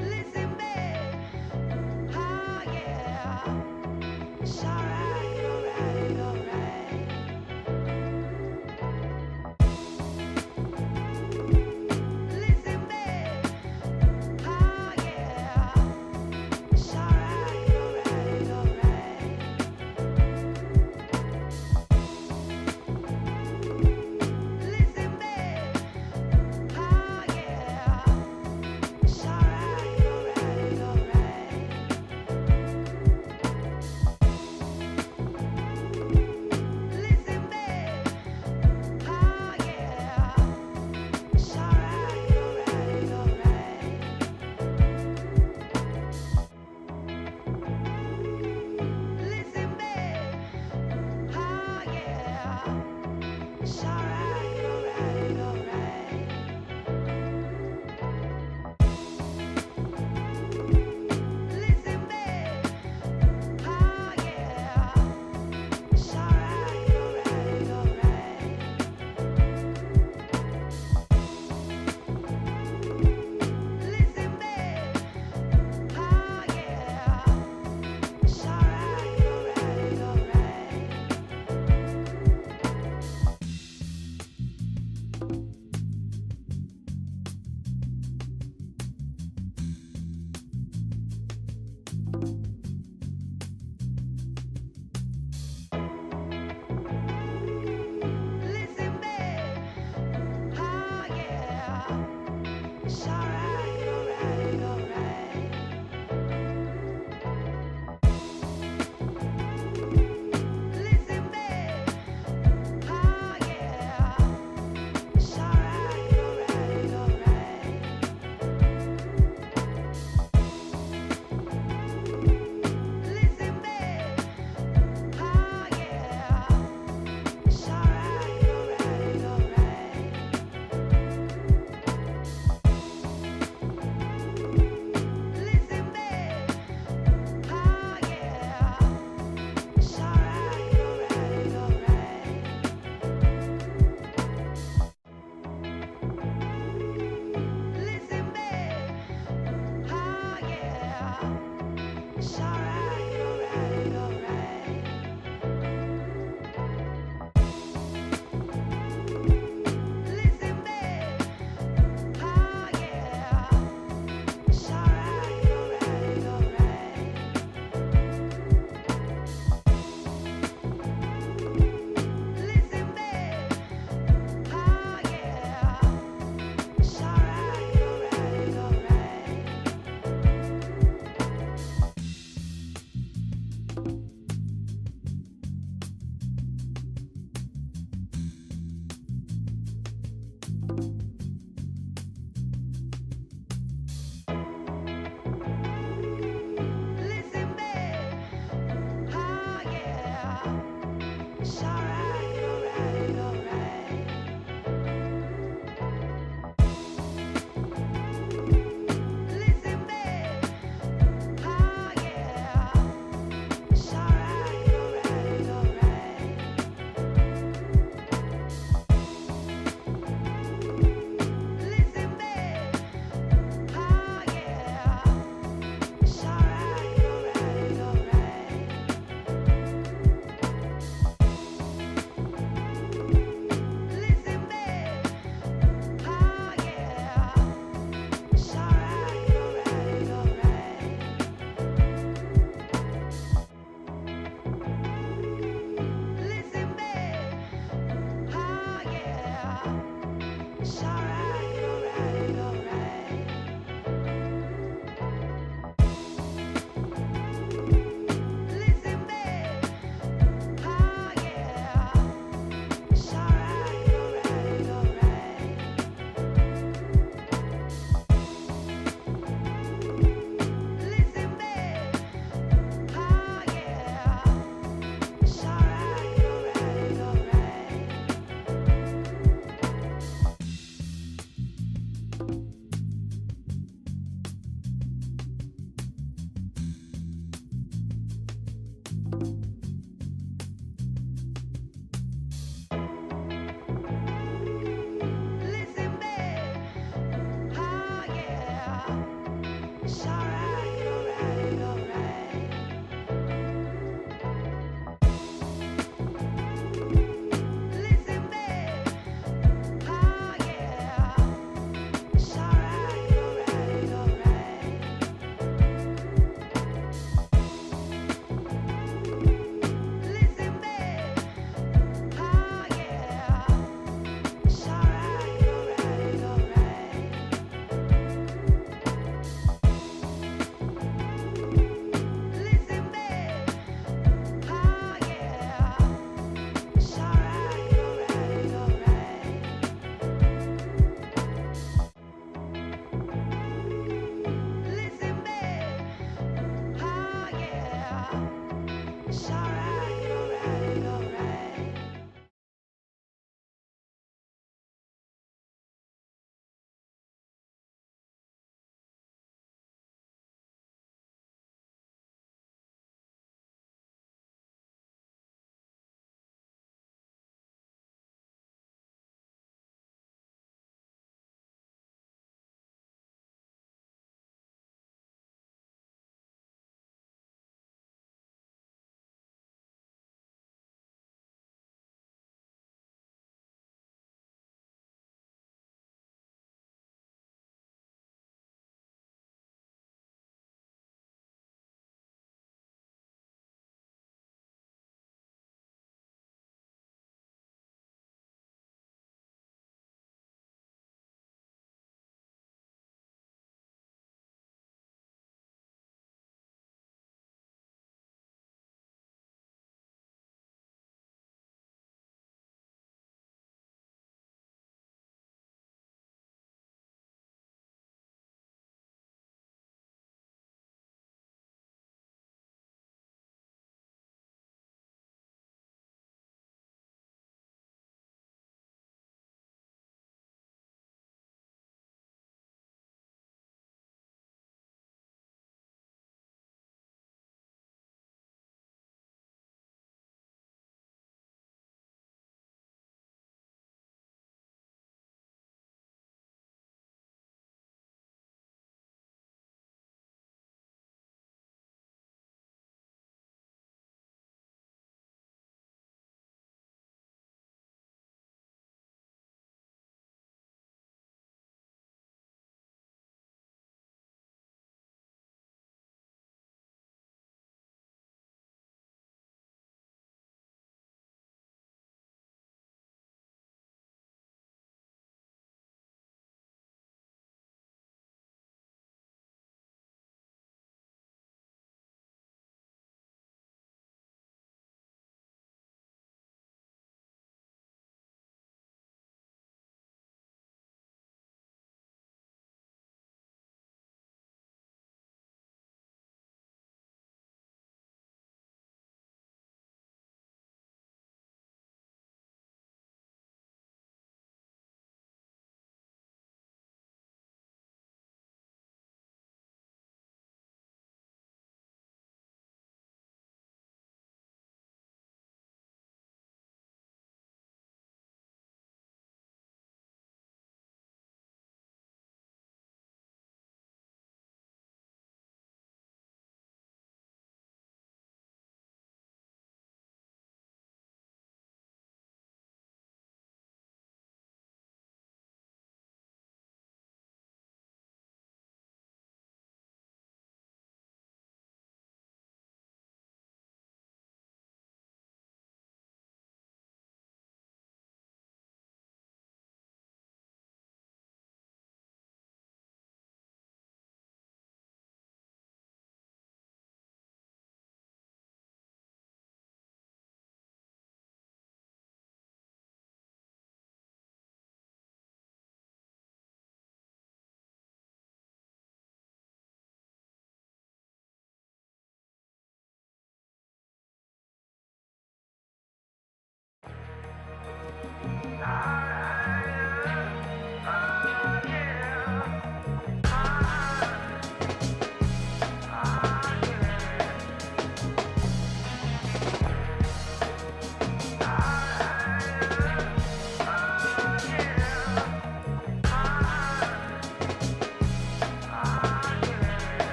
Listen, babe. Oh, yeah. It's alright, alright, alright. Listen, babe. Oh, yeah. It's alright, alright, alright.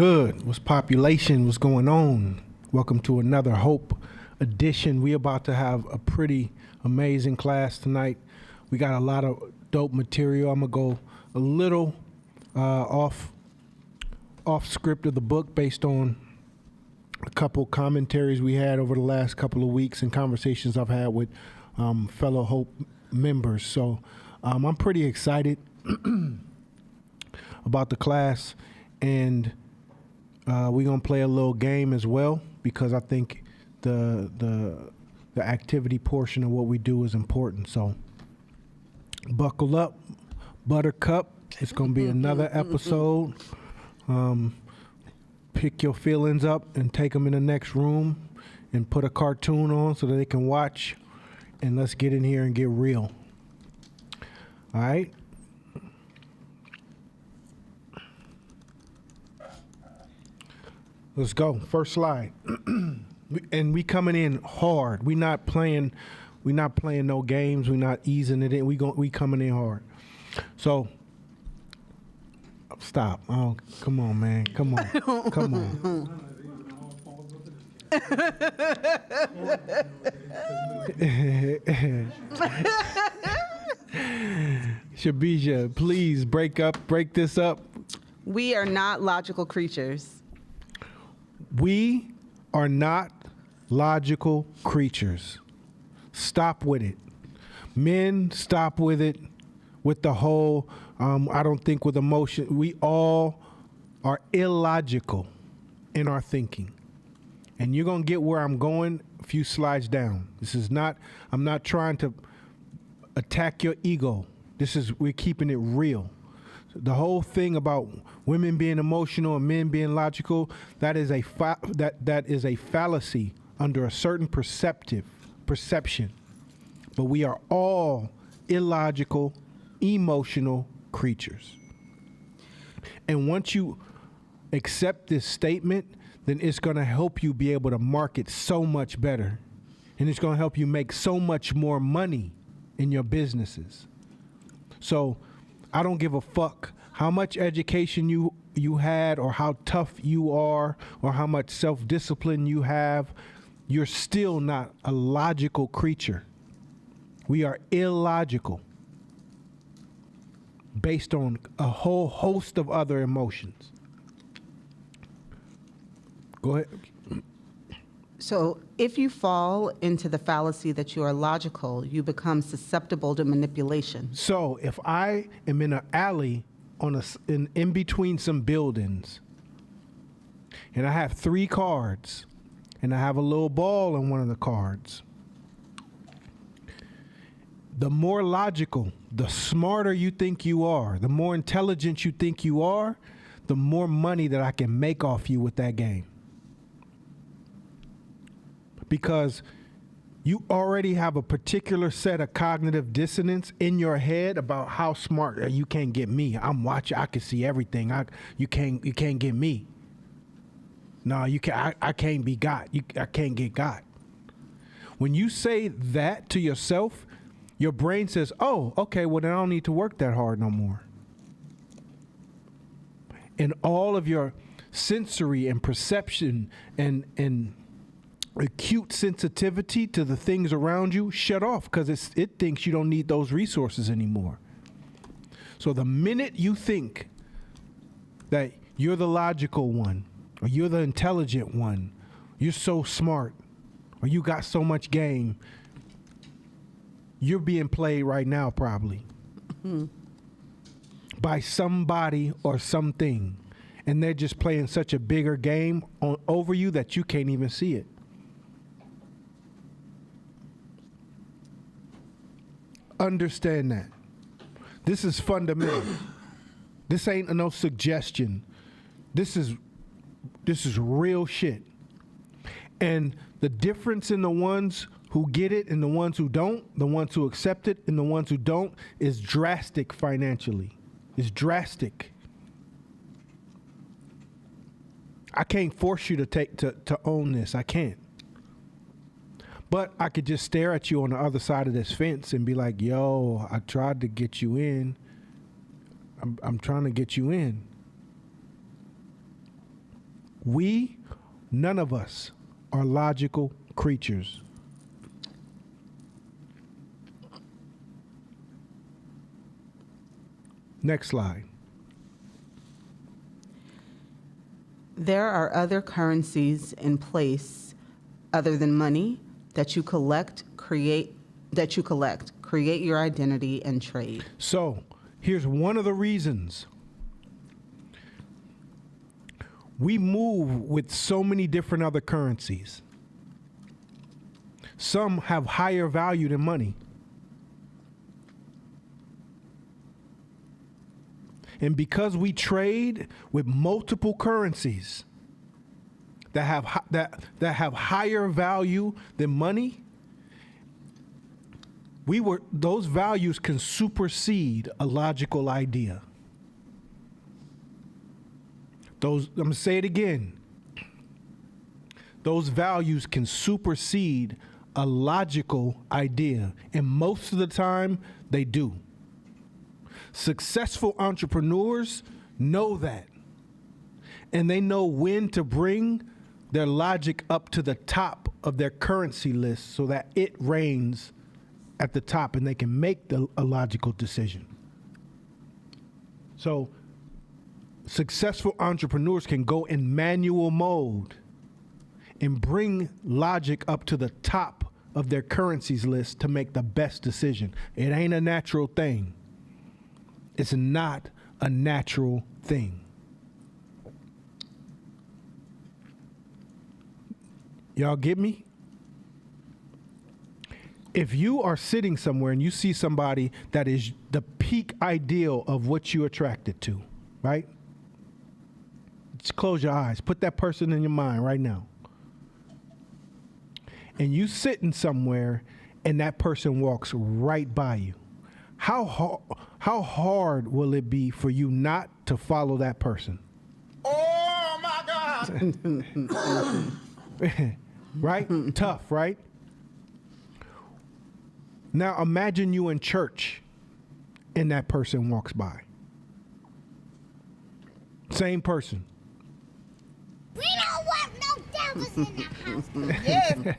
Hood, what's population? What's going on? Welcome to another Hope edition. We about to have a pretty amazing class tonight. We got a lot of dope material. I'm gonna go a little off script of the book based on a couple commentaries we had over the last couple of weeks and conversations I've had with fellow Hope members. So I'm pretty excited about the class, and we're gonna play a little game as well because I think the activity portion of what we do is important. So buckle up, Buttercup. It's gonna be another episode. Pick your feelings up and take them in the next room and put a cartoon on so that they can watch, and let's get in here and get real. All right. Let's go. First slide. And we coming in hard. We not playing no games. We not easing it in. We coming in hard. So stop. Oh, come on, man. Come on. Come on. Shabisha, please break this up. We are not logical creatures. We are not logical creatures. Stop with it. Men, stop with it. With the whole, I don't think with emotion. We all are illogical in our thinking. And you're going to get where I'm going a few slides down. I'm not trying to attack your ego. We're keeping it real. The whole thing about women being emotional and men being logical, that is a fallacy under a certain perception. But we are all illogical, emotional creatures. And once you accept this statement, then it's going to help you be able to market so much better. And it's going to help you make so much more money in your businesses. So I don't give a fuck how much education you had or how tough you are or how much self-discipline you have. You're still not a logical creature. We are illogical based on a whole host of other emotions. Go ahead. So if you fall into the fallacy that you are logical, you become susceptible to manipulation. So if I am in an alley in between some buildings, and I have 3 cards, and I have a little ball in one of the cards, the more logical, the smarter you think you are, the more intelligent you think you are, the more money that I can make off you with that game. Because you already have a particular set of cognitive dissonance in your head about how smart you can't get me. I'm watching. I can see everything. You can't get me. No, you can't. I can't be got. I can't get got. When you say that to yourself, your brain says, "Oh, okay. Well, then I don't need to work that hard no more." And all of your sensory and perception and acute sensitivity to the things around you shut off because it thinks you don't need those resources anymore. So the minute you think that you're the logical one, or you're the intelligent one, you're so smart, or you got so much game, you're being played right now probably by somebody or something, and they're just playing such a bigger game over you that you can't even see it. Understand that. This is fundamental. This ain't no suggestion. This is real shit. And the difference in the ones who get it and the ones who don't, the ones who accept it and the ones who don't, is drastic financially. It's drastic. I can't force you to own this. I can't. But I could just stare at you on the other side of this fence and be like, yo, I tried to get you in. I'm trying to get you in. None of us are logical creatures. Next slide. There are other currencies in place other than money that you collect, create your identity, and trade. So, here's one of the reasons we move with so many different other currencies. Some have higher value than money. And because we trade with multiple currencies that have higher value than money, those values can supersede a logical idea. I'm gonna say it again. Those values can supersede a logical idea, and most of the time they do. Successful entrepreneurs know that, and they know when to bring their logic up to the top of their currency list so that it reigns at the top and they can make a logical decision. So successful entrepreneurs can go in manual mode and bring logic up to the top of their currencies list to make the best decision. It ain't a natural thing. It's not a natural thing. Y'all get me? If you are sitting somewhere and you see somebody that is the peak ideal of what you're attracted to, right? Just close your eyes. Put that person in your mind right now. And you sitting somewhere and that person walks right by you. How hard will it be for you not to follow that person? Oh my God! Right? Tough, right? Now imagine you in church and that person walks by. Same person. We don't want no devils in the house. Yes.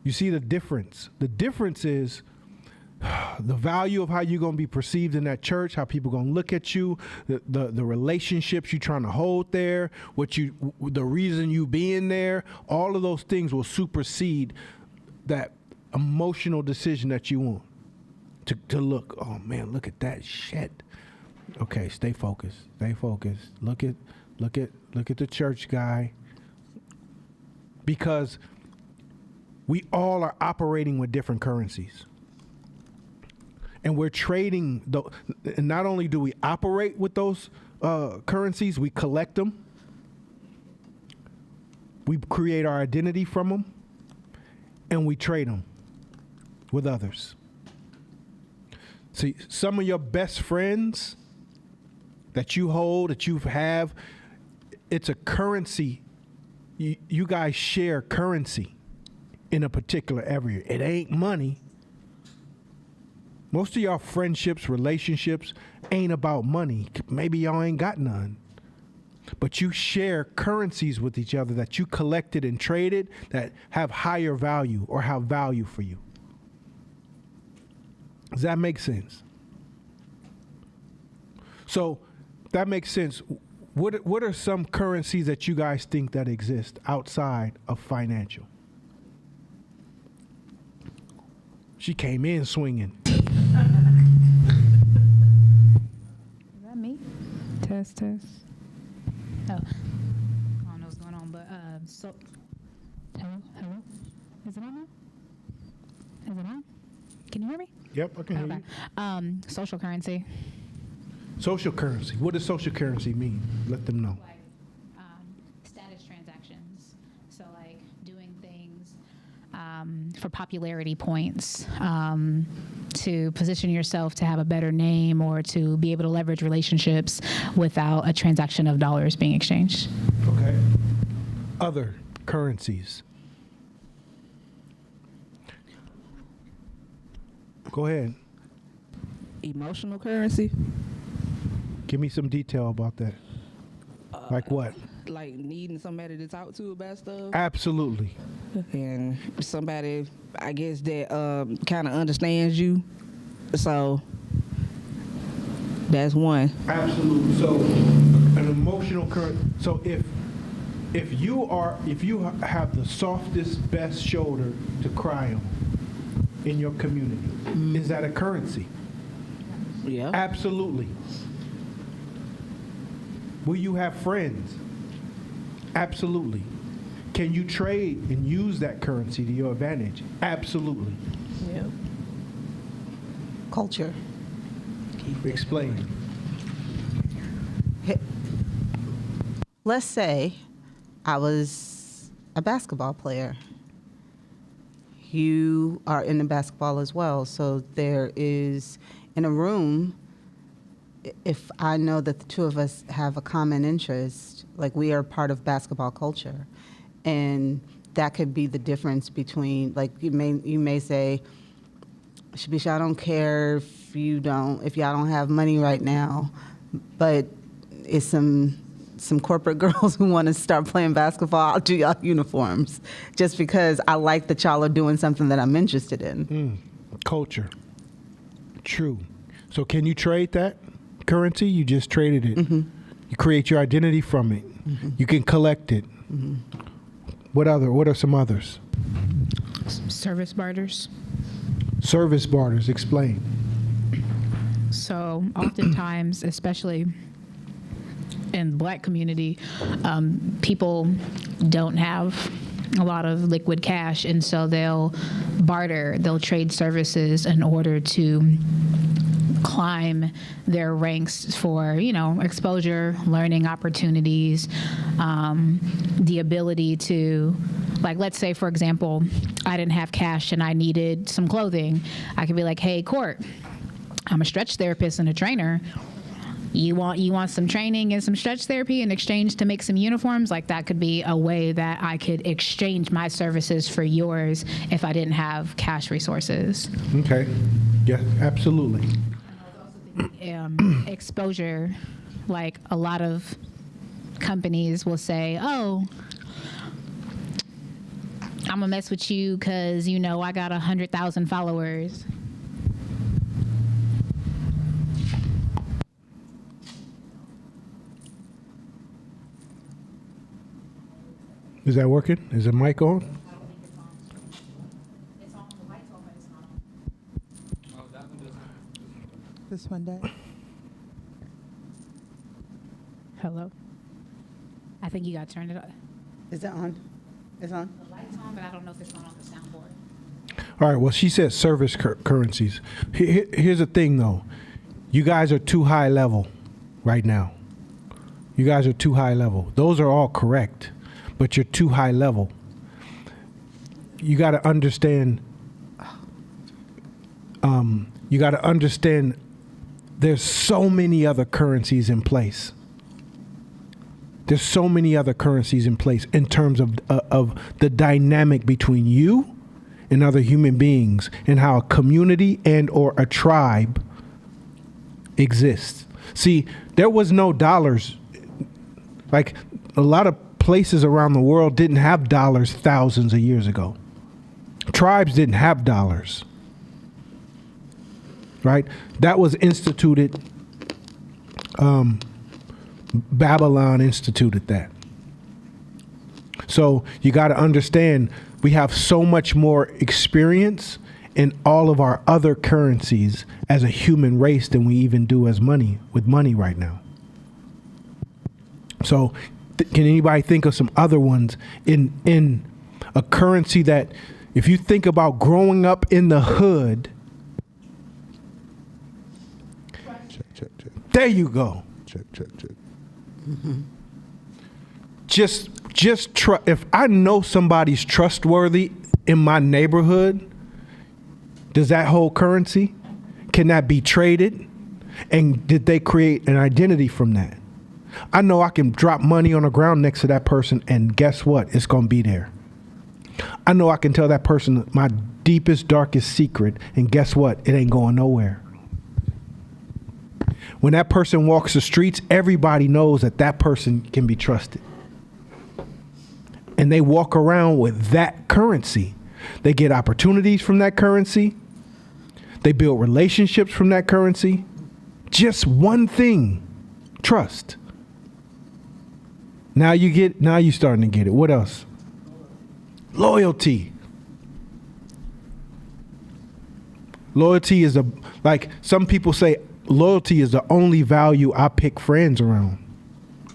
You see the difference. The difference is the value of how you're going to be perceived in that church, how people going to look at you, the relationships you're trying to hold there, the reason you being there. All of those things will supersede that emotional decision that you want to look. Oh man, look at that shit. Okay, stay focused. Stay focused. Look at the church guy, because we all are operating with different currencies. And we're trading, and not only do we operate with those currencies, we collect them. We create our identity from them, and we trade them with others. See, some of your best friends that you hold, that you have, it's a currency. You guys share currency in a particular area. It ain't money. Most of y'all friendships, relationships ain't about money. Maybe y'all ain't got none. But you share currencies with each other that you collected and traded that have higher value or have value for you. Does that make sense? So that makes sense. What are some currencies that you guys think that exist outside of financial? She came in swinging. Is that me? Test. Oh, I don't know what's going on, but hello. Is it on now? Is it on? Can you hear me? Yep, I can hear you. Social currency. Social currency. What does social currency mean? Let them know. Like status transactions. So like doing things for popularity points, to position yourself to have a better name or to be able to leverage relationships without a transaction of dollars being exchanged. Okay. Other currencies. Go ahead. Emotional currency. Give me some detail about that. Like what? Like needing somebody to talk to about stuff, Absolutely. and somebody, I guess, that kind of understands you. So that's one. Absolutely. So an emotional current. So if you have the softest, best shoulder to cry on in your community, is that a currency? Yeah. Absolutely. Will you have friends? Absolutely. Can you trade and use that currency to your advantage? Absolutely. Yeah. Culture. Explain. Let's say I was a basketball player. You are into basketball as well. So there is, in a room, if I know that the two of us have a common interest, like we are part of basketball culture, and that could be the difference between, like you may say, Shabisha, I don't care if y'all don't have money right now, but it's some corporate girls who want to start playing basketball. I'll do y'all uniforms just because I like that y'all are doing something that I'm interested in. Culture. True. So can you trade that currency? You just traded it. Mm-hmm. You create your identity from it. Mm-hmm. You can collect it. Mm-hmm. What are some others? Service barters. Service barters. Explain. So oftentimes, especially in the Black community, people don't have a lot of liquid cash, and so they'll barter, they'll trade services in order to climb their ranks for, exposure, learning opportunities, the ability to, like, let's say, for example, I didn't have cash and I needed some clothing. I could be like, hey, Court, I'm a stretch therapist and a trainer. You want some training and some stretch therapy in exchange to make some uniforms? Like, that could be a way that I could exchange my services for yours if I didn't have cash resources. Okay. Yeah, absolutely. Exposure, like a lot of companies will say, oh, I'm gonna mess with you because I got 100,000 followers. Is that working? Is the mic on? It's on, the light's on, but it's not on. This one does. Hello? I think you got to turn it on. Is it on? It's on? The light's on, but I don't know if it's on the soundboard. All right. Well, she said service currencies. Here's the thing, though. You guys are too high level right now. You guys are too high level. Those are all correct, but you're too high level. You got to understand. You got to understand. There's so many other currencies in place. There's so many other currencies in place in terms of the dynamic between you and other human beings, and how a community and or a tribe exists. See, there was no dollars. Like, a lot of places around the world didn't have dollars thousands of years ago. Tribes didn't have dollars. Right? That was instituted. Babylon instituted that. So you got to understand, we have so much more experience in all of our other currencies as a human race than we even do as with money right now. So can anybody think of some other ones in a currency that, if you think about growing up in the hood, Check. there you go. Check. Mm-hmm. Just if I know somebody's trustworthy in my neighborhood, does that hold currency? Can that be traded? And did they create an identity from that? I know I can drop money on the ground next to that person, and guess what? It's going to be there. I know I can tell that person my deepest, darkest secret, and guess what? It ain't going nowhere. When that person walks the streets, everybody knows that that person can be trusted. And they walk around with that currency. They get opportunities from that currency. They build relationships from that currency. Just one thing, trust. Now you starting to get it. What else? Loyalty. Loyalty is like some people say, loyalty is the only value I pick friends around.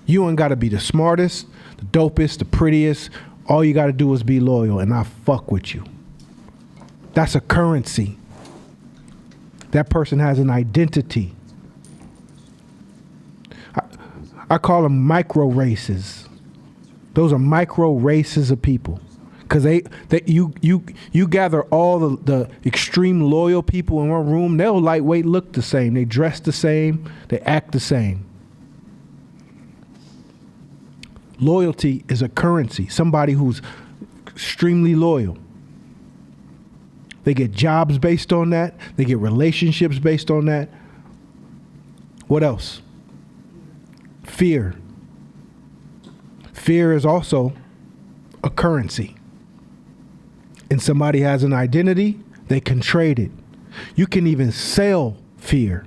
You ain't got to be the smartest, the dopest, the prettiest. All you got to do is be loyal, and I fuck with you. That's a currency. That person has an identity. I call them micro races. Those are micro races of people. Because you gather all the extreme loyal people in one room, they'll lightweight look the same. They dress the same. They act the same. Loyalty is a currency. Somebody who's extremely loyal. They get jobs based on that. They get relationships based on that. What else? Fear. Fear is also a currency. And somebody has an identity, they can trade it. You can even sell fear.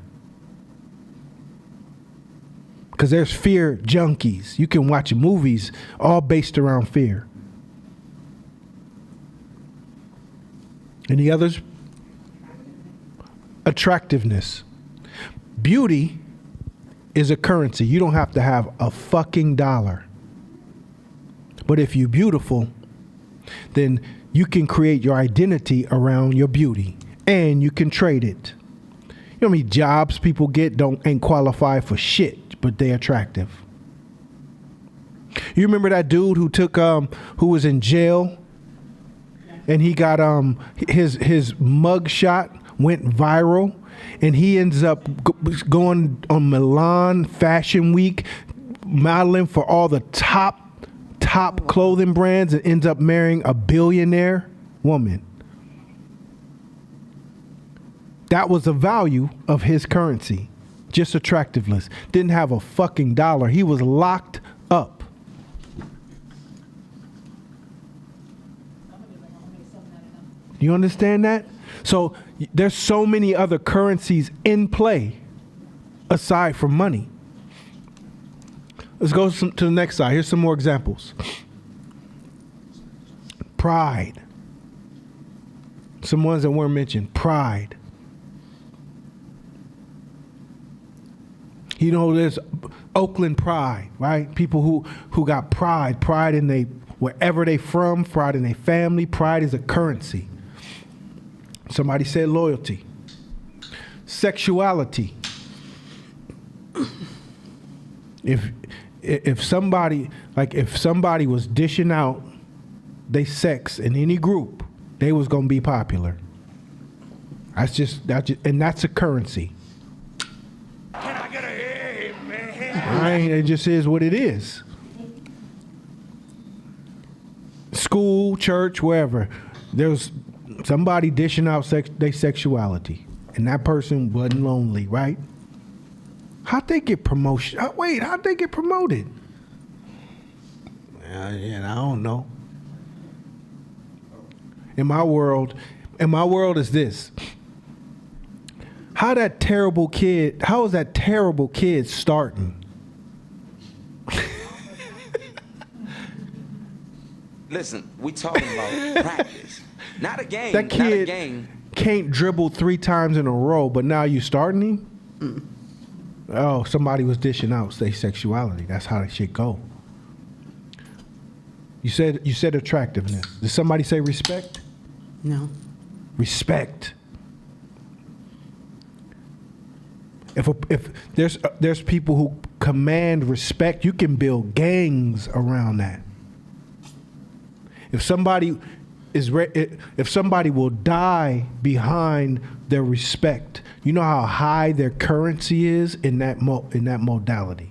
Because there's fear junkies. You can watch movies all based around fear. Any others? Attractiveness. Beauty is a currency. You don't have to have a fucking dollar. But if you're beautiful, then you can create your identity around your beauty, and you can trade it. You know how many jobs people get ain't qualified for shit, but they're attractive. You remember that dude who took who was in jail, and he got his mug shot went viral, and he ends up going on Milan Fashion Week, modeling for all the top clothing brands, and ends up marrying a billionaire woman. That was the value of his currency. Just attractiveness. Didn't have a fucking dollar. He was locked up. You understand that? So there's so many other currencies in play aside from money. Let's go to the next side. Here's some more examples. Pride. Some ones that weren't mentioned. Pride. You know, there's Oakland pride, right? People who got pride in wherever they from, pride in their family. Pride is a currency. Somebody said loyalty. Sexuality. If somebody was dishing out they sex in any group, they was gonna be popular. And that's a currency. Can I get a amen? It just is what it is. School, church, wherever, there's somebody dishing out their sexuality, and that person wasn't lonely, right? How'd they get promotion? How'd they get promoted? I don't know. In my world is this. How is that terrible kid starting? Listen, we talking about practice. Not a game. That not a kid game. can't dribble 3 times in a row, but now you starting him? Oh, somebody was dishing out their sexuality. That's how that shit go. You said attractiveness. Did somebody say respect? No. Respect. If there's people who command respect, you can build gangs around that. If somebody will die behind their respect, you know how high their currency is in that modality.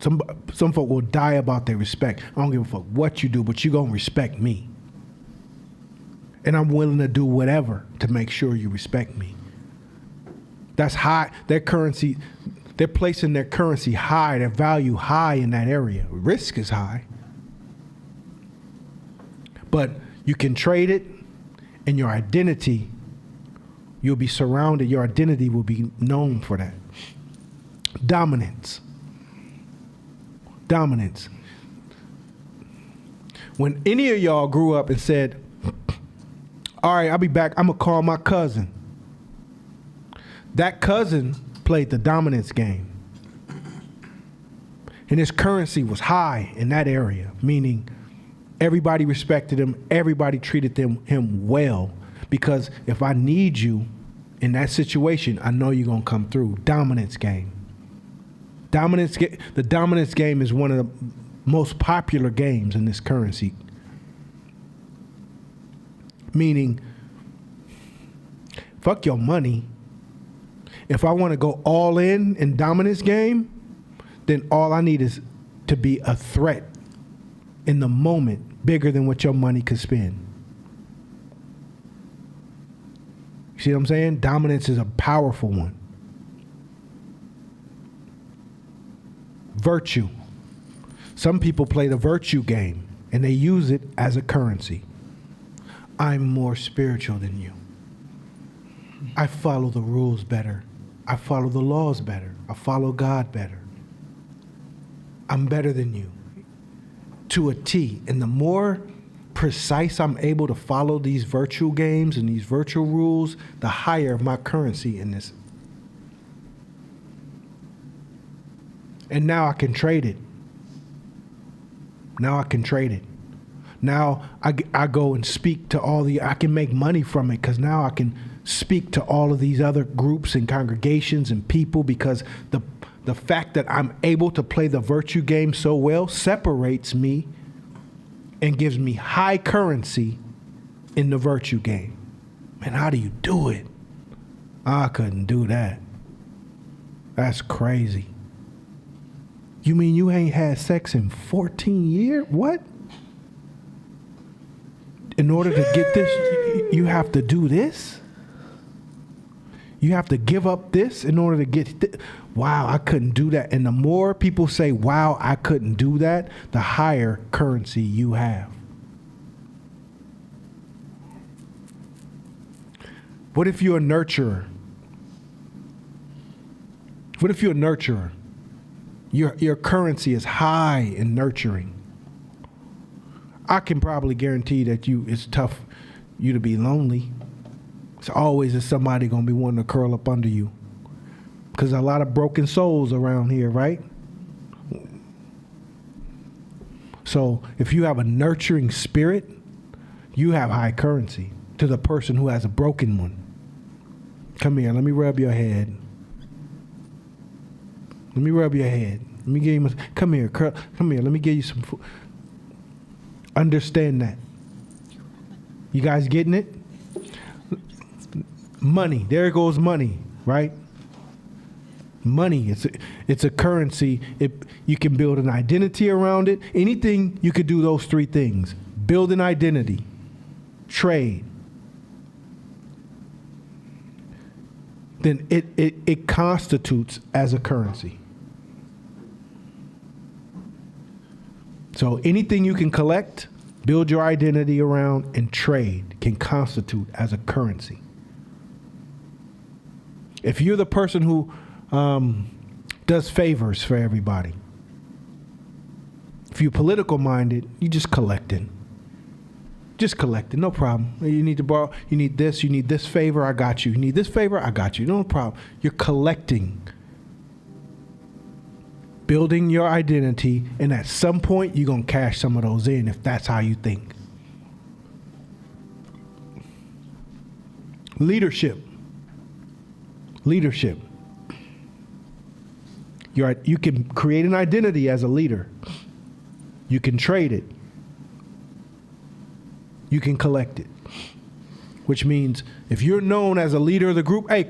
Some folk will die about their respect. I don't give a fuck what you do, but you gonna respect me. And I'm willing to do whatever to make sure you respect me. That's high. Their currency, they're placing their currency high, their value high in that area. Risk is high. But you can trade it, and your identity, you'll be surrounded, your identity will be known for that. Dominance. Dominance. When any of y'all grew up and said, all right, I'll be back, I'm gonna call my cousin. That cousin played the dominance game. And his currency was high in that area, meaning everybody respected him, everybody treated him well. Because if I need you in that situation, I know you're gonna come through. Dominance game. The dominance game is one of the most popular games in this currency. Meaning, fuck your money. If I want to go all in dominance game, then all I need is to be a threat in the moment, bigger than what your money could spend. You see what I'm saying? Dominance is a powerful one. Virtue. Some people play the virtue game and they use it as a currency. I'm more spiritual than you. I follow the rules better. I follow the laws better. I follow God better. I'm better than you. To a T. And the more precise I'm able to follow these virtual games and these virtual rules, the higher my currency in this. And now I can trade it. Now I can trade it. Now I go and speak to I can make money from it because now I can speak to all of these other groups and congregations and people because the fact that I'm able to play the virtue game so well separates me and gives me high currency in the virtue game. Man, how do you do it? I couldn't do that. That's crazy. You mean you ain't had sex in 14 years? What? In order to get this, you have to do this? You have to give up this in order to get this? Wow, I couldn't do that. And the more people say, wow, I couldn't do that, the higher currency you have. What if you're a nurturer? What if you're a nurturer? Your currency is high in nurturing. I can probably guarantee that it's tough you to be lonely. It's always somebody gonna be wanting to curl up under you. Because a lot of broken souls around here, right? So if you have a nurturing spirit, you have high currency to the person who has a broken one. Come here, let me rub your head. Let me rub your head. Let me give you come here, let me give you some food. Understand that. You guys getting it? Money, there goes money, right? Money, it's a currency. You can build an identity around it. Anything, you could do those three things. Build an identity, trade. Then it constitutes as a currency. So anything you can collect, build your identity around, and trade can constitute as a currency. If you're the person who does favors for everybody, if you're political minded, you just collecting. Just collecting, no problem. You need to borrow, you need this favor, I got you. You need this favor, I got you. No problem. You're collecting. Building your identity, and at some point you're gonna cash some of those in if that's how you think. Leadership. You can create an identity as a leader. You can trade it. You can collect it. Which means if you're known as a leader of the group, hey,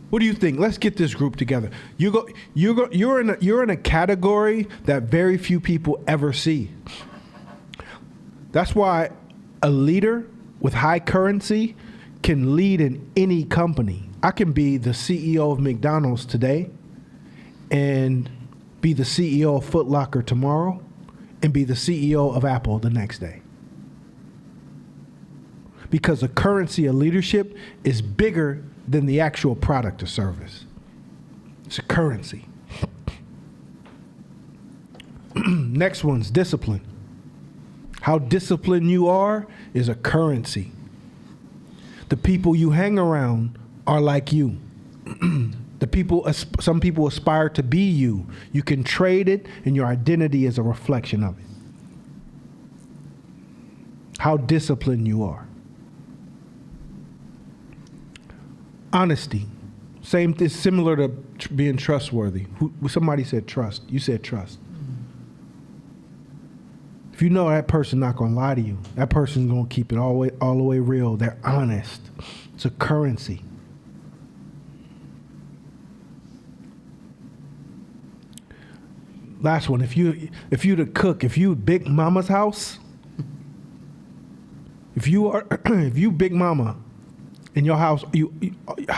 what do you think? Let's get this group together. You're in a category that very few people ever see. That's why a leader with high currency can lead in any company. I can be the CEO of McDonald's today and be the CEO of Foot Locker tomorrow and be the CEO of Apple the next day. Because the currency of leadership is bigger than the actual product or service. It's a currency. Next one's discipline. How disciplined you are is a currency. The people you hang around are like you. Some people aspire to be you. You can trade it, and your identity is a reflection of it. How disciplined you are. Honesty. Same thing, similar to being trustworthy. Somebody said trust. You said trust. If you know that person not gonna lie to you, that person's gonna keep it all the way real. They're honest. It's a currency. Last one. If you the cook, if you Big Mama's house, if you Big Mama, in your house, you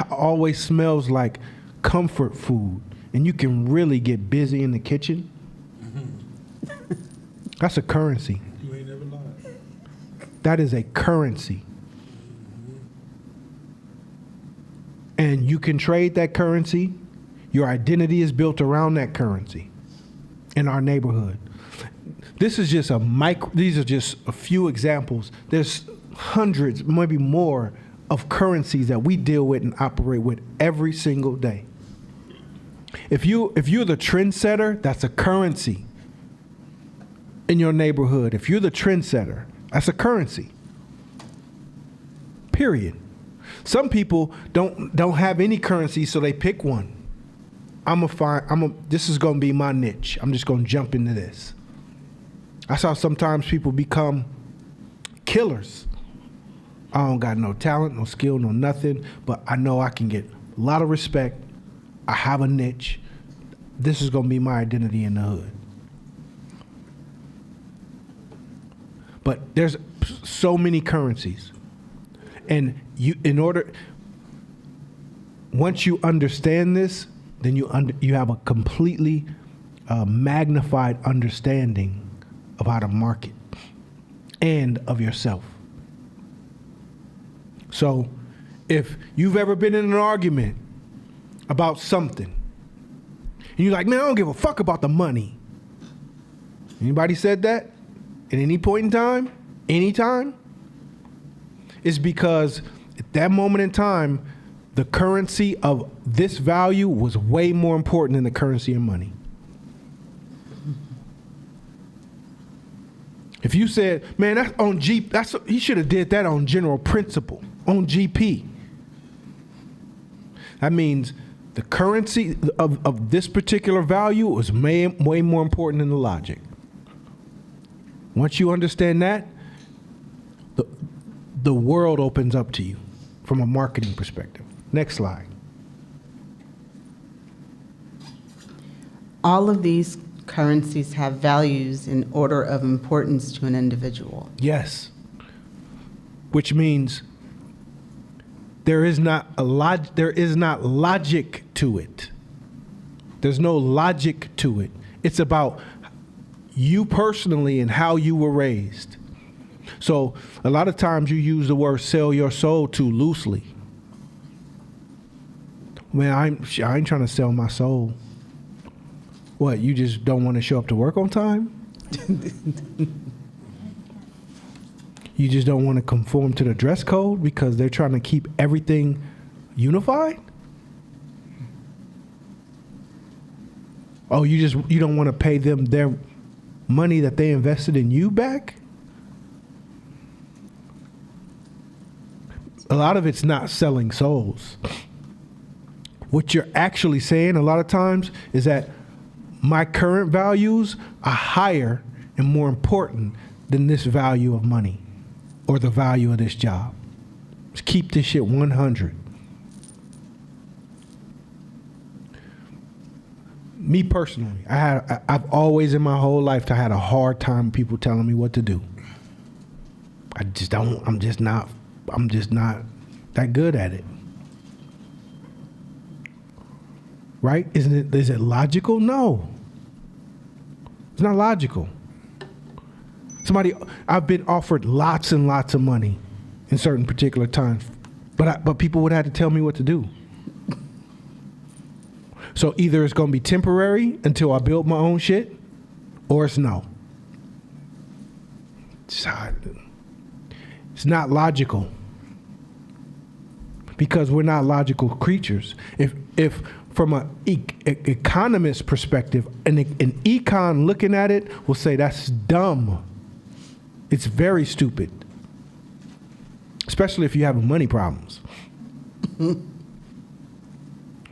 always smells like comfort food, and you can really get busy in the kitchen. That's a currency. You ain't never lied. That is a currency. And you can trade that currency. Your identity is built around that currency in our neighborhood. This is just these are just a few examples. There's hundreds, maybe more, of currencies that we deal with and operate with every single day. If you're the trendsetter, that's a currency in your neighborhood. If you're the trendsetter, that's a currency. Period. Some people don't have any currency, so they pick one. This is gonna be my niche. I'm just gonna jump into this. That's how sometimes people become killers. I don't got no talent, no skill, no nothing, but I know I can get a lot of respect. I have a niche. This is gonna be my identity in the hood. But there's so many currencies. And once you understand this, then you have a completely magnified understanding of how to market and of yourself. So if you've ever been in an argument about something, and you're like, man, I don't give a fuck about the money. Anybody said that at any point in time? Anytime? It's because at that moment in time, the currency of this value was way more important than the currency of money. If you said, man, that's on he should have did that on general principle, on GP. That means the currency of this particular value was way more important than the logic. Once you understand that, the world opens up to you from a marketing perspective. Next slide. All of these currencies have values in order of importance to an individual. Yes. Which means there is not logic to it. There's no logic to it. It's about you personally and how you were raised. So a lot of times you use the word sell your soul too loosely. Man, I ain't trying to sell my soul. What, you just don't want to show up to work on time? You just don't want to conform to the dress code because they're trying to keep everything unified? Oh, you don't want to pay them their money that they invested in you back? A lot of it's not selling souls. What you're actually saying a lot of times is that my current values are higher and more important than this value of money or the value of this job. Let's keep this shit 100. Me personally, I've always in my whole life had a hard time with people telling me what to do. I'm just not that good at it. Right? Is it logical? No. It's not logical. I've been offered lots and lots of money in certain particular times, but people would have to tell me what to do. So either it's going to be temporary until I build my own shit, or it's no. It's not logical, because we're not logical creatures. If from an economist perspective, an econ looking at it will say that's dumb. It's very stupid, especially if you have money problems.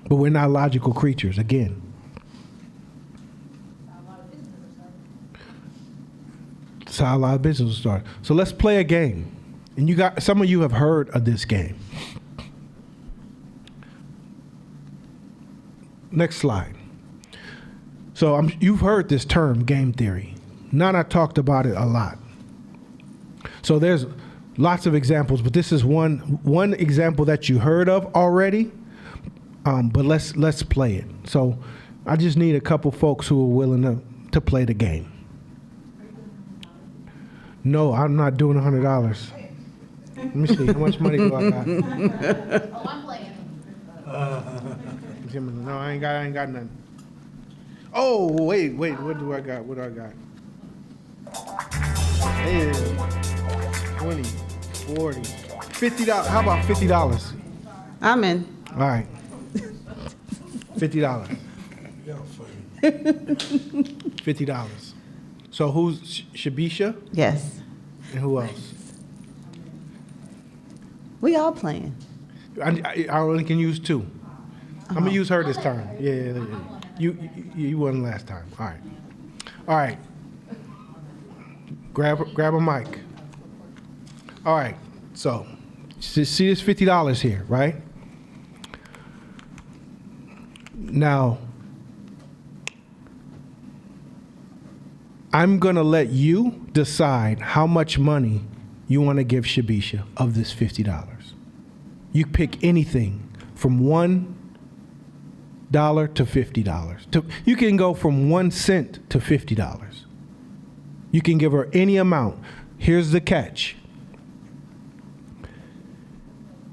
But we're not logical creatures, again. That's how a lot of businesses start. So let's play a game. And some of you have heard of this game. Next slide. So you've heard this term, game theory. Nana talked about it a lot. So there's lots of examples, but this is one example that you heard of already. But let's play it. So I just need a couple folks who are willing to play the game. No, I'm not doing $100. Let me see, how much money do I got? Oh, I'm playing. No, I ain't got nothing. Oh, wait, what do I got? Hey, 20, 40, $50. How about $50? I'm in. All right. $50. $50. So who's Shabisha? Yes. And who else? We all playing. I only can use two. I'm gonna use her this time. Yeah. You won last time. All right. Grab a mic. All right. So see this $50 here, right? Now, I'm going to let you decide how much money you want to give Shabisha of this $50. You pick anything from $1 to $50. You can go from 1 cent to $50. You can give her any amount. Here's the catch.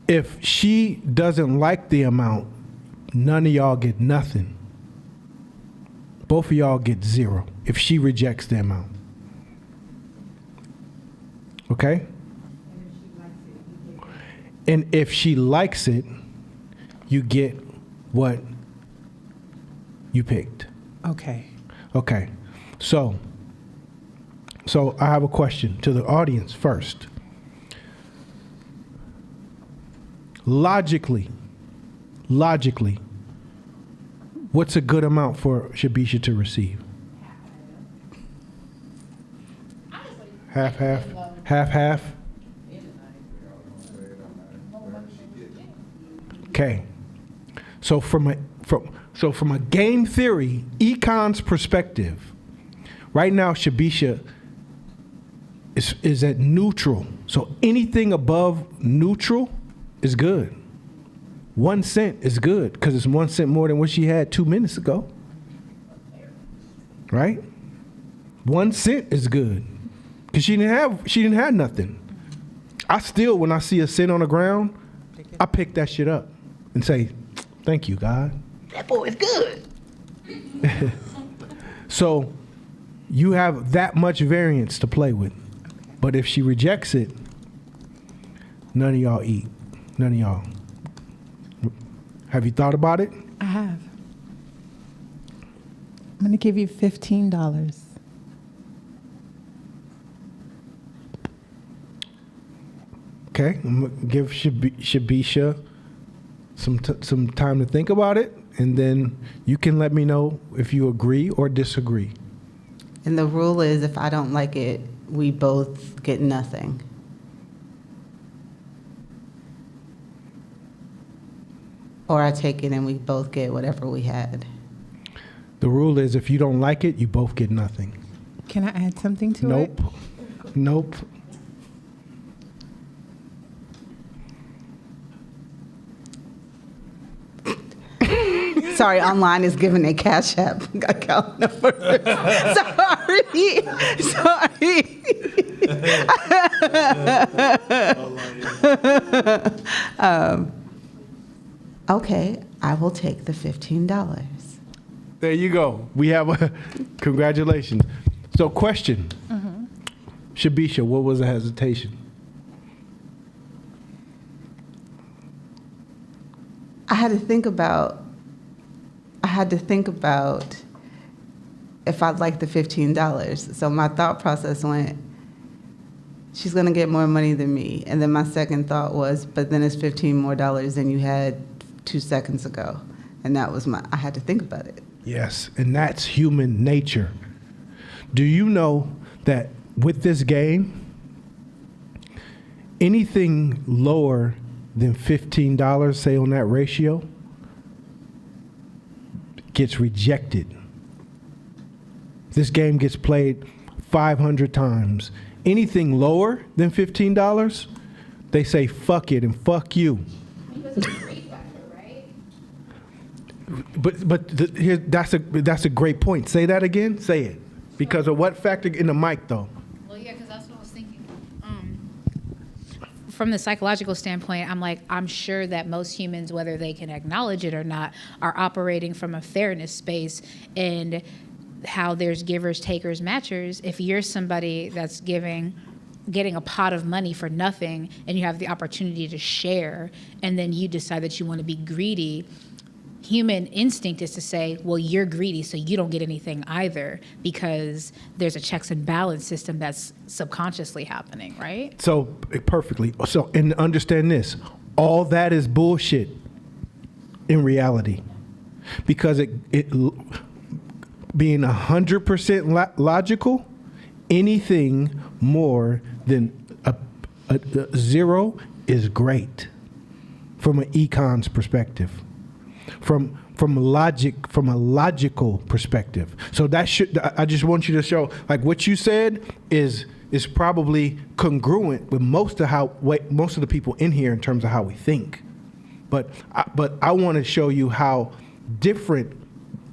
If she doesn't like the amount, none of y'all get nothing. Both of y'all get zero if she rejects the amount. Okay? And if she likes it, you get what you picked. Okay. Okay. So I have a question to the audience first. Logically, what's a good amount for Shabisha to receive? Half? Okay. So from a game theory, econ's perspective, right now Shabisha is at neutral. So anything above neutral is good. 1 cent is good because it's 1 cent more than what she had 2 minutes ago. Right? 1 cent is good because she didn't have nothing. I still, when I see a cent on the ground, I pick that shit up and say, "Thank you, God. That boy is good." So you have that much variance to play with. But if she rejects it, none of y'all eat. None of y'all. Have you thought about it? I have. I'm going to give you $15. Okay, I'm going to give Shabisha some time to think about it, and then you can let me know if you agree or disagree. And the rule is if I don't like it, we both get nothing. Or I take it and we both get whatever we had. The rule is if you don't like it, you both get nothing. Can I add something to it? Nope. Sorry, online is giving a Cash App account number. Sorry. Okay, I will take the $15. There you go. We have a congratulations. So, question, Shabisha, what was the hesitation? I had to think about if I'd like the $15. So my thought process went, she's gonna get more money than me. And then my second thought was, but then it's $15 more than you had 2 seconds ago. And that was I had to think about it. Yes, and that's human nature. Do you know that with this game, anything lower than $15, say on that ratio, gets rejected. This game gets played 500 times. Anything lower than $15, they say fuck it and fuck you. That's a great point. Say that again. Say it. Because of what factor in the mic though? Well, yeah, because that's what I was thinking. From the psychological standpoint, I'm sure that most humans, whether they can acknowledge it or not, are operating from a fairness space and how there's givers, takers, matchers. If you're somebody that's getting a pot of money for nothing and you have the opportunity to share, and then you decide that you want to be greedy, human instinct is to say, well, you're greedy, so you don't get anything either, because there's a checks and balance system that's subconsciously happening, right? So, perfectly. So, and understand this, all that is bullshit in reality. Because it being 100% logical, anything more than a zero is great from an econ's perspective. From a logical perspective. So I just want you to show, like what you said is probably congruent with most of the people in here in terms of how we think. But I want to show you how different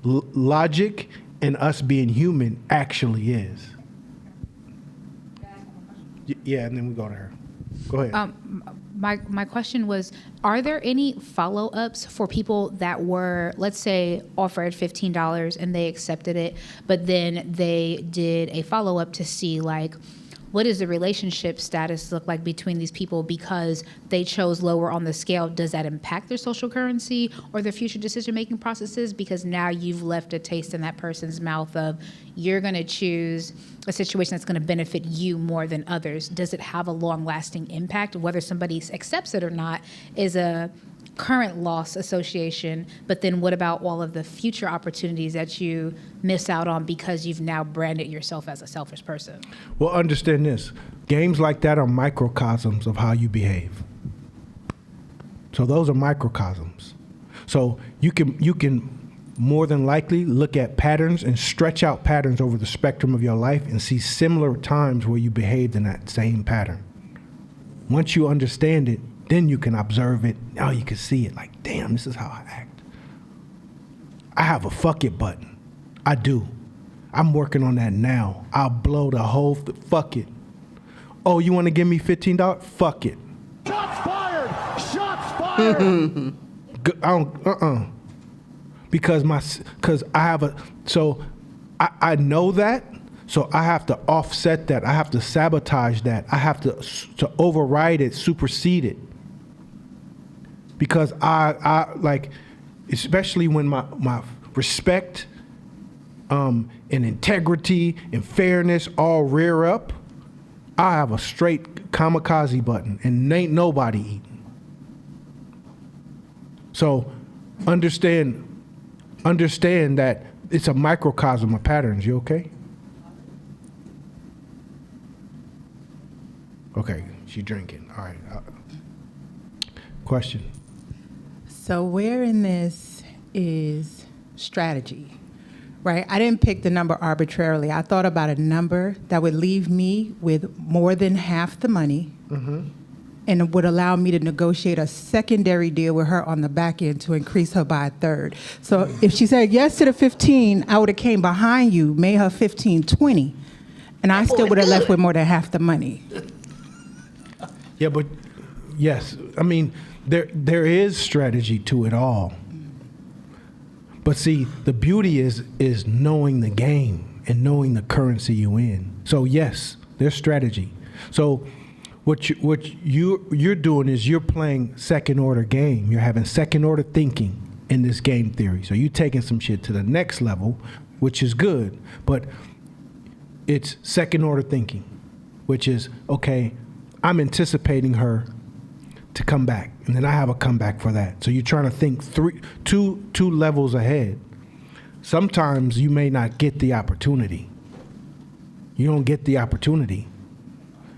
logic and us being human actually is. Yeah, and then we go to her. Go ahead. My question was, are there any follow-ups for people that were, let's say, offered $15 and they accepted it, but then they did a follow-up to see, like, what does the relationship status look like between these people because they chose lower on the scale? Does that impact their social currency or their future decision-making processes? Because now you've left a taste in that person's mouth of you're going to choose a situation that's going to benefit you more than others. Does it have a long-lasting impact? Whether somebody accepts it or not is a current loss association, but then what about all of the future opportunities that you miss out on because you've now branded yourself as a selfish person? Well, understand this. Games like that are microcosms of how you behave. So those are microcosms. So you can more than likely look at patterns and stretch out patterns over the spectrum of your life and see similar times where you behaved in that same pattern. Once you understand it, then you can observe it. Now you can see it like, damn, this is how I act. I have a fuck it button. I do. I'm working on that now. I'll blow the whole fuck it. Oh, you want to give me $15? Fuck it. Shots fired! Shots fired! Because I know that, so I have to offset that. I have to sabotage that. I have to override it, supersede it. Because I like, especially when my respect and integrity and fairness all rear up, I have a straight kamikaze button and ain't nobody eating. So understand that it's a microcosm of patterns. You okay? Okay, she drinking. All right. Question. So where in this is strategy, right? I didn't pick the number arbitrarily. I thought about a number that would leave me with more than half the money and it would allow me to negotiate a secondary deal with her on the back end to increase her by a third. So if she said yes to the 15, I would have came behind you, made her 15, 20, and I still would have left with more than half the money. Yeah, but yes, I mean, there is strategy to it all. But see, the beauty is knowing the game and knowing the currency you in. So yes, there's strategy. So what you're doing is you're playing second order game. You're having second order thinking in this game theory. So you're taking some shit to the next level, which is good. But it's second order thinking, which is, okay, I'm anticipating her to come back, and then I have a comeback for that. So you're trying to think two levels ahead. Sometimes you may not get the opportunity. You don't get the opportunity.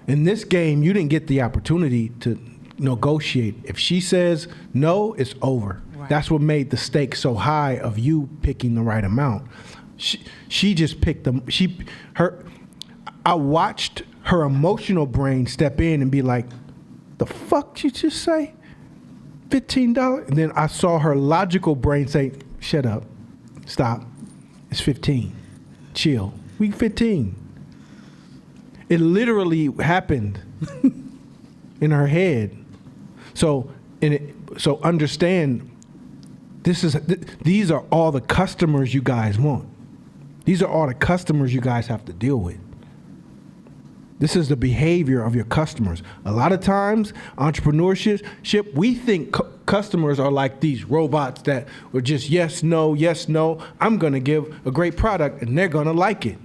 In this game, you didn't get the opportunity to negotiate. If she says no, it's over. Right. That's what made the stakes so high of you picking the right amount. She just picked I watched her emotional brain step in and be like, the fuck did you just say? $15? And then I saw her logical brain say, shut up, stop, it's 15, chill, we 15. It literally happened in her head. So understand, these are all the customers you guys want. These are all the customers you guys have to deal with. This is the behavior of your customers. A lot of times, entrepreneurship, we think customers are like these robots that are just yes, no, yes, no. I'm going to give a great product and they're going to like it.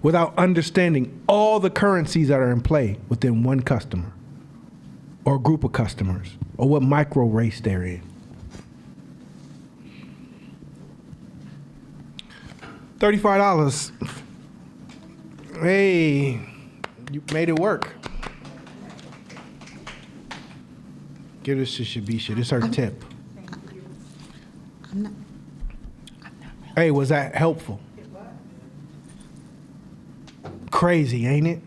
Without understanding all the currencies that are in play within one customer or group of customers or what micro race they're in. $35. Hey, you made it work. Give this to Shabisha. This is her tip. Hey, was that helpful? Crazy, ain't it?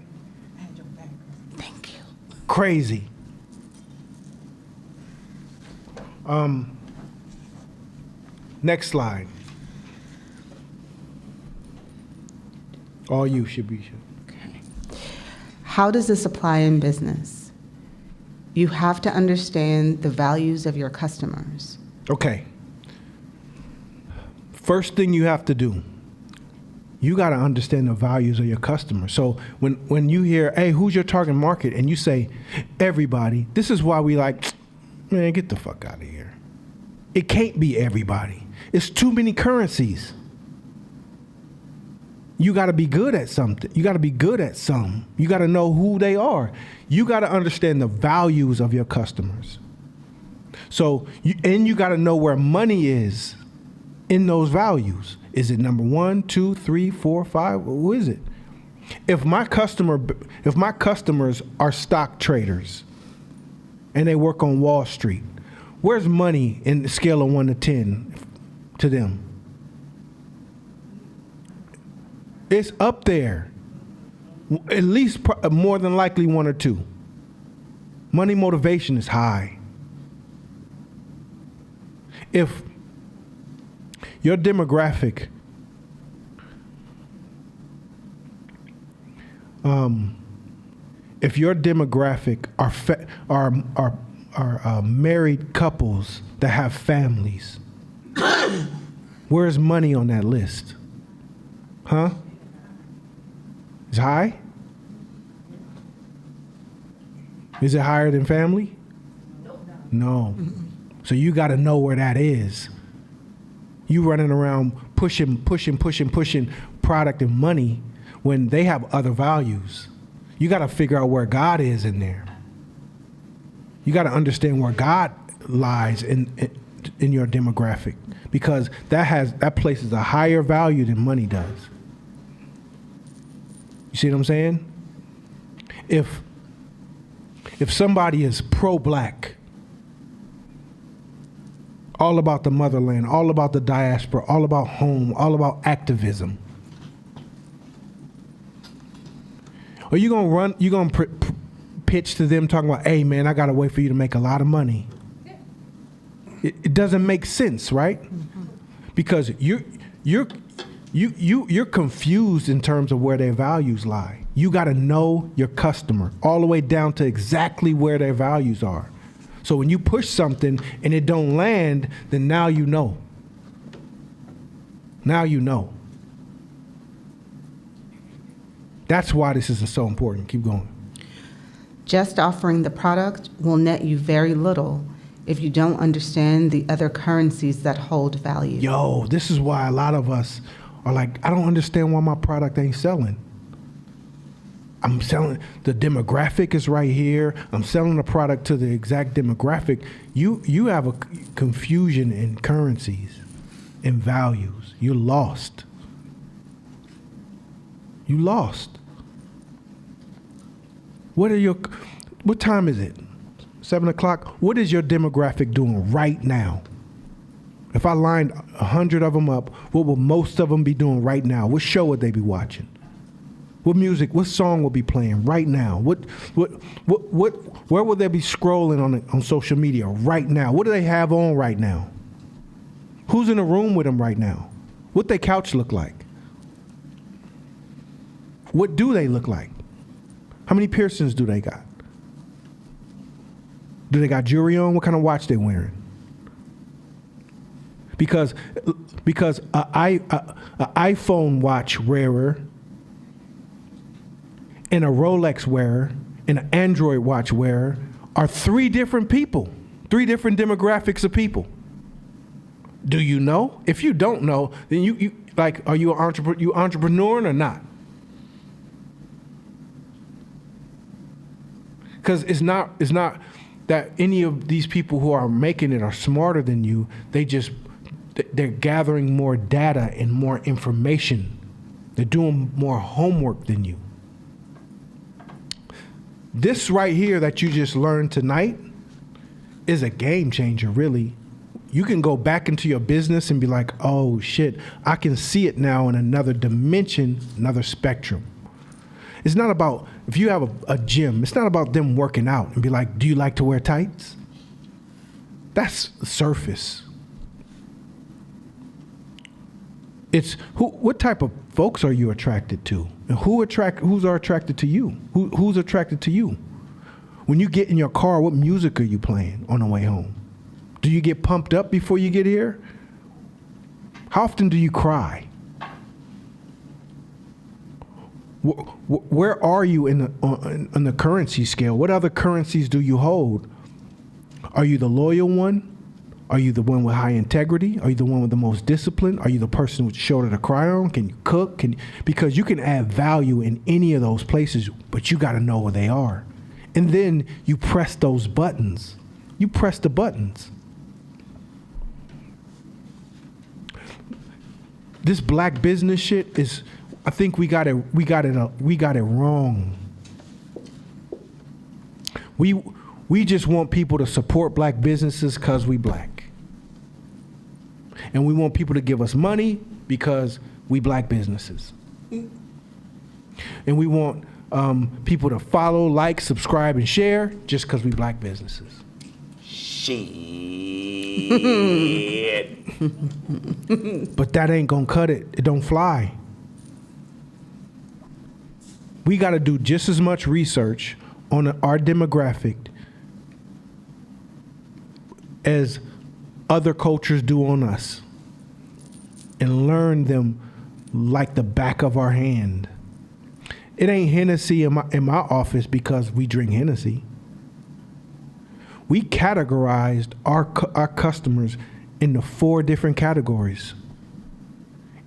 Thank you. Crazy. Next slide. All you, Shabisha. Okay. How does this apply in business? You have to understand the values of your customers. Okay. First thing you have to do, you got to understand the values of your customers. So when you hear, hey, who's your target market? And you say, everybody, this is why we like, man, get the fuck out of here. It can't be everybody. It's too many currencies. You got to be good at something. You got to be good at some. You got to know who they are. You got to understand the values of your customers. So, you got to know where money is in those values. Is it number 1, 2, 3, 4, 5? Who is it? If my customers are stock traders and they work on Wall Street, where's money in the scale of 1 to 10 to them? It's up there. At least more than likely 1 or 2. Money motivation is high. If your demographic are married couples that have families, where's money on that list? Huh? It's high? Is it higher than family? No. So you got to know where that is. You running around pushing product and money when they have other values. You got to figure out where God is in there. You got to understand where God lies in your demographic, because that places a higher value than money does. You see what I'm saying? If somebody is pro-black, all about the motherland, all about the diaspora, all about home, all about activism, are you gonna pitch to them talking about, hey man, I got a way for you to make a lot of money. It doesn't make sense, right? Because you're confused in terms of where their values lie. You got to know your customer all the way down to exactly where their values are. So when you push something and it don't land, then now you know. Now you know. That's why this is so important. Keep going. Just offering the product will net you very little if you don't understand the other currencies that hold value. Yo, this is why a lot of us are like, I don't understand why my product ain't selling. I'm selling, the demographic is right here. I'm selling the product to the exact demographic. You have a confusion in currencies, in values. You're lost. You lost. What time is it? 7 o'clock? What is your demographic doing right now? If I lined 100 of them up, what will most of them be doing right now? What show would they be watching? What music, what song will be playing right now? Where will they be scrolling on social media right now? What do they have on right now? Who's in the room with them right now? What their couch look like? What do they look like? How many piercings do they got? Do they got jewelry on? What kind of watch they wearing? Because a iPhone watch wearer and a Rolex wearer and an Android watch wearer are three different people, three different demographics of people. Do you know? If you don't know, then you like, are you an entrepreneur or not? Because it's not that any of these people who are making it are smarter than you. They're gathering more data and more information. They're doing more homework than you. This right here that you just learned tonight is a game changer, really. You can go back into your business and be like, oh shit, I can see it now in another dimension, another spectrum. It's not about, if you have a gym, it's not about them working out and be like, do you like to wear tights? That's the surface. It's what type of folks are you attracted to? And who's attracted to you? Who's attracted to you? When you get in your car, what music are you playing on the way home? Do you get pumped up before you get here? How often do you cry? Where are you in the currency scale? What other currencies do you hold? Are you the loyal one? Are you the one with high integrity? Are you the one with the most discipline? Are you the person with the shoulder to cry on? Can you cook? Because you can add value in any of those places, but you got to know where they are. And then you press those buttons. You press the buttons. This black business shit is, I think we got it wrong. We just want people to support black businesses because we black. And we want people to give us money because we black businesses. And we want people to follow, like, subscribe, and share just because we black businesses. Shit. But that ain't gonna cut it. It don't fly. We got to do just as much research on our demographic as other cultures do on us and learn them like the back of our hand. It ain't Hennessy in my office because we drink Hennessy. We categorized our customers into 4 different categories,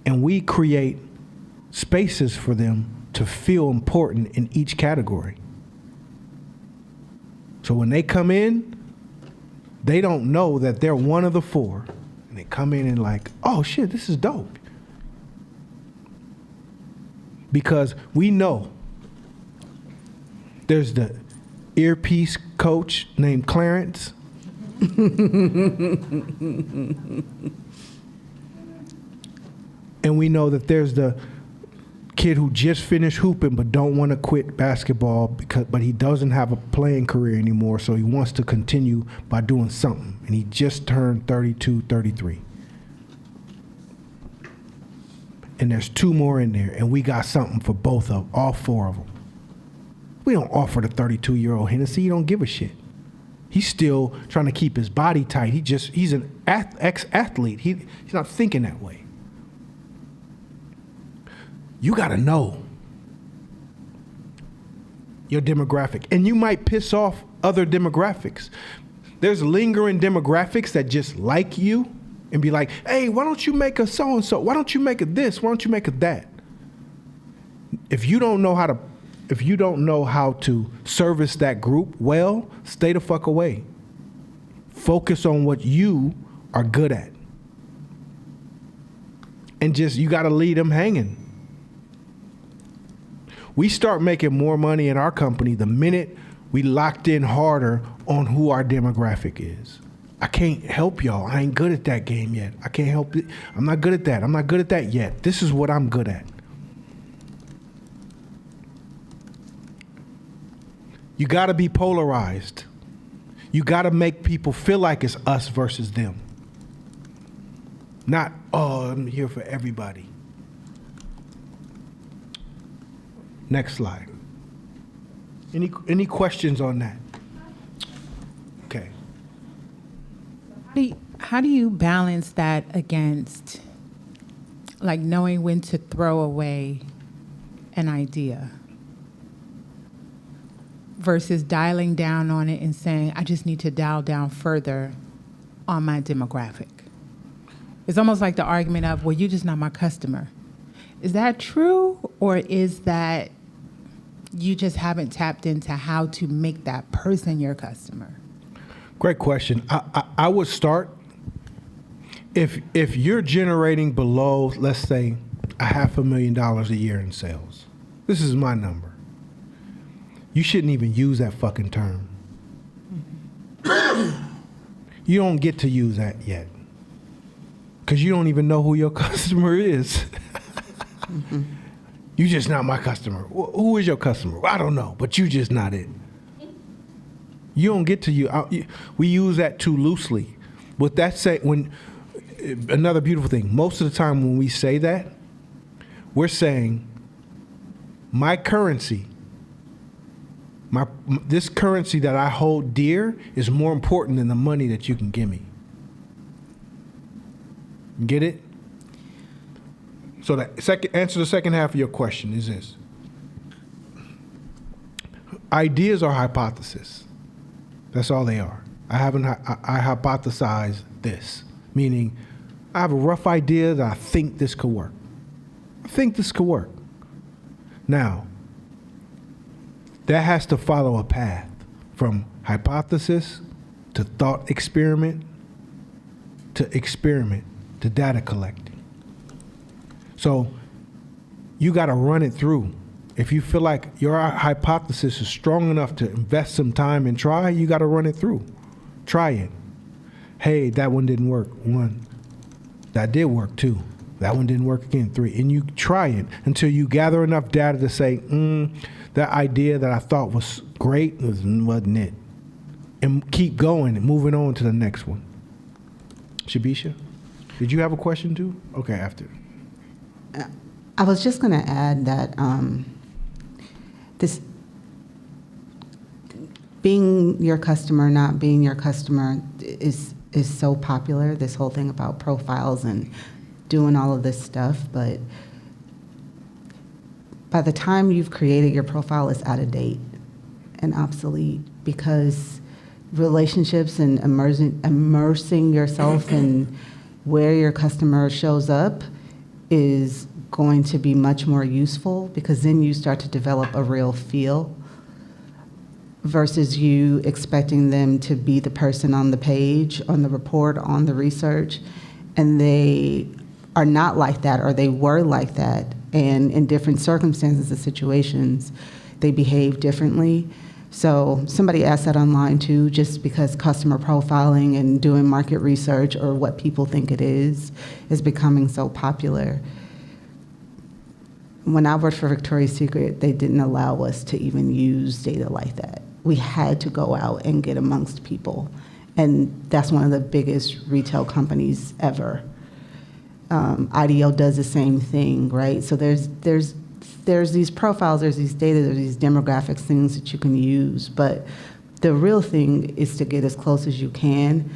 and we create spaces for them to feel important in each category. So when they come in, they don't know that they're one of the 4. And they come in and like, oh shit, this is dope. Because we know there's the earpiece coach named Clarence. And we know that there's the kid who just finished hooping but don't want to quit basketball but he doesn't have a playing career anymore, so he wants to continue by doing something, and he just turned 32, 33. And there's 2 more in there, and we got something for all 4 of them. We don't offer the 32-year-old Hennessy. He don't give a shit. He's still trying to keep his body tight. He's an ex-athlete. He's not thinking that way. You got to know your demographic. And you might piss off other demographics. There's lingering demographics that just like you and be like, hey, why don't you make a so-and-so? Why don't you make a this? Why don't you make a that? If you don't know how to service that group well, stay the fuck away. Focus on what you are good at. And you got to leave them hanging. We start making more money in our company the minute we locked in harder on who our demographic is. I can't help y'all. I ain't good at that game yet. I can't help it. I'm not good at that. I'm not good at that yet. This is what I'm good at. You got to be polarized. You got to make people feel like it's us versus them. Not, oh, I'm here for everybody. Next slide. Any questions on that? Okay. How do you balance that against, like, knowing when to throw away an idea versus dialing down on it and saying, I just need to dial down further on my demographic? It's almost like the argument of, well, you're just not my customer. Is that true, or is that you just haven't tapped into how to make that person your customer? Great question. I would start, if you're generating below, let's say, $500,000 a year in sales. This is my number. You shouldn't even use that fucking term. You don't get to use that yet, because you don't even know who your customer is. You just not my customer. Who is your customer? I don't know, but you just not it. You don't get to we use that too loosely. With that say, another beautiful thing, most of the time when we say that, we're saying my currency, this currency that I hold dear is more important than the money that you can give me. Get it? So answer to the second half of your question is this. Ideas are hypotheses. That's all they are. I hypothesize this, meaning I have a rough idea that I think this could work. I think this could work. Now, that has to follow a path from hypothesis to thought experiment to data collecting. So you got to run it through. If you feel like your hypothesis is strong enough to invest some time and try, you got to run it through. Try it. Hey, that one didn't work. 1. That did work. 2. That one didn't work again. 3. And you try it until you gather enough data to say, that idea that I thought was great wasn't it. And keep going and moving on to the next one. Shabisha, did you have a question too? Okay, after. I was just going to add that this being your customer, not being your customer is so popular, this whole thing about profiles and doing all of this stuff, but by the time you've created your profile, it's out of date and obsolete, because relationships and immersing yourself in where your customer shows up is going to be much more useful, because then you start to develop a real feel versus you expecting them to be the person on the page, on the report, on the research, and they are not like that, or they were like that, and in different circumstances and situations, they behave differently. So somebody asked that online too, just because customer profiling and doing market research, or what people think it is becoming so popular. when I worked for Victoria's Secret, they didn't allow us to even use data like that. We had to go out and get amongst people. And that's one of the biggest retail companies ever. IDEO does the same thing, right? So there's these profiles, there's these data, there's these demographics, things that you can use. But the real thing is to get as close as you can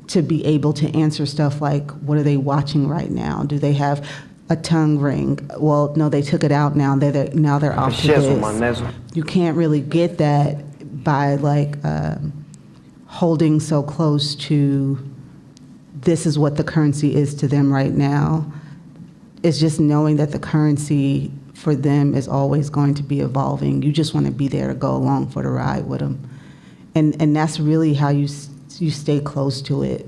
to be able to answer stuff like, what are they watching right now? Do they have a tongue ring? Well, no, they took it out now. Now they're off to this. You can't really get that by like holding so close to this is what the currency is to them right now. It's just knowing that the currency for them is always going to be evolving. You just want to be there to go along for the ride with them. And that's really how you stay close to it.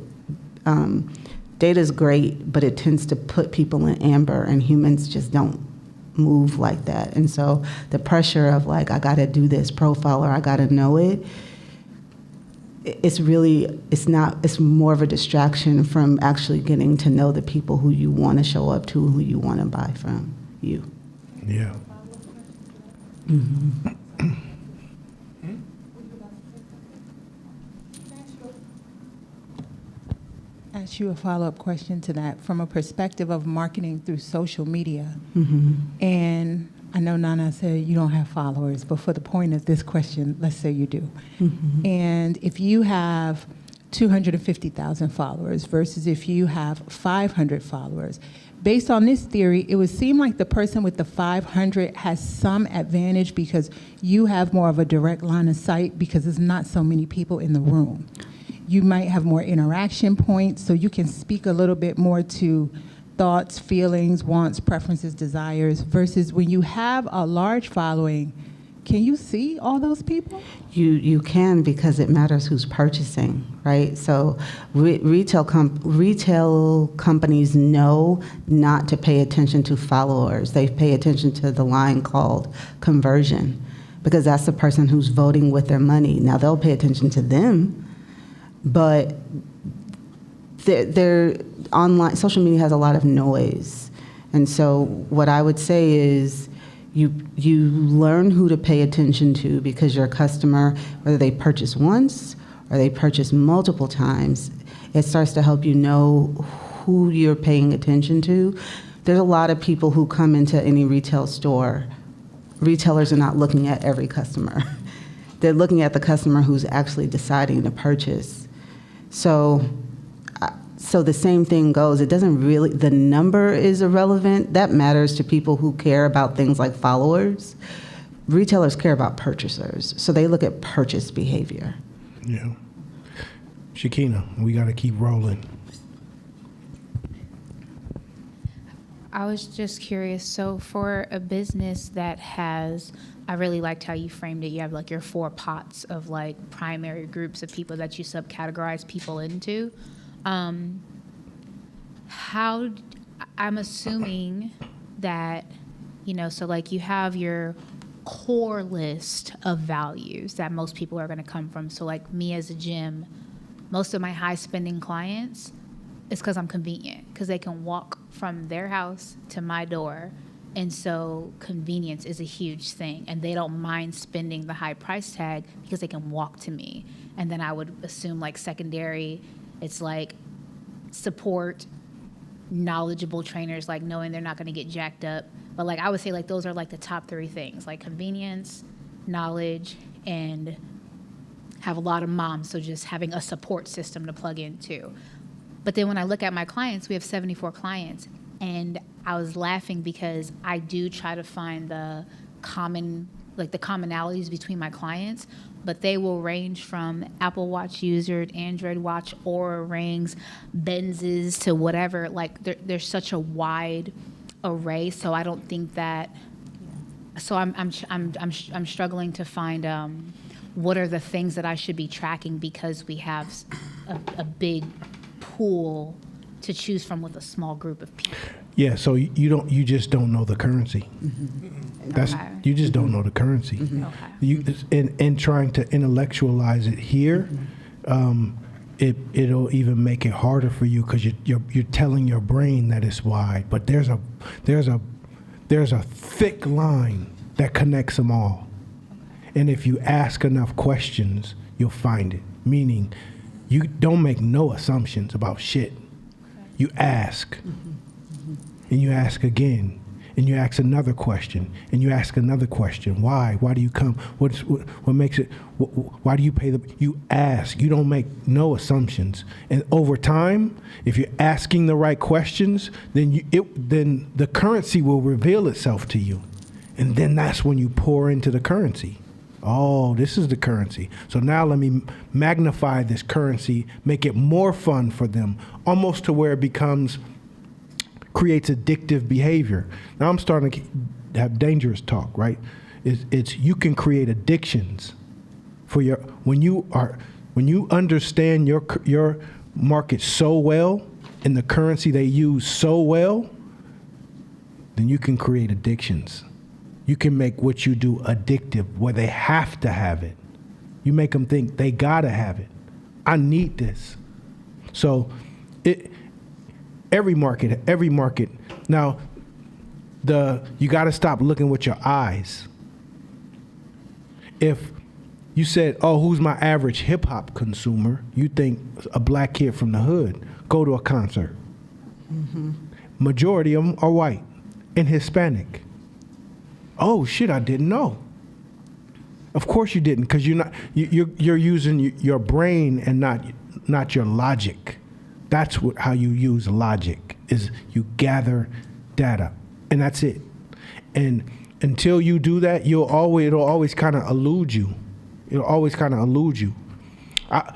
Data is great, but it tends to put people in amber, and humans just don't move like that. And so the pressure of like, I got to do this profile or I got to know it, it's more of a distraction from actually getting to know the people who you want to show up to, who you want to buy from you. Yeah. Mm-hmm. Ask you a follow-up question to that from a perspective of marketing through social media. Mm-hmm. And I know Nana said you don't have followers, but for the point of this question, let's say you do. Mm-hmm. And if you have 250,000 followers versus if you have 500 followers, based on this theory, it would seem like the person with the 500 has some advantage because you have more of a direct line of sight because there's not so many people in the room. You might have more interaction points, so you can speak a little bit more to thoughts, feelings, wants, preferences, desires, versus when you have a large following, can you see all those people? You can, because it matters who's purchasing, right? So retail companies know not to pay attention to followers. They pay attention to the line called conversion, because that's the person who's voting with their money. Now, they'll pay attention to them, but they're online. Social media has a lot of noise. And so what I would say is you learn who to pay attention to, because your customer, whether they purchase once or they purchase multiple times, it starts to help you know who you're paying attention to. There's a lot of people who come into any retail store. Retailers are not looking at every customer. They're looking at the customer who's actually deciding to purchase. So the same thing goes. It doesn't really, the number is irrelevant. That matters to people who care about things like followers. Retailers care about purchasers, so they look at purchase behavior. Yeah. Shakina, we got to keep rolling. I was just curious. So for a business that has, I really liked how you framed it. You have like your 4 pots of like primary groups of people that you subcategorize people into. I'm assuming that, so like you have your core list of values that most people are going to come from. So like me as a gym, most of my high spending clients, it's because I'm convenient, because they can walk from their house to my door. And so convenience is a huge thing. And they don't mind spending the high price tag because they can walk to me. And then I would assume like secondary, it's like support, knowledgeable trainers, like knowing they're not going to get jacked up. But like I would say like those are like the top 3 things, like convenience, knowledge, and have a lot of moms. So just having a support system to plug into. But then when I look at my clients, we have 74 clients, and I was laughing because I do try to find the commonalities between my clients, but they will range from Apple Watch users, Android Watch, Aura rings, Benzes, to whatever. Like there's such a wide array, so I don't think that. So I'm struggling to find what are the things that I should be tracking, because we have a big pool to choose from with a small group of people. Yeah, so you just don't know the currency. Mm-hmm. That's Okay. You just don't know the currency. Mm-hmm. Okay. And trying to intellectualize it here, it'll even make it harder for you, because you're telling your brain that it's wide. But there's there's a thick line that connects them all. And if you ask enough questions, you'll find it. Meaning, you don't make no assumptions about shit. You ask, and you ask again, and you ask another question, and you ask another question. Why? Why do you come? What makes it? Why do you pay the? You ask. You don't make no assumptions. And over time, if you're asking the right questions, then then the currency will reveal itself to you, and then that's when you pour into the currency. Oh, this is the currency. So now let me magnify this currency, make it more fun for them, almost to where it creates addictive behavior. Now I'm starting to have dangerous talk, right? It's you can create addictions for when you understand your market so well and the currency they use so well, then you can create addictions. You can make what you do addictive, where they have to have it. You make them think they gotta have it. I need this. So every market. Now, you gotta stop looking with your eyes. If you said, oh, who's my average hip hop consumer? You think a black kid from the hood. Go to a concert. Mm-hmm. Majority of them are white and Hispanic. Oh shit! I didn't know. Of course you didn't, because you're using your brain and not your logic. That's how you use logic, is you gather data, and that's it. And until you do that, it'll always kind of elude you. It'll always kind of elude you. I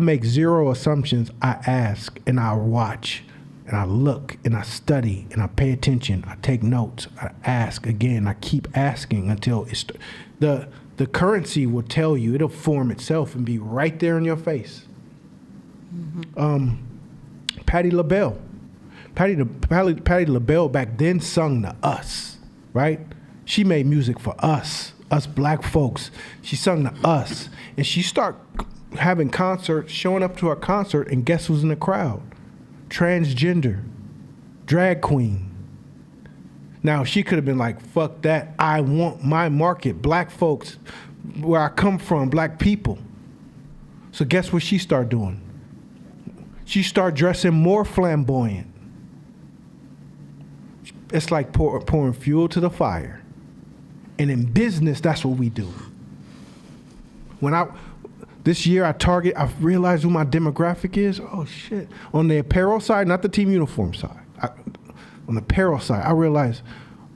make zero assumptions. I ask and I watch. And I look and I study and I pay attention. I take notes. I ask again. I keep asking until the currency will tell you. It'll form itself and be right there in your face. Mm-hmm. Patti LaBelle. Patti LaBelle back then sung to us, right? She made music for us black folks. She sung to us, and she started having concerts, showing up to her concert, and guess who's in the crowd? Transgender, drag queen. Now, she could have been like, fuck that. I want my market, black folks, where I come from, black people. So guess what she started doing? She started dressing more flamboyant. It's like pouring fuel to the fire. And in business, that's what we do. This year I realized who my demographic is. Oh shit. On the apparel side, not the team uniform side. On the apparel side, I realized,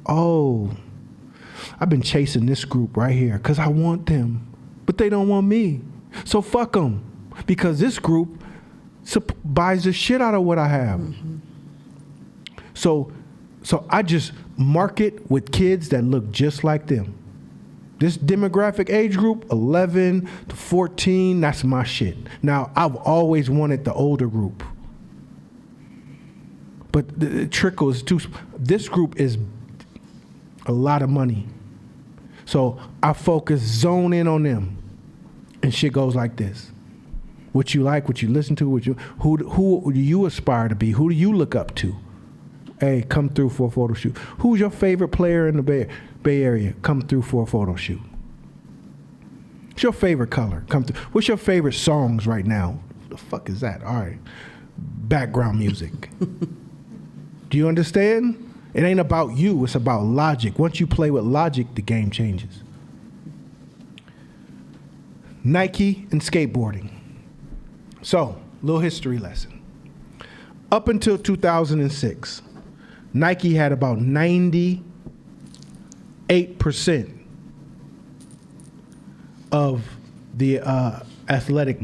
I've been chasing this group right here because I want them, but they don't want me. So fuck them, because this group buys the shit out of what I have. Mm-hmm. So I just market with kids that look just like them. This demographic age group, 11 to 14, that's my shit. Now, I've always wanted the older group. But the trickle is this group is a lot of money. So I zone in on them. And shit goes like this. What you like, what you listen to, who do you aspire to be? Who do you look up to? Hey, come through for a photo shoot. Who's your favorite player in the Bay Area? Come through for a photo shoot. What's your favorite color? Come through. What's your favorite songs right now? The fuck is that? All right. Background music. Do you understand? It ain't about you. It's about logic. Once you play with logic, the game changes. Nike and skateboarding. So, little history lesson. Up until 2006, Nike had about 98% of the athletic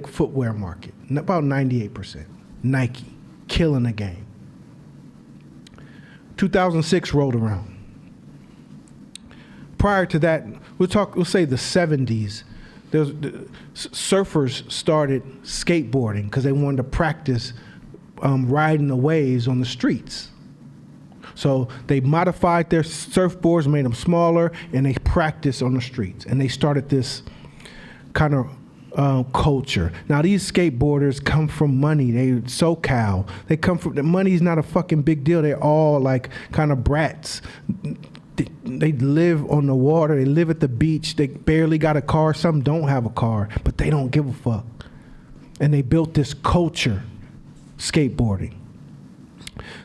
footwear market. About 98%. Nike, killing the game. 2006 rolled around. Prior to that, we'll say the 70s, surfers started skateboarding because they wanted to practice riding the waves on the streets. So they modified their surfboards, made them smaller, and they practiced on the streets. And they started this kind of culture. Now these skateboarders come from money. They SoCal. They come from the money's not a fucking big deal. They're all like kind of brats. They live on the water. They live at the beach. They barely got a car. Some don't have a car, but they don't give a fuck. And they built this culture, skateboarding.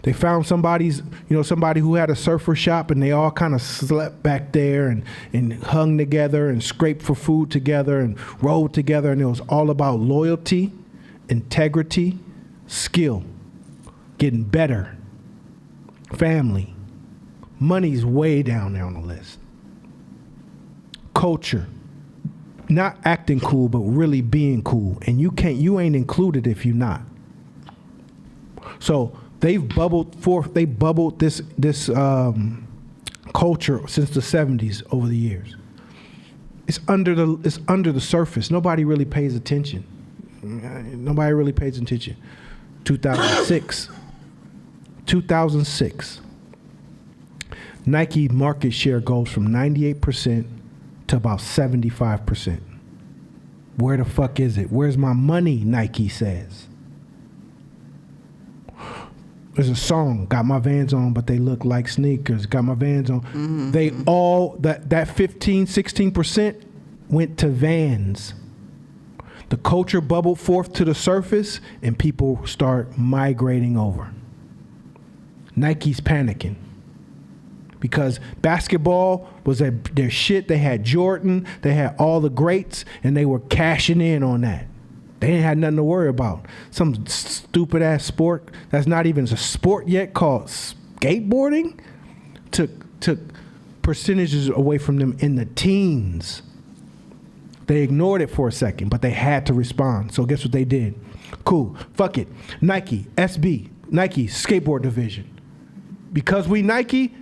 They found somebody who had a surfer shop, and they all kind of slept back there and hung together and scraped for food together and rode together. And it was all about loyalty, integrity, skill, getting better, family. Money's way down there on the list. Culture, not acting cool, but really being cool. And you ain't included if you're not. So they've bubbled forth. They bubbled this culture since the 70s over the years. It's under the surface. Nobody really pays attention. 2006. Nike market share goes from 98% to about 75%. Where the fuck is it? Where's my money? Nike says. There's a song, got my Vans on, but they look like sneakers. Got my Vans on. Mm-hmm. They all, that 15, 16% went to Vans. The culture bubbled forth to the surface and people start migrating over. Nike's panicking. Because basketball was their shit. They had Jordan, they had all the greats, and they were cashing in on that. They didn't have nothing to worry about. Some stupid ass sport that's not even a sport yet called skateboarding took percentages away from them in the teens. They ignored it for a second, but they had to respond. So guess what they did? Cool, fuck it. Nike, SB, Nike skateboard division. Because we Nike,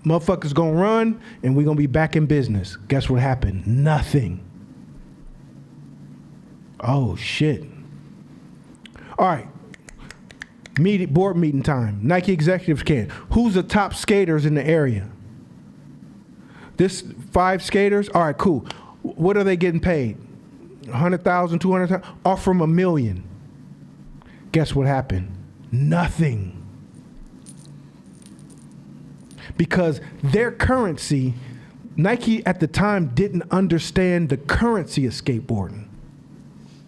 motherfuckers gonna run and we gonna be back in business. Guess what happened? Nothing. Oh shit. All right. Board meeting time. Nike executives can. Who's the top skaters in the area? This 5 skaters? All right, cool. What are they getting paid? 100,000, 200,000? Offer them $1 million. Guess what happened? Nothing. Because their currency, Nike at the time didn't understand the currency of skateboarding.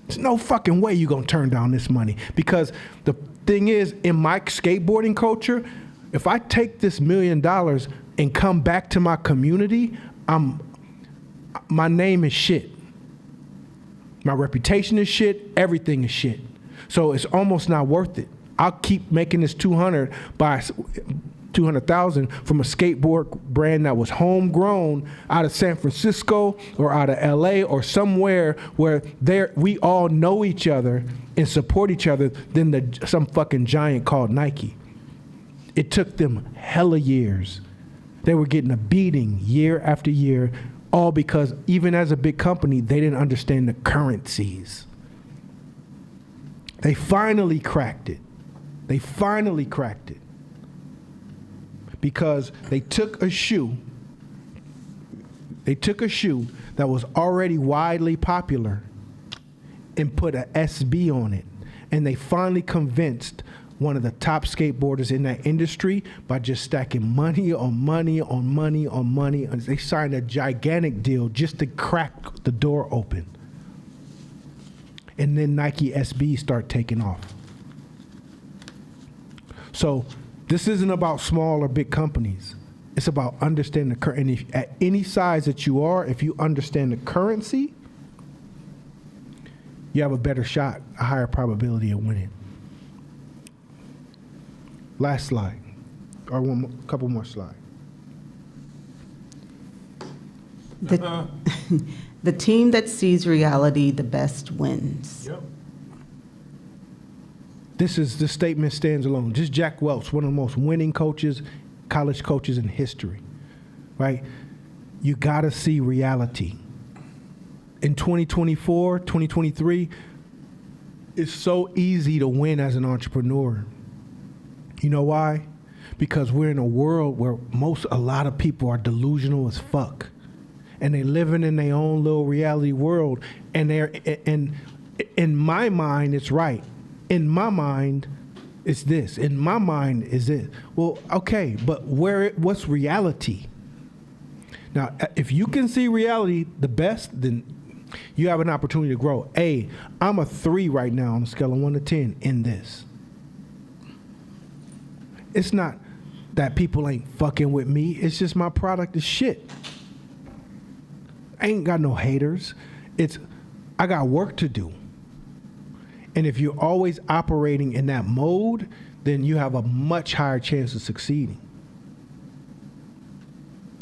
There's no fucking way you're gonna turn down this money. Because the thing is, in my skateboarding culture, if I take this $1 million and come back to my community, my name is shit. My reputation is shit, everything is shit. So it's almost not worth it. I'll keep making this 200,000 from a skateboard brand that was homegrown out of San Francisco or out of LA or somewhere where we all know each other and support each other than some fucking giant called Nike. It took them hella years. They were getting a beating year after year, all because even as a big company, they didn't understand the currencies. They finally cracked it. Because they took a shoe that was already widely popular and put a SB on it. And they finally convinced one of the top skateboarders in that industry by just stacking money on money on money on money. And they signed a gigantic deal just to crack the door open. And then Nike SB start taking off. So this isn't about small or big companies. It's about understanding the currency. At any size that you are, if you understand the currency, you have a better shot, a higher probability of winning. Last slide, or couple more slides. The team that sees reality the best wins. Yep. This statement stands alone. Just Jack Welch, one of the most winning coaches, college coaches in history, right? You gotta see reality. In 2024, 2023, it's so easy to win as an entrepreneur. You know why? Because we're in a world where a lot of people are delusional as fuck. and they living in their own little reality world, and in my mind it's right. In my mind, it's this. In my mind, is it. Well, okay, but what's reality? Now, if you can see reality the best, then you have an opportunity to grow. I'm a 3 right now on a scale of 1 to 10 in this. It's not that people ain't fucking with me. It's just my product is shit. I ain't got no haters. I got work to do. And if you're always operating in that mode, then you have a much higher chance of succeeding.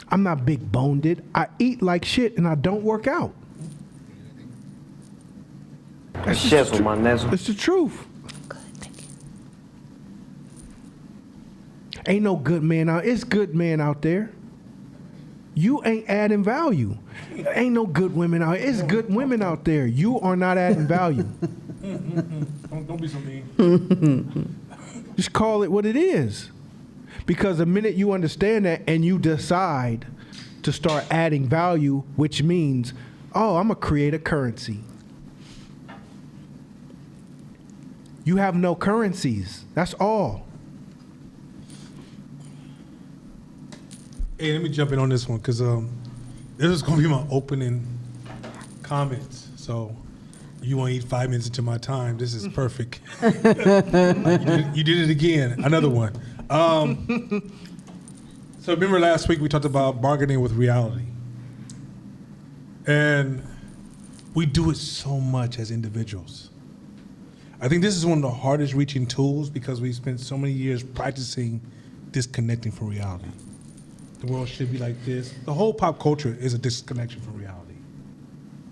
I'm not big boned. I eat like shit and I don't work out. It's the truth. Ain't no good man out. It's good men out there. You ain't adding value. Ain't no good women out. It's good women out there. You are not adding value. Don't be so mean. Just call it what it is. Because the minute you understand that and you decide to start adding value, which means, I'm going to create a currency. You have no currencies. That's all. Hey, let me jump in on this one because this is going to be my opening comments. So you want to eat 5 minutes into my time. This is perfect. You did it again. Another one. So remember last week we talked about bargaining with reality. And we do it so much as individuals. I think this is one of the hardest reaching tools because we spent so many years practicing disconnecting from reality. The world should be like this. The whole pop culture is a disconnection from reality,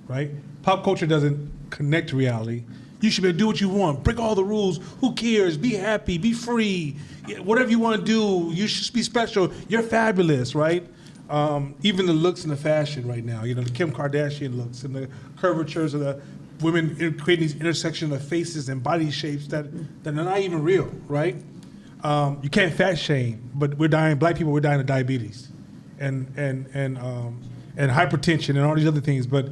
right? Pop culture doesn't connect to reality. You should be able to do what you want, break all the rules. Who cares? Be happy, be free. Whatever you want to do, you should be special. You're fabulous, right? Even the looks and the fashion right now, the Kim Kardashian looks and the curvatures of the women creating these intersections of faces and body shapes that are not even real, right? You can't fat shame, but black people, we're dying of diabetes and hypertension and all these other things. But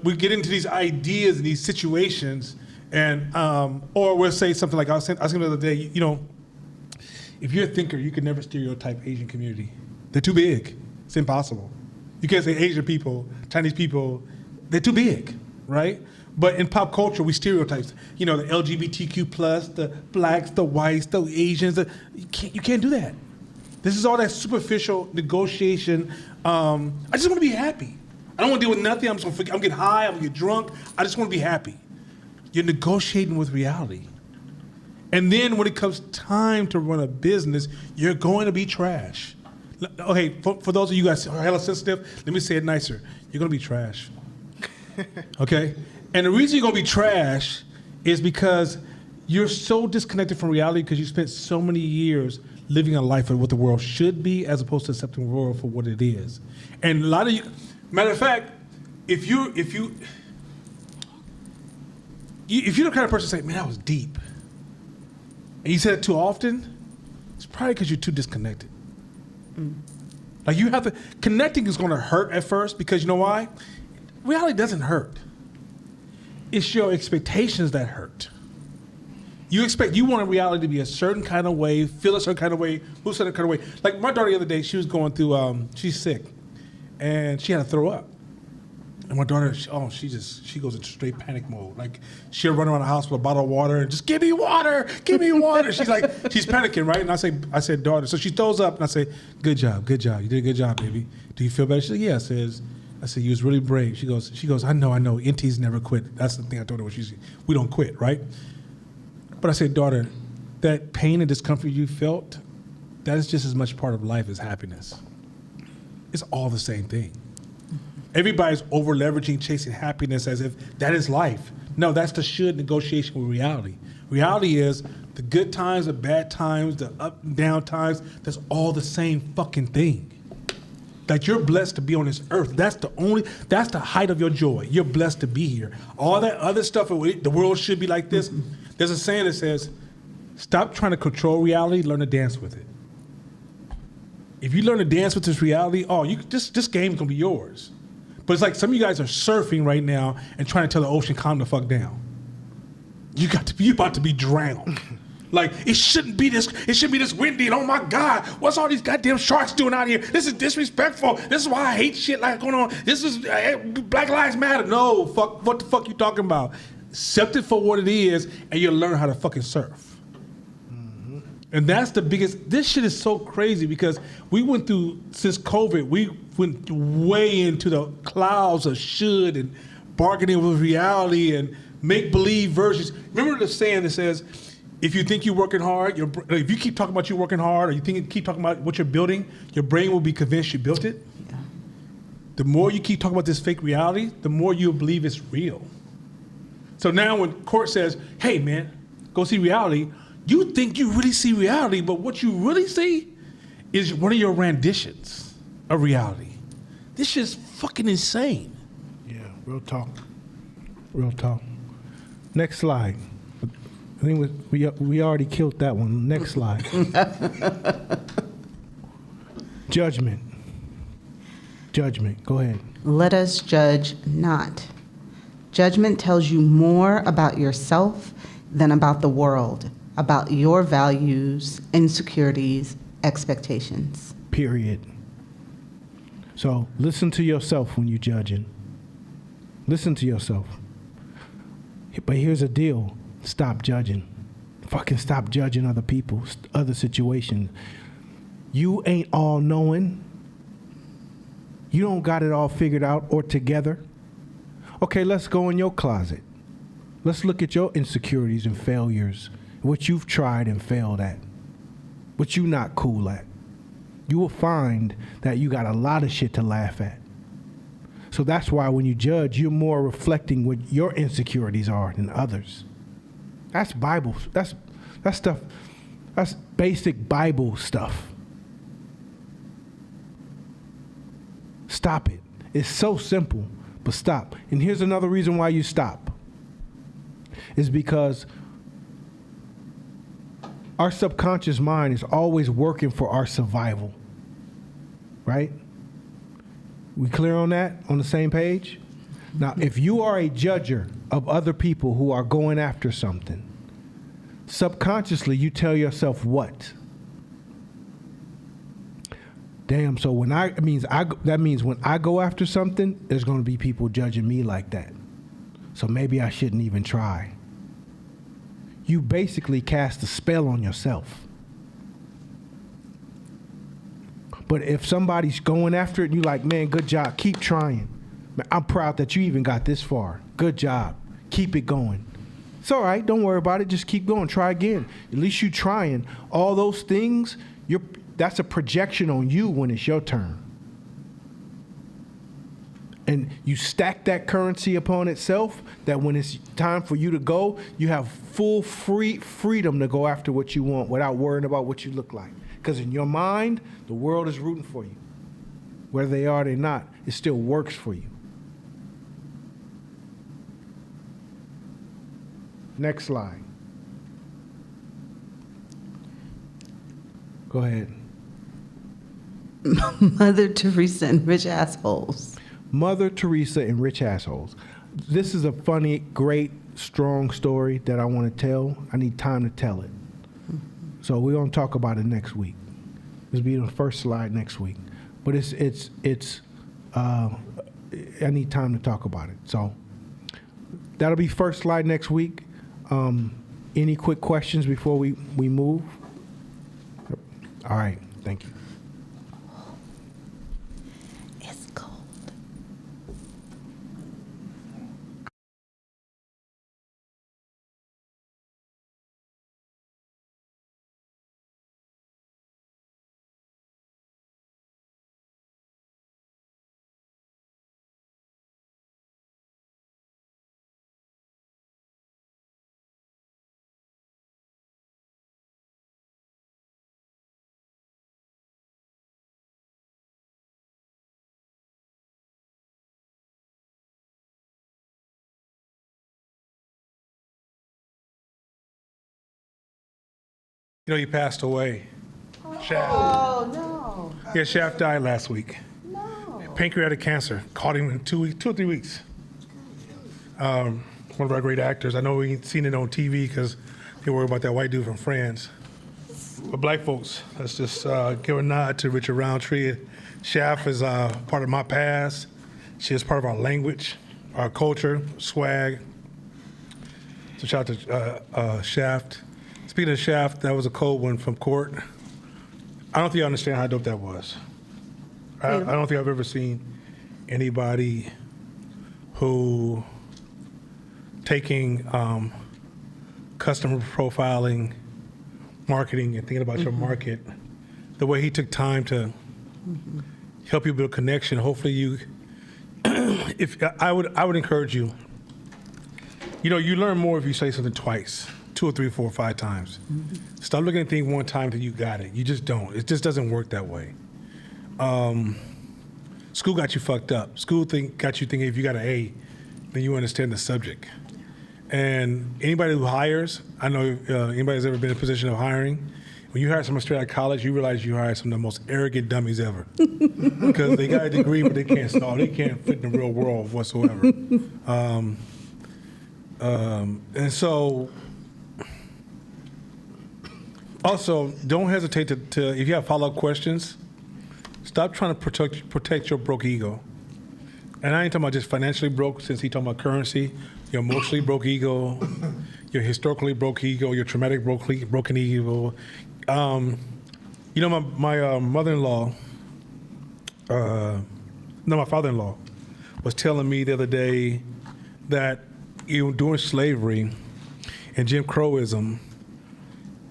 we get into these ideas and these situations and, or we'll say something like, I was saying the other day, if you're a thinker, you can never stereotype Asian community. They're too big. It's impossible. You can't say Asian people, Chinese people, they're too big, right? But in pop culture, we stereotype. The LGBTQ plus, the blacks, the whites, the Asians. You can't do that. This is all that superficial negotiation. I just want to be happy. I don't want to deal with nothing. I'm going to get high. I'm going to get drunk. I just want to be happy. You're negotiating with reality. And then when it comes time to run a business, you're going to be trash. Okay, for those of you guys who are hella sensitive, let me say it nicer. You're going to be trash. Okay? And the reason you're going to be trash is because you're so disconnected from reality because you spent so many years living a life of what the world should be as opposed to accepting the world for what it is. And a lot of you, matter of fact, if you're the kind of person to say, man, that was deep, and you say it too often, it's probably because you're too disconnected. Like you have to, connecting is going to hurt at first because you know why? Reality doesn't hurt. It's your expectations that hurt. You want a reality to be a certain kind of way, feel a certain kind of way, move a certain kind of way. Like my daughter the other day, she was going through, she's sick, and she had to throw up. And my daughter, she goes into straight panic mode. Like she'll run around the house with a bottle of water and just give me water. She's panicking, right? And I said, daughter. So she throws up, and I say, good job. You did a good job, baby. Do you feel better? She said, yeah. I said, you was really brave. She goes, I know. NTs never quit. That's the thing I told her. We don't quit, right? But I said, daughter, that pain and discomfort you felt, that is just as much part of life as happiness. It's all the same thing. Everybody's over leveraging, chasing happiness as if that is life. No, that's the should negotiation with reality. Reality is the good times, the bad times, the up and down times, that's all the same fucking thing. Like you're blessed to be on this earth. That's the height of your joy. You're blessed to be here. All that other stuff, the world should be like this. There's a saying that says, stop trying to control reality, learn to dance with it. If you learn to dance with this reality, this game's gonna be yours. But it's like some of you guys are surfing right now and trying to tell the ocean, calm the fuck down. You about to be drowned. Like, it shouldn't be this windy, and oh my God, what's all these goddamn sharks doing out here? This is disrespectful. This is why I hate shit like going on. This is Black Lives Matter. No, fuck, what the fuck you talking about? Accept it for what it is, and you'll learn how to fucking surf. Mm-hmm. And that's the biggest, this shit is so crazy because we went through, since COVID, we went way into the clouds of should and bargaining with reality and make-believe versions. Remember the saying that says, if you think you're working hard, if you keep talking about you working hard, or you keep talking about what you're building, your brain will be convinced you built it. Yeah. The more you keep talking about this fake reality, the more you'll believe it's real. So now when court says, hey man, go see reality, you think you really see reality, but what you really see is one of your renditions of reality. This shit's fucking insane. Yeah, real talk. Real talk. Next slide. I think we already killed that one. Next slide. Judgment. Judgment. Go ahead. Let us judge not. Judgment tells you more about yourself than about the world, about your values, insecurities, expectations. Period. So listen to yourself when you're judging. Listen to yourself. But here's the deal. Stop judging. Fucking stop judging other people, other situations. You ain't all knowing. You don't got it all figured out or together. Okay, let's go in your closet. Let's look at your insecurities and failures, what you've tried and failed at, what you not cool at. You will find that you got a lot of shit to laugh at. So that's why when you judge, you're more reflecting what your insecurities are than others. That's Bible. That's stuff. That's basic Bible stuff. Stop it. It's so simple, but stop. And here's another reason why you stop. Is because our subconscious mind is always working for our survival. Right? We clear on that? On the same page? Now, if you are a judger of other people who are going after something, subconsciously you tell yourself what? Damn, so that means when I go after something, there's going to be people judging me like that. So maybe I shouldn't even try. You basically cast a spell on yourself. But if somebody's going after it and you're like, man, good job, keep trying. Man, I'm proud that you even got this far. Good job. Keep it going. It's all right. Don't worry about it. Just keep going. Try again. At least you trying. All those things, that's a projection on you when it's your turn. And you stack that currency upon itself that when it's time for you to go, you have full freedom to go after what you want without worrying about what you look like. Because in your mind, the world is rooting for you. Whether they are or not, it still works for you. Next slide. Go ahead. Mother Teresa and rich assholes. Mother Teresa and rich assholes. This is a funny, great, strong story that I want to tell. I need time to tell it. So we're going to talk about it next week. This will be on the first slide next week. But I need time to talk about it. So that'll be first slide next week. Any quick questions before we move? All right. Thank you. It's cold. You know, he passed away. Shaft. Oh, no. Yeah, Shaft died last week. No. pancreatic cancer. Caught him in 2 or 3 weeks. One of our great actors. I know we ain't seen it on TV because they worry about that white dude from Friends. But black folks, let's just give a nod to Richard Roundtree. Shaft is part of my past. She is part of our language, our culture, swag. So shout out to Shaft. Speaking of Shaft, that was a cold one from court. I don't think you understand how dope that was. I don't think I've ever seen anybody who taking customer profiling, marketing, and thinking about your market, the way he took time to help you build connection. Hopefully you, if I would encourage you, you learn more if you say something twice, 2 or 3, 4, 5 times. Stop looking at things one time that you got it. You just don't. It just doesn't work that way. School got you fucked up. School got you thinking if you got an A, then you understand the subject. And anybody who hires, I know anybody who's ever been in a position of hiring, when you hire someone straight out of college, you realize you hired some of the most arrogant dummies ever. Because they got a degree, but they can't stall. They can't fit in the real world whatsoever. And so, also, don't hesitate to if you have follow-up questions, stop trying to protect your broke ego. And I ain't talking about just financially broke, since he's talking about currency. Your emotionally broke ego, your historically broke ego, your traumatic broken ego. My mother-in-law, my father-in-law was telling me the other day that during slavery and Jim Crowism,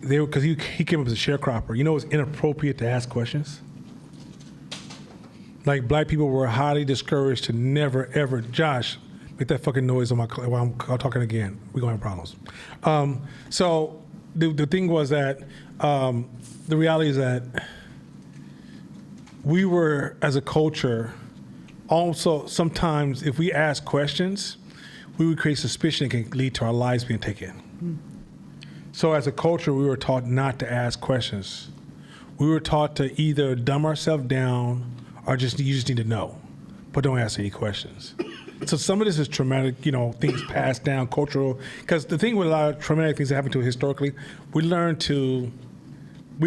because he came up as a sharecropper, it was inappropriate to ask questions. Like, black people were highly discouraged to never, ever, Josh, make that fucking noise on while I'm talking again. We're going to have problems. So the thing was that the reality is that we were, as a culture, also sometimes if we ask questions, we would create suspicion that can lead to our lives being taken. So as a culture, we were taught not to ask questions. We were taught to either dumb ourselves down or you just need to know, but don't ask any questions. So some of this is traumatic, things passed down, cultural. Because the thing with a lot of traumatic things that happen to us historically, we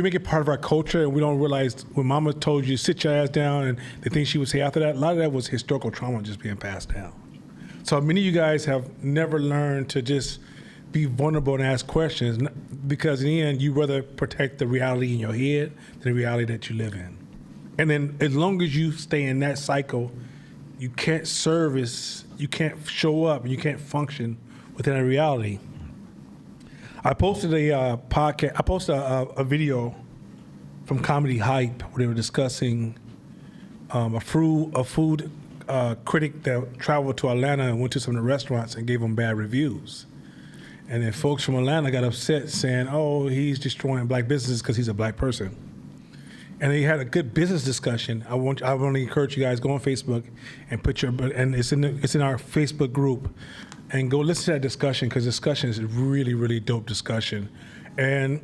make it part of our culture, and we don't realize when mama told you sit your ass down and the things she would say after that, a lot of that was historical trauma just being passed down. So many of you guys have never learned to just be vulnerable and ask questions, because in the end, you rather protect the reality in your head than the reality that you live in. And then as long as you stay in that cycle, you can't service, you can't show up, and you can't function within a reality. I posted a podcast. I posted a video from Comedy Hype where they were discussing a food critic that traveled to Atlanta and went to some of the restaurants and gave them bad reviews. And then folks from Atlanta got upset saying, "Oh, he's destroying black businesses because he's a black person." And they had a good business discussion. I want to encourage you guys, go on Facebook and it's in our Facebook group, and go listen to that discussion, because discussion is a really, really dope discussion. And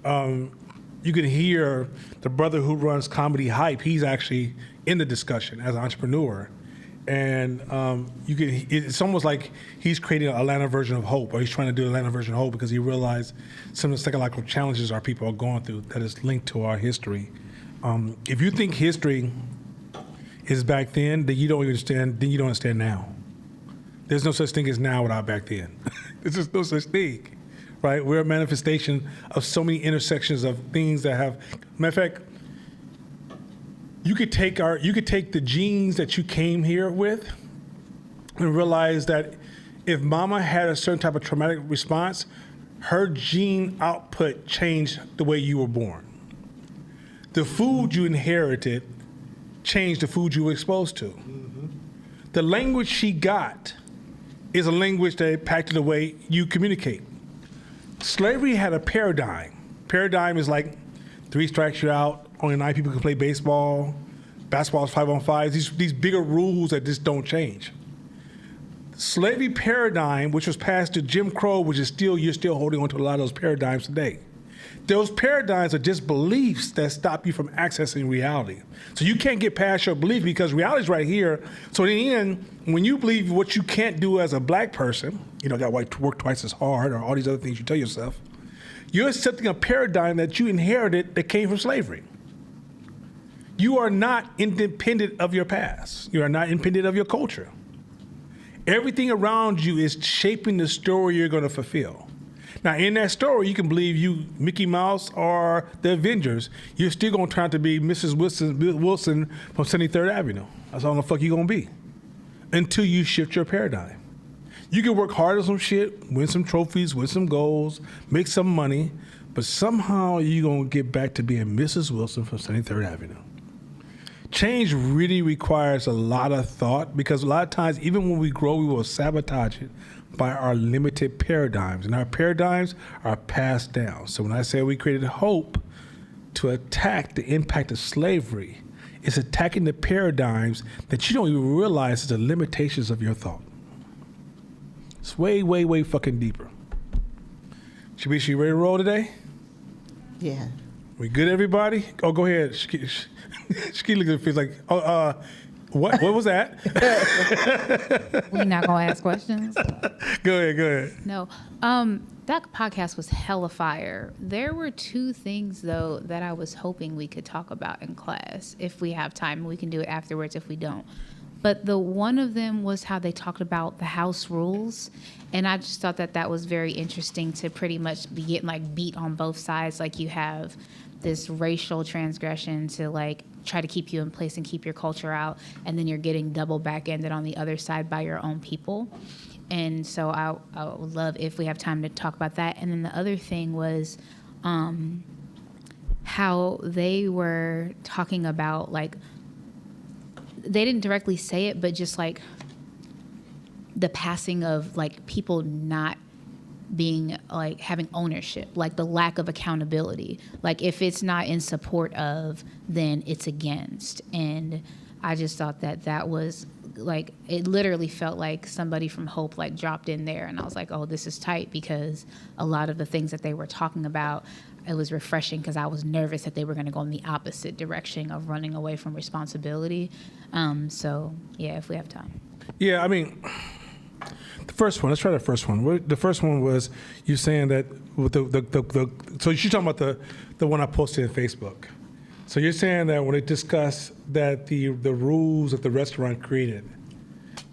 you can hear the brother who runs Comedy Hype. He's actually in the discussion as an entrepreneur. And it's almost like he's creating an Atlanta version of hope, or he's trying to do an Atlanta version of hope, because he realized some of the psychological challenges our people are going through that is linked to our history. If you think history is back then, then you don't understand. Then you don't understand now. There's no such thing as now without back then. There's just no such thing, right? We're a manifestation of so many intersections of things that have. Matter of fact, you could take the genes that you came here with, and realize that if mama had a certain type of traumatic response, her gene output changed the way you were born. The food you inherited changed the food you were exposed to. Mm-hmm. The language she got is a language that impacted the way you communicate. Slavery had a paradigm. Paradigm is like 3 strikes you're out, only 9 people can play baseball, basketball is 5-on-5, these bigger rules that just don't change. Slavery paradigm, which was passed to Jim Crow, which is you're still holding on to a lot of those paradigms today. Those paradigms are just beliefs that stop you from accessing reality. So you can't get past your belief because reality is right here. So in the end, when you believe what you can't do as a black person, got to work twice as hard or all these other things you tell yourself, you're accepting a paradigm that you inherited that came from slavery. You are not independent of your past. You are not independent of your culture. Everything around you is shaping the story you're going to fulfill. Now, in that story, you can believe you, Mickey Mouse, or the Avengers. You're still going to try to be Mrs. Wilson from 73rd Avenue. That's all the fuck you're going to be until you shift your paradigm. You can work hard on some shit, win some trophies, win some goals, make some money, but somehow you're going to get back to being Mrs. Wilson from 73rd Avenue. Change really requires a lot of thought because a lot of times, even when we grow, we will sabotage it by our limited paradigms. And our paradigms are passed down. So when I say we created hope to attack the impact of slavery, it's attacking the paradigms that you don't even realize is the limitations of your thought. It's way, way, way fucking deeper. She ready to roll today? Yeah. We good, everybody? Oh, go ahead. Shki looks at the face like, what was that? We're not gonna ask questions. Go ahead. No, that podcast was hella fire. There were two things though that I was hoping we could talk about in class. If we have time, we can do it afterwards. If we don't, but the one of them was how they talked about the house rules, and I just thought that was very interesting to pretty much be getting like beat on both sides. Like you have this racial transgression to like try to keep you in place and keep your culture out, and then you're getting double back-ended on the other side by your own people. And so I would love if we have time to talk about that. And then the other thing was how they were talking about, like, they didn't directly say it, but just like the passing of like people not being like having ownership, like the lack of accountability. Like if it's not in support of, then it's against. And I just thought that was like, it literally felt like somebody from Hope like dropped in there, and I was like, oh, this is tight, because a lot of the things that they were talking about, it was refreshing because I was nervous that they were going to go in the opposite direction of running away from responsibility. So yeah, if we have time. Yeah, I mean, the first one. Let's try the first one. The first one was you saying that with the so you're talking about the one I posted on Facebook. So you're saying that when they discussed that the rules that the restaurant created,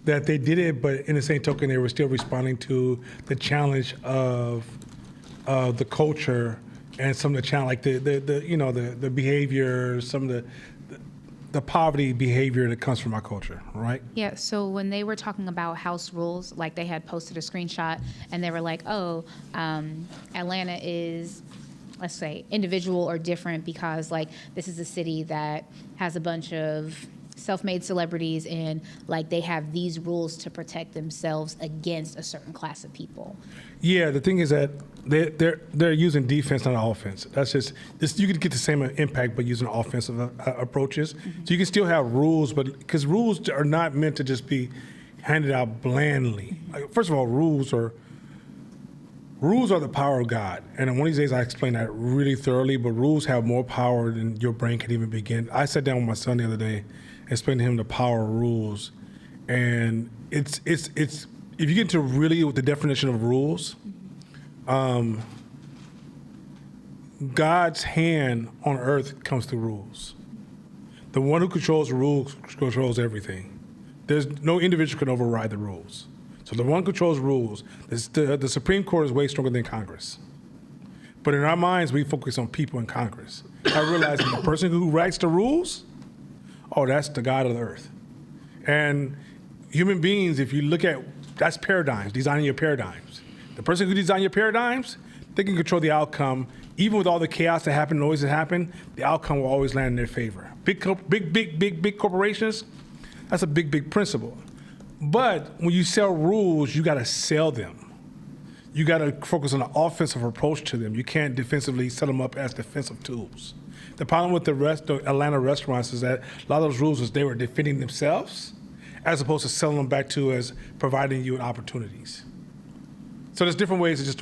that they did it, but in the same token they were still responding to the challenge of the culture and some of the challenge, like the behavior, some of the poverty behavior that comes from our culture, right? Yeah, so when they were talking about house rules, like they had posted a screenshot and they were like, oh, Atlanta is, let's say, individual or different because like this is a city that has a bunch of self-made celebrities, and like they have these rules to protect themselves against a certain class of people. Yeah, the thing is that they're using defense, not offense. That's just you can get the same impact by using offensive approaches. Mm-hmm. So you can still have rules, but because rules are not meant to just be handed out blandly. Like, first of all, rules are the power of God, and one of these days I explain that really thoroughly. But rules have more power than your brain can even begin. I sat down with my son the other day and explained to him the power of rules, and it's if you get into really the definition of rules, God's hand on earth comes through rules. The one who controls the rules controls everything. There's no individual can override the rules. So the one controls rules. The Supreme Court is way stronger than Congress. But in our minds, we focus on people in Congress. I realize that the person who writes the rules, that's the God of the earth. And human beings, if you look at, that's paradigms, designing your paradigms. The person who designs your paradigms, they can control the outcome. Even with all the chaos that happened, noise that happened, the outcome will always land in their favor. Big corporations, that's a big principle. But when you sell rules, you got to sell them. You got to focus on an offensive approach to them. You can't defensively set them up as defensive tools. The problem with the Atlanta restaurants is that a lot of those rules is they were defending themselves as opposed to selling them back to as providing you opportunities. So there's different ways of it's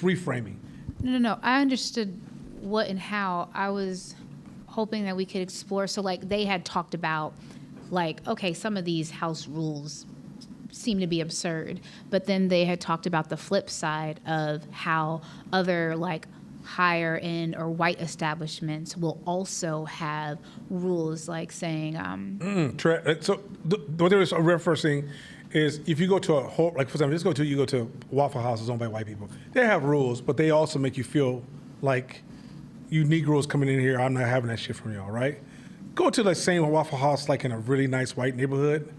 reframing. No. I understood what and how. I was hoping that we could explore. So, like, they had talked about, like, okay, some of these house rules seem to be absurd, but then they had talked about the flip side of how other, like, higher end or white establishments will also have rules, like saying, So what they were referencing is if you go to a whole, like for example, you go to Waffle Houses owned by white people. They have rules, but they also make you feel like you Negroes coming in here. I'm not having that shit from y'all, right? Go to the same Waffle House like in a really nice white neighborhood,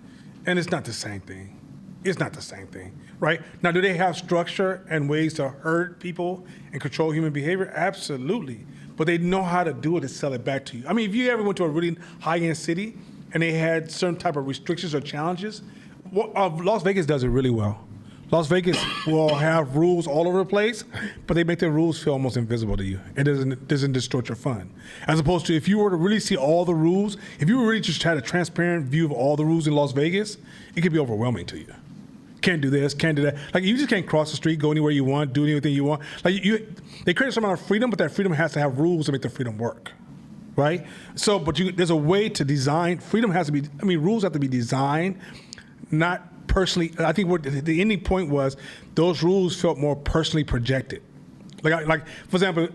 and it's not the same thing. It's not the same thing, right? Now, do they have structure and ways to hurt people and control human behavior? Absolutely. But they know how to do it and sell it back to you. I mean, if you ever went to a really high-end city and they had certain type of restrictions or challenges, Las Vegas does it really well. Las Vegas will have rules all over the place, but they make their rules feel almost invisible to you. It doesn't distort your fun. As opposed to if you were to really see all the rules, if you really just had a transparent view of all the rules in Las Vegas, it could be overwhelming to you. Can't do this, can't do that. Like, you just can't cross the street, go anywhere you want, do anything you want. Like, they create some amount of freedom, but that freedom has to have rules to make the freedom work, right? So, but there's a way to design. Freedom has to be, rules have to be designed, not personally. I think what the ending point was, those rules felt more personally projected. Like for example,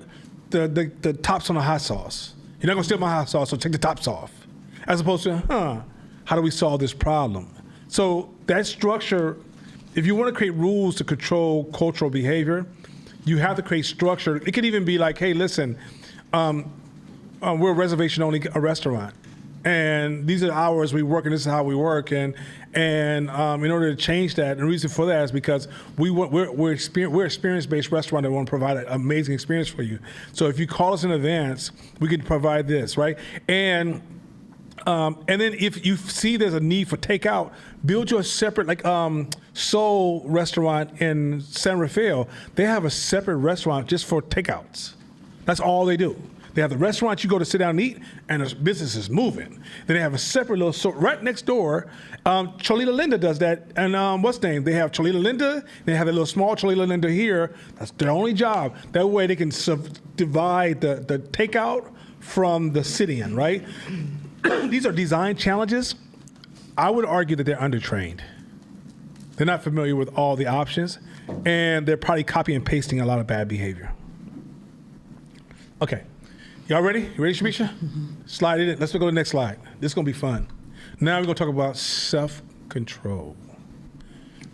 the tops on the hot sauce. You're not gonna steal my hot sauce, so take the tops off. As opposed to, how do we solve this problem? So that structure, if you want to create rules to control cultural behavior, you have to create structure. It could even be like, hey, listen, we're a reservation-only restaurant, and these are the hours we work, and this is how we work. And in order to change that, and the reason for that is because we're experience-based restaurant that want to provide an amazing experience for you. So if you call us in advance, we can provide this, right? And then if you see there's a need for takeout, build you a separate, like Soul restaurant in San Rafael. They have a separate restaurant just for takeouts. That's all they do. They have the restaurant you go to sit down and eat, and the business is moving. Then they have a separate little, so right next door, Cholita Linda does that. And what's the name? They have Cholita Linda. They have a little small Cholita Linda here. That's their only job. That way they can divide the takeout from the sit-in, right? These are design challenges. I would argue that they're undertrained. They're not familiar with all the options, and they're probably copy and pasting a lot of bad behavior. Okay. Y'all ready? You ready, Shamisha? Slide it in. Let's go to the next slide. This is going to be fun. Now we're going to talk about self-control.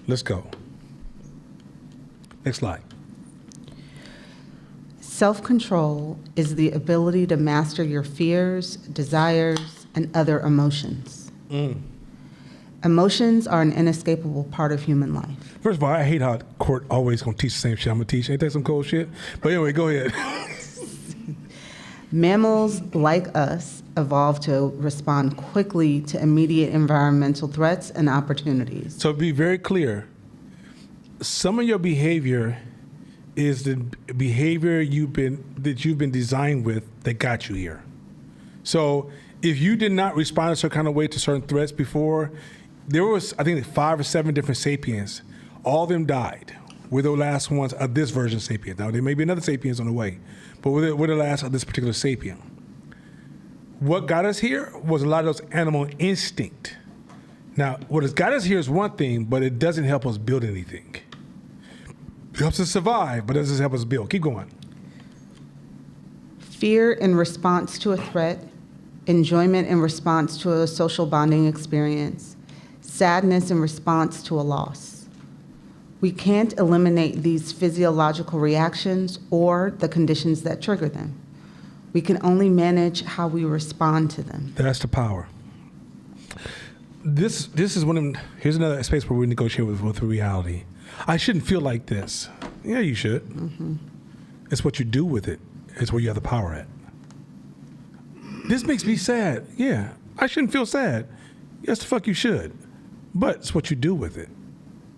Let's go. Next slide. Self-control is the ability to master your fears, desires, and other emotions. Emotions are an inescapable part of human life. First of all, I hate how court always going to teach the same shit I'm going to teach. Ain't that some cold shit? But anyway, go ahead. Mammals, like us, evolved to respond quickly to immediate environmental threats and opportunities. So be very clear. Some of your behavior is the behavior that you've been designed with that got you here. So if you did not respond a certain kind of way to certain threats before, there was, I think, 5 or 7 different sapiens. All of them died. We're the last ones of this version of sapien. Now, there may be another sapiens on the way, but we're the last of this particular sapien. What got us here was a lot of those animal instinct. Now, what has got us here is one thing, but it doesn't help us build anything. It helps us survive, but it doesn't help us build. Keep going. Fear in response to a threat, enjoyment in response to a social bonding experience, sadness in response to a loss. We can't eliminate these physiological reactions or the conditions that trigger them. We can only manage how we respond to them. That's the power. This is one of them. Here's another space where we negotiate with reality. I shouldn't feel like this. Yeah, you should. Mm-hmm. It's what you do with it. It's where you have the power at. This makes me sad. Yeah, I shouldn't feel sad. Yes, the fuck you should. But it's what you do with it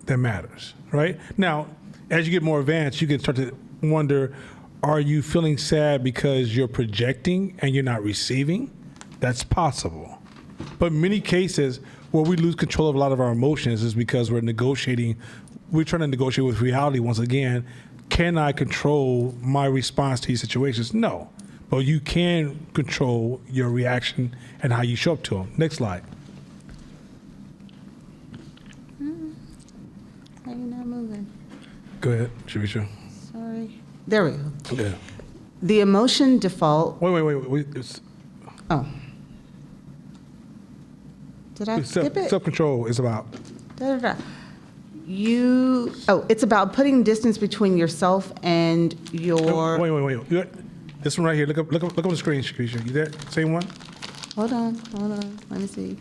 that matters, right? Now, as you get more advanced, you can start to wonder, are you feeling sad because you're projecting and you're not receiving? That's possible. But in many cases, where we lose control of a lot of our emotions is because we're trying to negotiate with reality once again. can I control my response to these situations? No. But you can control your reaction and how you show up to them. Next slide. Why are you not moving? Go ahead, Sharisha. Sorry. There we go. Yeah. The emotion default. Wait. It's, Oh. Did I skip it? Self-control is about. It's about putting distance between yourself and your. Wait. This one right here. Look up on the screen, Sharisha. You there? Same one? Hold on. Let me see.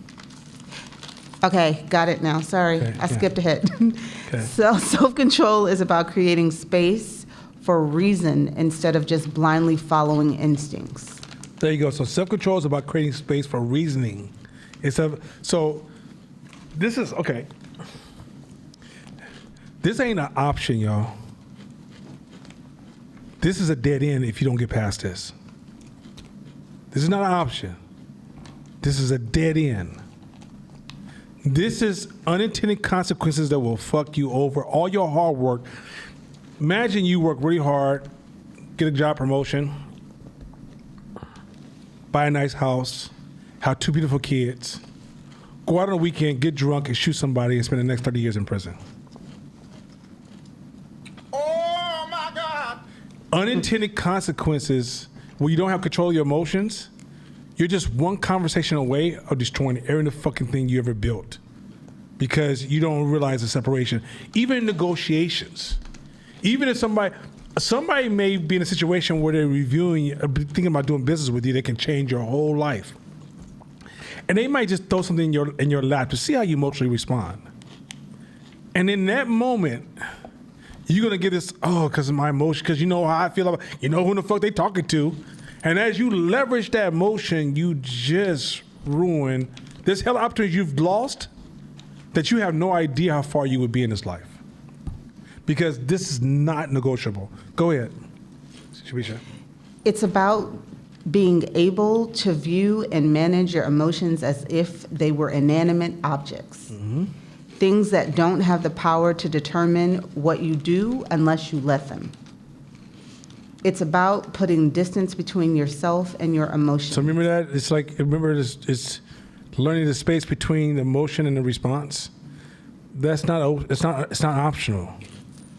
Okay, got it now. Sorry, Okay, I skipped ahead. Okay. So self-control is about creating space for reason instead of just blindly following instincts. There you go. So self-control is about creating space for reasoning. So this is, okay. This ain't an option, y'all. This is a dead end if you don't get past this. This is not an option. This is a dead end. This is unintended consequences that will fuck you over. All your hard work. Imagine you work really hard, get a job promotion, buy a nice house, have 2 beautiful kids, go out on a weekend, get drunk, and shoot somebody and spend the next 30 years in prison. Oh my God! Unintended consequences where you don't have control of your emotions. You're just one conversation away of destroying every fucking thing you ever built because you don't realize the separation. Even in negotiations, even if somebody may be in a situation where they're reviewing, thinking about doing business with you, they can change your whole life. And they might just throw something in your lap to see how you emotionally respond. And in that moment, you're gonna get this, because of my emotion, because you know how I feel about, you know who the fuck they talking to. And as you leverage that emotion, you just ruin this hell of opportunity you've lost that you have no idea how far you would be in this life. Because this is not negotiable. Go ahead, Sharisha. It's about being able to view and manage your emotions as if they were inanimate objects. Mm-hmm. Things that don't have the power to determine what you do unless you let them. It's about putting distance between yourself and your emotions. So remember that? It's learning the space between the emotion and the response. It's not optional.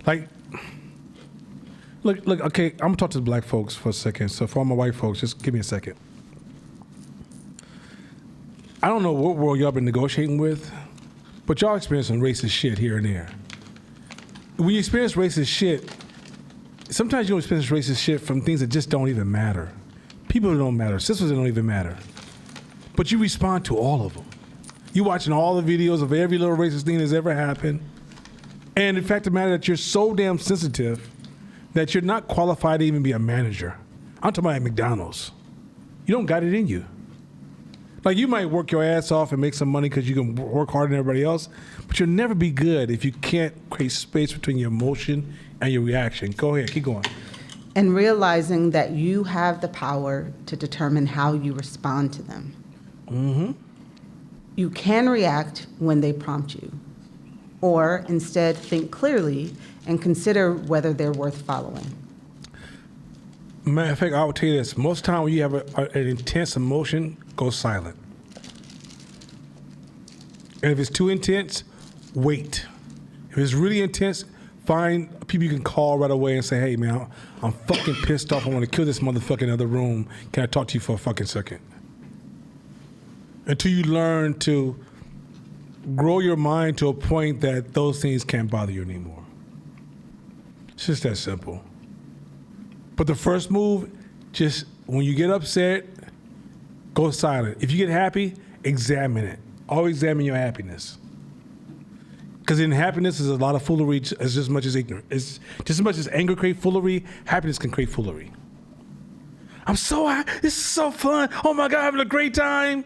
Like, look, okay, I'm gonna talk to the black folks for a second. So for all my white folks, just give me a second. I don't know what world y'all been negotiating with, but y'all experiencing racist shit here and there. When you experience racist shit, sometimes you don't experience racist shit from things that just don't even matter. People that don't matter, sisters that don't even matter. But you respond to all of them. You watching all the videos of every little racist thing that's ever happened. And the fact of the matter that you're so damn sensitive that you're not qualified to even be a manager. I'm talking about at McDonald's. You don't got it in you. Like, you might work your ass off and make some money because you can work harder than everybody else, but you'll never be good if you can't create space between your emotion and your reaction. Go ahead, keep going. And realizing that you have the power to determine how you respond to them. Mm-hmm. You can react when they prompt you, or instead think clearly and consider whether they're worth following. Matter of fact, I will tell you this. Most of the time when you have an intense emotion, go silent. And if it's too intense, wait. If it's really intense, find people you can call right away and say, hey, man, I'm fucking pissed off. I want to kill this motherfucker in the other room. Can I talk to you for a fucking second? Until you learn to grow your mind to a point that those things can't bother you anymore. It's just that simple. But the first move, just when you get upset, go silent. If you get happy, examine it. Always examine your happiness. Because in happiness is a lot of foolery as just much as ignorance. It's just as much as anger create foolery, happiness can create foolery. I'm so happy. This is so fun. Oh my God, having a great time.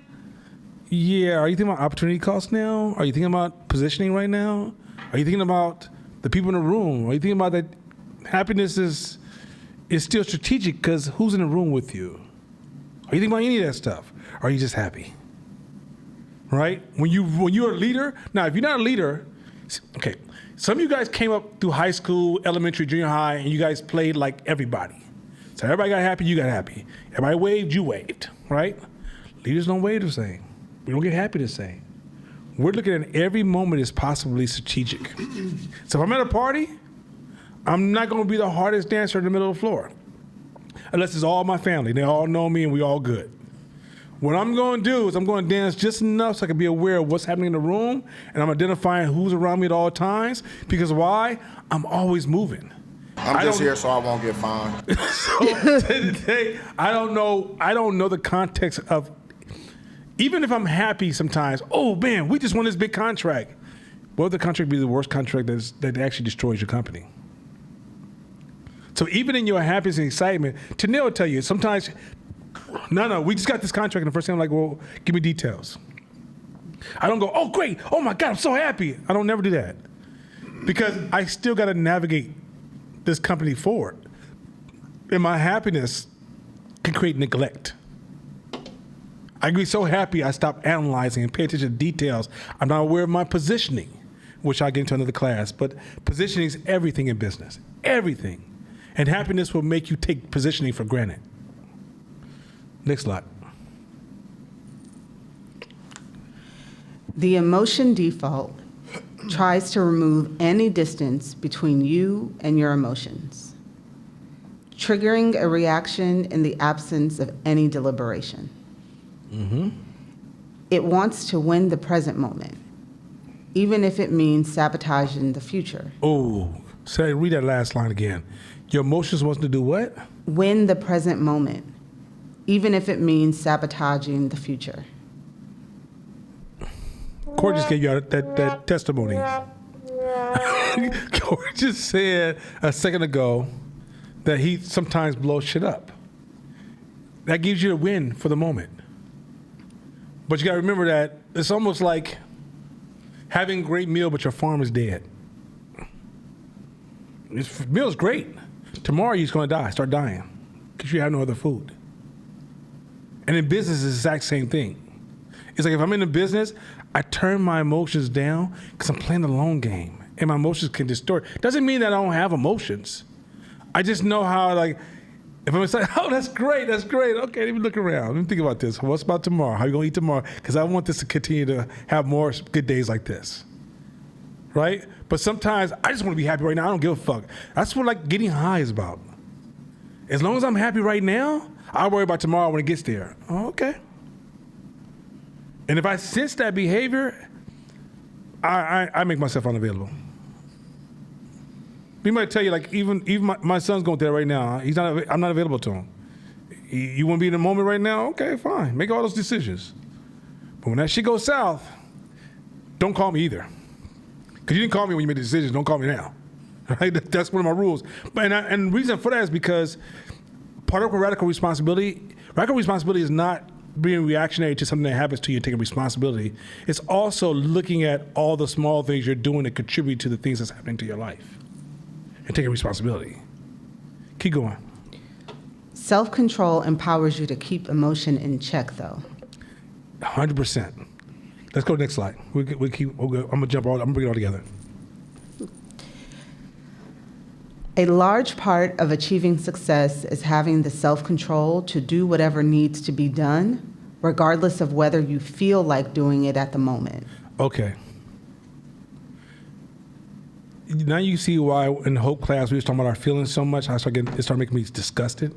Yeah, are you thinking about opportunity cost now? Are you thinking about positioning right now? Are you thinking about the people in the room? Are you thinking about that happiness is still strategic because who's in the room with you? Are you thinking about any of that stuff? Or are you just happy? Right? When you're a leader, now if you're not a leader Okay, some of you guys came up through high school, elementary, junior high, and you guys played like everybody. So everybody got happy, you got happy. Everybody waved, you waved, right? Leaders don't wave the same. We don't get happy the same. We're looking at every moment as possibly strategic. So if I'm at a party, I'm not going to be the hardest dancer in the middle of the floor. Unless it's all my family. They all know me and we all good. What I'm going to do is I'm going to dance just enough so I can be aware of what's happening in the room, and I'm identifying who's around me at all times. Because why? I'm always moving. I'm just here so I won't get fined. So today, I don't know the context of, even if I'm happy sometimes, oh man, we just won this big contract. What if the contract be the worst contract that actually destroys your company? So even in your happiness and excitement, Tanil will tell you, sometimes, no, we just got this contract, and the first thing I'm like, well, give me details. I don't go, oh great, oh my God, I'm so happy. I don't never do that. Because I still got to navigate this company forward. And my happiness can create neglect. I can be so happy I stop analyzing and pay attention to details. I'm not aware of my positioning, which I'll get into another class. But positioning is everything in business. Everything. And happiness will make you take positioning for granted. Next slide. The emotion default tries to remove any distance between you and your emotions, triggering a reaction in the absence of any deliberation. It wants to win the present moment, even if it means sabotaging the future. Oh, read that last line again. Your emotions wants to do what? Win the present moment, even if it means sabotaging the future. Corey just gave you that testimony. Corey just said a second ago that he sometimes blows shit up. That gives you the win for the moment. But you got to remember that it's almost like having a great meal, but your farm is dead. This meal's great. Tomorrow you're going to start dying, because you have no other food. And in business, it's the exact same thing. It's like if I'm in a business, I turn my emotions down because I'm playing the long game, and my emotions can distort. Doesn't mean that I don't have emotions. I just know how, like, if I'm like, oh, that's great. Okay, let me look around. Let me think about this. What's about tomorrow? How are you going to eat tomorrow? Because I want this to continue to have more good days like this, right? But sometimes I just want to be happy right now. I don't give a fuck. That's what, like, getting high is about. As long as I'm happy right now, I'll worry about tomorrow when it gets there. Oh, okay. And if I sense that behavior, I make myself unavailable. He might tell you, like, even my son's going through that right now. I'm not available to him. You want to be in the moment right now? Okay, fine. Make all those decisions. But when that shit goes south, don't call me either. Because you didn't call me when you made the decisions. Don't call me now. Right? That's one of my rules. And the reason for that is because part of radical responsibility is not being reactionary to something that happens to you and taking responsibility. It's also looking at all the small things you're doing that contribute to the things that's happening to your life and taking responsibility. Keep going. Self-control empowers you to keep emotion in check, though. 100%. Let's go to the next slide. I'm gonna jump all. I'm gonna bring it all together. A large part of achieving success is having the self-control to do whatever needs to be done, regardless of whether you feel like doing it at the moment. Okay. Now you see why in the Hope class we was talking about our feelings so much. It started making me disgusted.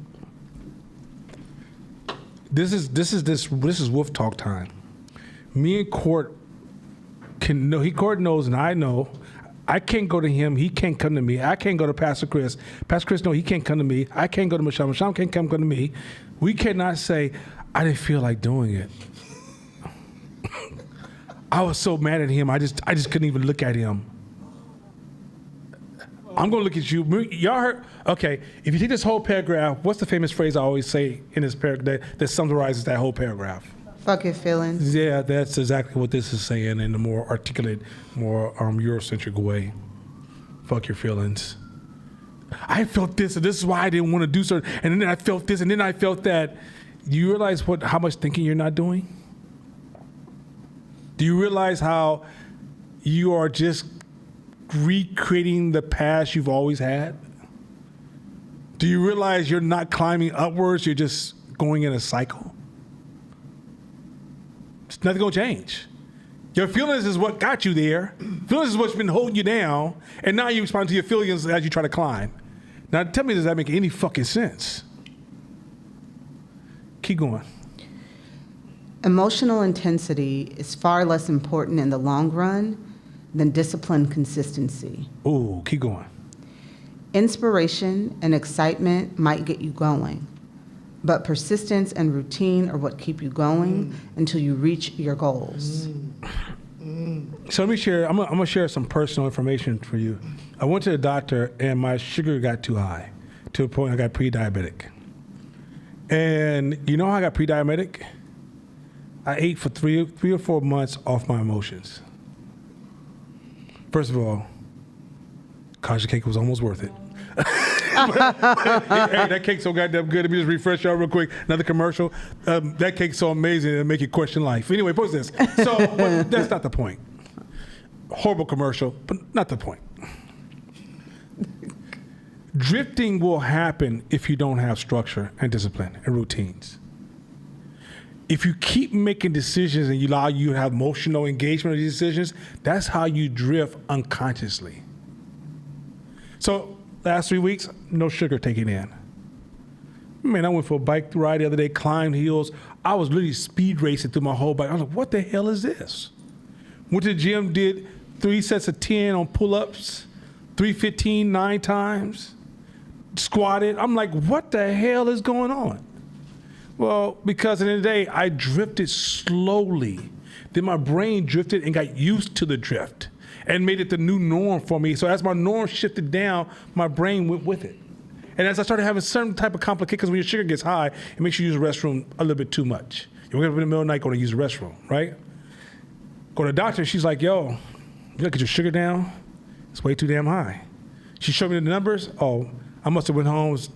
This is wolf talk time. Me and Court can know. Court knows, and I know. I can't go to him. He can't come to me. I can't go to Pastor Chris. Pastor Chris, no, he can't come to me. I can't go to Michelle. Michelle can't come to me. We cannot say, I didn't feel like doing it. I was so mad at him. I just couldn't even look at him. I'm going to look at you. Y'all heard? Okay, if you take this whole paragraph, what's the famous phrase I always say in this paragraph that summarizes that whole paragraph? Fuck your feelings. Yeah, that's exactly what this is saying in a more articulate, more Eurocentric way. Fuck your feelings. I felt this, and this is why I didn't want to do certain, and then I felt this, and then I felt that. Do you realize how much thinking you're not doing? Do you realize how you are just recreating the past you've always had? Do you realize you're not climbing upwards, you're just going in a cycle? It's nothing gonna change. Your feelings is what got you there. Feelings is what's been holding you down, and now you respond to your feelings as you try to climb. Now tell me, does that make any fucking sense? Keep going. Emotional intensity is far less important in the long run than disciplined consistency. Ooh, keep going. Inspiration and excitement might get you going, but persistence and routine are what keep you going until you reach your goals. So let me share, I'm gonna share some personal information for you. I went to the doctor and my sugar got too high to a point I got pre-diabetic. And you know how I got pre-diabetic? I ate for three or 4 months off my emotions. First of all, Kaja cake was almost worth it. Hey, that cake's so goddamn good. Let me just refresh y'all real quick. Another commercial. That cake's so amazing it'll make you question life. Anyway, post this. So, but that's not the point. Horrible commercial, but not the point. Drifting will happen if you don't have structure and discipline and routines. If you keep making decisions and you allow you to have emotional engagement with these decisions, that's how you drift unconsciously. So last 3 weeks, no sugar taken in. Man, I went for a bike ride the other day, climbed hills. I was literally speed racing through my whole bike. I was like, what the hell is this? Went to the gym, did 3 sets of 10 on pull-ups, 315 9 times, squatted. I'm like, what the hell is going on? Well, because at the end of the day, I drifted slowly. Then my brain drifted and got used to the drift and made it the new norm for me. So as my norm shifted down, my brain went with it. And as I started having certain type of complications, because when your sugar gets high, it makes you use the restroom a little bit too much. You wake up in the middle of the night, going to use the restroom, right? Go to the doctor, she's like, yo, you gotta get your sugar down. It's way too damn high. She showed me the numbers. Oh, I must have went home, was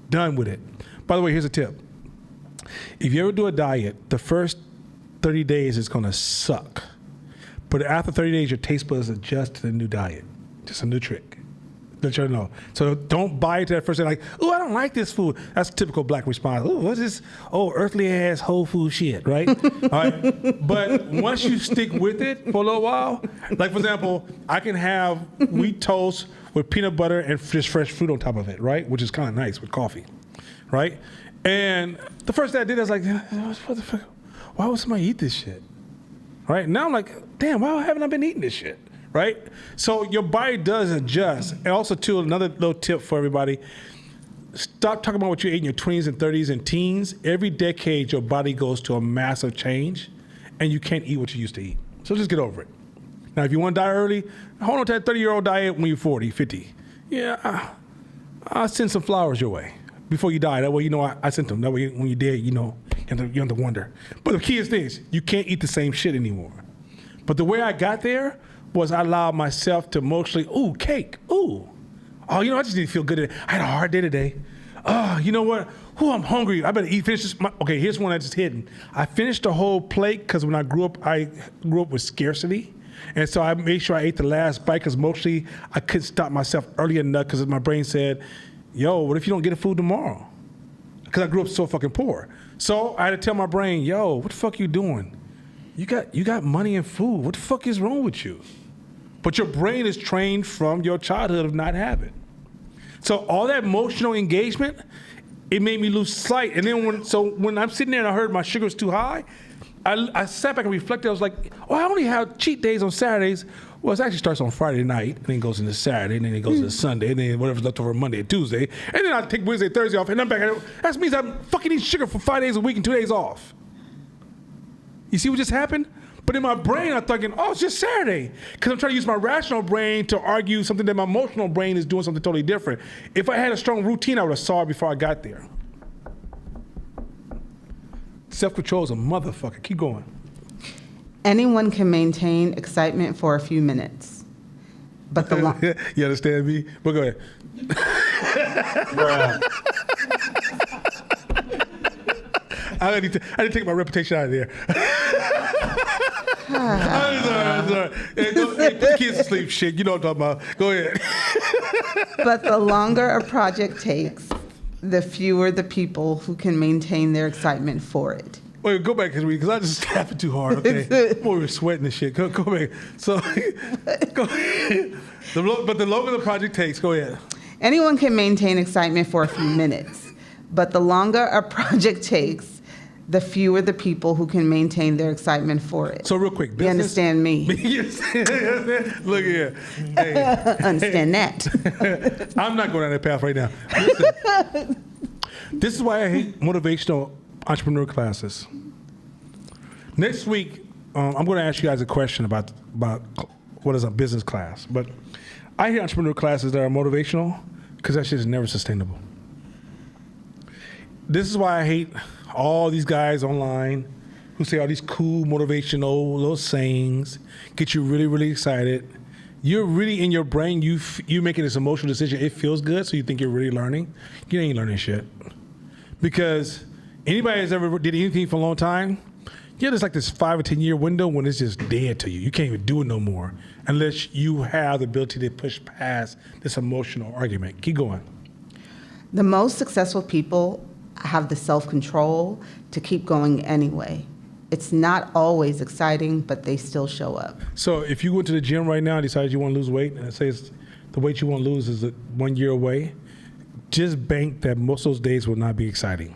done with it. By the way, here's a tip. If you ever do a diet, the first 30 days is gonna suck. But after 30 days, your taste buds adjust to the new diet. Just a new trick. Let you know. So don't buy into that first day like, oh, I don't like this food. That's a typical black response. Oh, what's this? Oh, earthly ass whole food shit, right? All right. But once you stick with it for a little while, like for example, I can have wheat toast with peanut butter and just fresh fruit on top of it, right? Which is kind of nice with coffee, right? And the first day I did, I was like, what the fuck? Why would somebody eat this shit? Right? Now I'm like, damn, why haven't I been eating this shit? Right? So your body does adjust. And also, too, another little tip for everybody, stop talking about what you ate in your 20s and 30s and teens. Every decade, your body goes to a massive change, and you can't eat what you used to eat. So just get over it. Now, if you want to die early, hold on to that 30-year-old diet when you're 40, 50. Yeah, I'll send some flowers your way before you die. That way, you know, I sent them. That way, when you're dead, you know, you don't have to wonder. But the key is this. You can't eat the same shit anymore. But the way I got there was I allowed myself to emotionally, ooh, cake, ooh. Oh, you know, I just need to feel good today. I had a hard day today. Oh, you know what? Ooh, I'm hungry. I better eat, finish this. Okay, here's one I just hidden. I finished the whole plate because when I grew up with scarcity. And so I made sure I ate the last bite because mostly I couldn't stop myself early enough because my brain said, yo, what if you don't get the food tomorrow? Because I grew up so fucking poor. So I had to tell my brain, yo, what the fuck you doing? You got money and food. What the fuck is wrong with you? But your brain is trained from your childhood of not having. So all that emotional engagement, it made me lose sight. And then when I'm sitting there and I heard my sugar was too high, I sat back and reflected. I was like, oh, I only have cheat days on Saturdays. Well, it actually starts on Friday night, and then goes into Saturday, and then it goes into Sunday, and then whatever's left over Monday and Tuesday. And then I take Wednesday, Thursday off, and I'm back at it. That means I'm fucking eating sugar for 5 days a week and 2 days off. You see what just happened? But in my brain, I'm thinking, oh, it's just Saturday. Because I'm trying to use my rational brain to argue something that my emotional brain is doing something totally different. If I had a strong routine, I would have saw it before I got there. Self-control is a motherfucker. Keep going. Anyone can maintain excitement for a few minutes, but the You understand me? But go ahead. I need to take my reputation out of there. I'm sorry. Hey, put the kids to sleep, shit. You know what I'm talking about. Go ahead. But the longer a project takes, the fewer the people who can maintain their excitement for it. Wait, go back because I just laughing too hard. Okay, boy, we're sweating this shit. Go back. So, go ahead. But the longer the project takes, go ahead. Anyone can maintain excitement for a few minutes, but the longer a project takes, the fewer the people who can maintain their excitement for it. So real quick, You business. understand me? Look here. Hey, Understand that. I'm not going down that path right now. Listen, this is why I hate motivational entrepreneur classes. Next week, I'm going to ask you guys a question about what is a business class. But I hear entrepreneur classes that are motivational because that shit is never sustainable. This is why I hate all these guys online who say all these cool motivational little sayings, get you really, really excited. You're really in your brain, you making this emotional decision. It feels good, so you think you're really learning. You ain't learning shit. Because anybody that's ever did anything for a long time, yeah, there's like this 5 or 10 year window when it's just dead to you. You can't even do it no more unless you have the ability to push past this emotional argument. Keep going. The most successful people have the self-control to keep going anyway. It's not always exciting, but they still show up. So if you went to the gym right now and decided you want to lose weight, and it says the weight you want to lose is 1 year away, just bank that most of those days will not be exciting.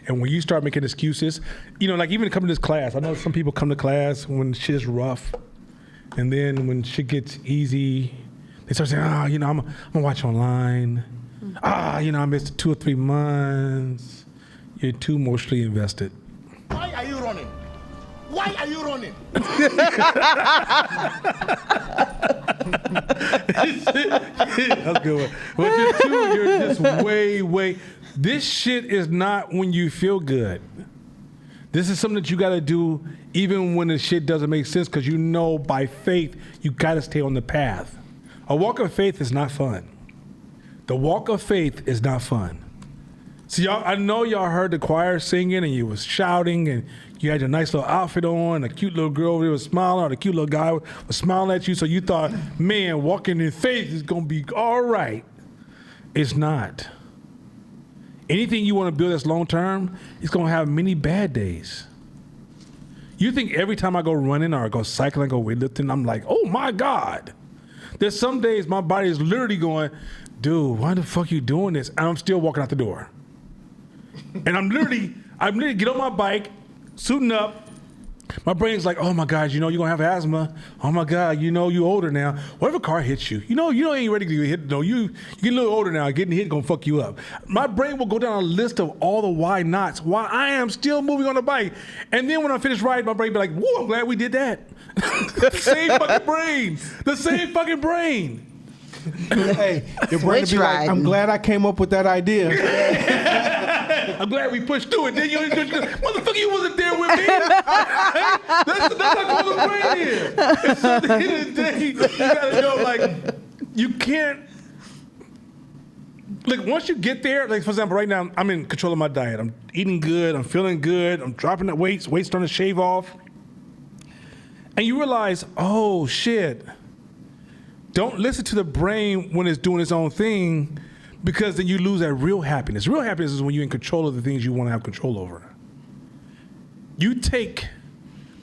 And when you start making excuses, like even coming to this class, I know some people come to class when shit is rough, and then when shit gets easy, they start saying, I'm gonna watch online. I missed 2 or 3 months. You're too emotionally invested. Why are you running? Why are you running? That's a good one. But you're just way. This shit is not when you feel good. This is something that you got to do even when the shit doesn't make sense, because by faith, you got to stay on the path. A walk of faith is not fun. The walk of faith is not fun. See, I know y'all heard the choir singing and you was shouting and you had your nice little outfit on, a cute little girl over there was smiling, or the cute little guy was smiling at you, so you thought, man, walking in faith is going to be all right. It's not. Anything you want to build that's long term, it's going to have many bad days. You think every time I go running or I go cycling, go weightlifting, I'm like, oh my God. There's some days my body is literally going, dude, why the fuck you doing this? And I'm still walking out the door. And I'm literally get on my bike, suiting up. My brain's like, oh my God, you're gonna have asthma. Oh my God, you older now. What if a car hits you? You ain't ready to get hit. No, you get a little older now. Getting hit gonna fuck you up. My brain will go down a list of all the why nots, why I am still moving on the bike. And then when I finish riding, my brain be like, whoa, I'm glad we did that. The same fucking brain. Hey, your brain be like, I'm glad I came up with that idea. I'm glad we pushed through it. Then motherfucker, you wasn't there with me. That's how cool the brain is. And so at the end of the day, you gotta know, you can't. Once you get there, for example, right now, I'm in control of my diet. I'm eating good. I'm feeling good. I'm dropping the weights. Weights starting to shave off. And you realize, oh shit. Don't listen to the brain when it's doing its own thing, because then you lose that real happiness. Real happiness is when you're in control of the things you want to have control over. You take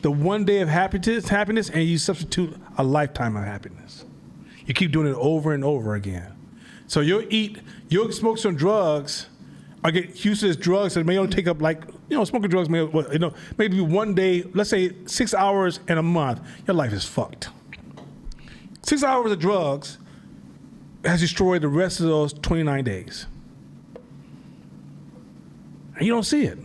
the 1 day of happiness and you substitute a lifetime of happiness. You keep doing it over and over again. So you'll smoke some drugs, or get used to this drugs that may only take up smoking drugs maybe 1 day, let's say 6 hours in a month, your life is fucked. 6 hours of drugs has destroyed the rest of those 29 days. And you don't see it.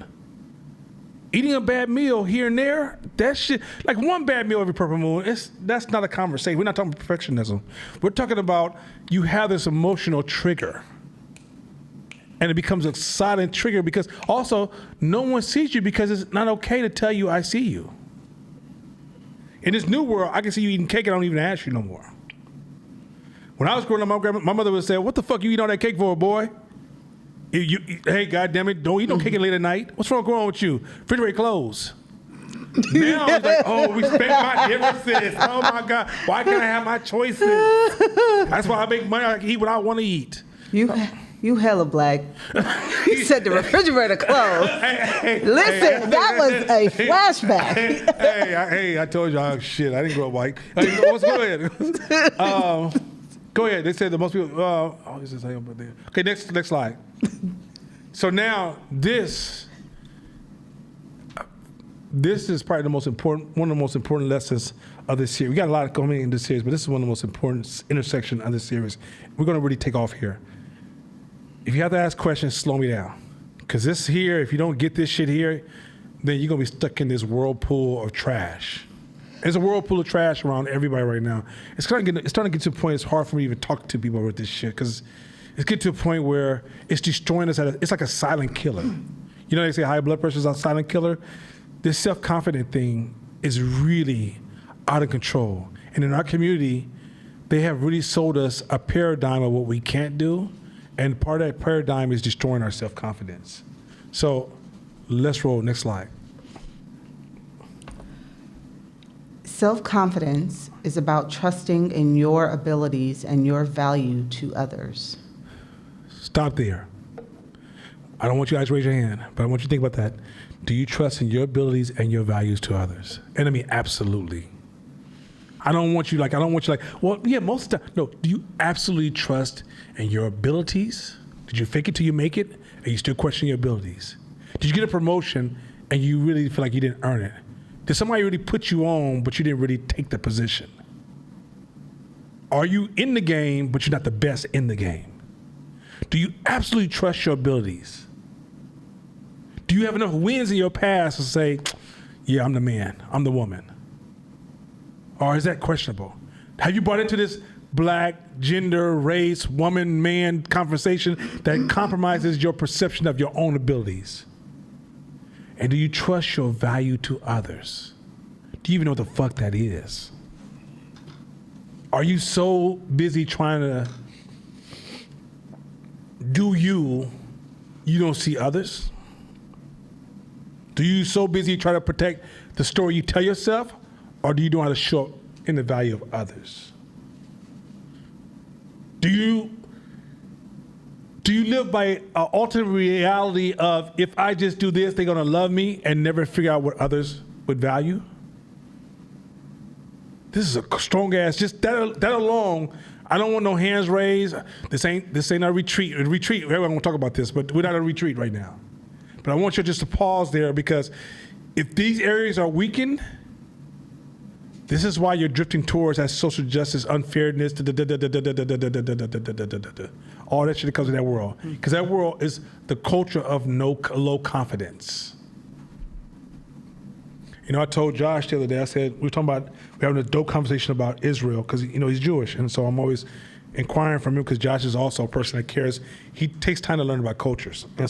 Eating a bad meal here and there, that shit, one bad meal every purple moon, that's not a conversation. We're not talking about perfectionism. We're talking about you have this emotional trigger. And it becomes a silent trigger because also no one sees you, because it's not okay to tell you I see you. In this new world, I can see you eating cake and I don't even ask you no more. When I was growing up, my mother would say, what the fuck you eat all that cake for, boy? Hey, goddammit, don't eat no cake late at night. What's wrong with you? Refrigerator closed. Now it's like, oh, respect my differences. Oh my God, why can't I have my choices? That's why I make money. I can eat what I want to eat. You hella black. You said the refrigerator closed. Listen, that was a flashback. Hey, I told y'all shit. I didn't grow up white. Let's go ahead. Go ahead. They said the most people. Okay, next slide. So now this is probably one of the most important lessons of this series. We got a lot coming in this series, but this is one of the most important intersection of this series. We're going to really take off here. If you have to ask questions, slow me down. Because this here, if you don't get this shit here, then you're going to be stuck in this whirlpool of trash. There's a whirlpool of trash around everybody right now. It's starting to get to a point it's hard for me to even talk to people about this shit because it's getting to a point where it's destroying us. It's like a silent killer. You know they say high blood pressure is a silent killer? This self-confident thing is really out of control. And in our community, they have really sold us a paradigm of what we can't do. And part of that paradigm is destroying our self-confidence. So let's roll. Next slide. Self-confidence is about trusting in your abilities and your value to others. Stop there. I don't want you guys to raise your hand, but I want you to think about that. Do you trust in your abilities and your values to others? And I mean, absolutely. I don't want you like, well, yeah, most of the time. No, do you absolutely trust in your abilities? Did you fake it till you make it? And you still question your abilities? Did you get a promotion and you really feel like you didn't earn it? Did somebody really put you on, but you didn't really take the position? Are you in the game, but you're not the best in the game? Do you absolutely trust your abilities? Do you have enough wins in your past to say, yeah, I'm the man, I'm the woman? Or is that questionable? Have you brought into this black, gender, race, woman, man conversation that compromises your perception of your own abilities? And do you trust your value to others? Do you even know what the fuck that is? Are you so busy trying to do you don't see others? Do you so busy trying to protect the story you tell yourself? Or do you know how to show up in the value of others? Do you live by an alternate reality of if I just do this, they're gonna love me and never figure out what others would value? This is a strong ass, just that alone, I don't want no hands raised. This ain't a retreat. Everyone gonna talk about this, but we're not at a retreat right now. But I want you just to pause there because if these areas are weakened, this is why you're drifting towards that social justice, unfairness, all that shit that comes in that world. Because that world is the culture of low confidence. You know, I told Josh the other day, I said, we're having a dope conversation about Israel, because, you know, he's Jewish. And so I'm always inquiring from him, because Josh is also a person that cares. He takes time to learn about cultures. And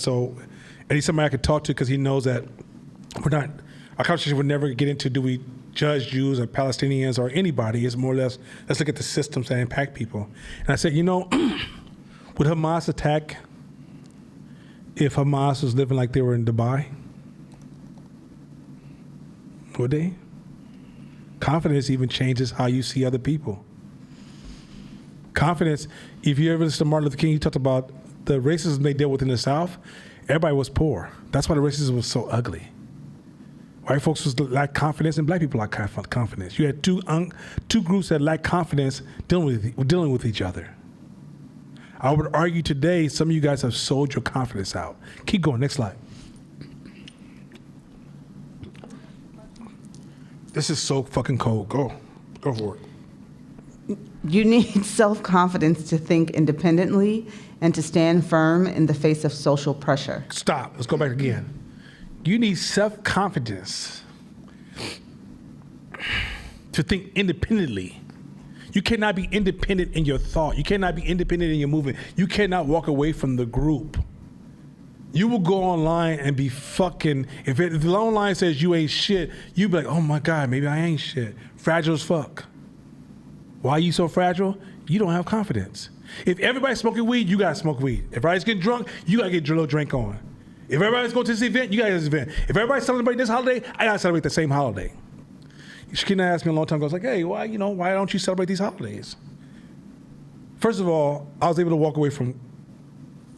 he's somebody I could talk to, because he knows that our conversation would never get into, do we judge Jews or Palestinians or anybody? It's more or less, let's look at the systems that impact people. And I said, you know, would Hamas attack if Hamas was living like they were in Dubai? Would they? Confidence even changes how you see other people. Confidence, if you ever listen to Martin Luther King, he talked about the racism they dealt with in the South. Everybody was poor. That's why the racism was so ugly. White folks lack confidence, and black people lack confidence. You had two groups that lack confidence dealing with each other. I would argue today some of you guys have sold your confidence out. Keep going. Next slide. This is so fucking cold. Go for it. You need self-confidence to think independently and to stand firm in the face of social pressure. Stop. Let's go back again. You need self-confidence to think independently. You cannot be independent in your thought. You cannot be independent in your movement. You cannot walk away from the group. You will go online and be fucking, if the online says you ain't shit, you be like, oh my God, maybe I ain't shit. Fragile as fuck. Why are you so fragile? You don't have confidence. If everybody's smoking weed, you gotta smoke weed. If everybody's getting drunk, you gotta get a little drink on. If everybody's going to this event, you guys go to this event. If everybody's celebrating this holiday, I gotta celebrate the same holiday. Shakina asked me a long time ago, I was like, hey, why don't you celebrate these holidays? First of all, I was able to walk away from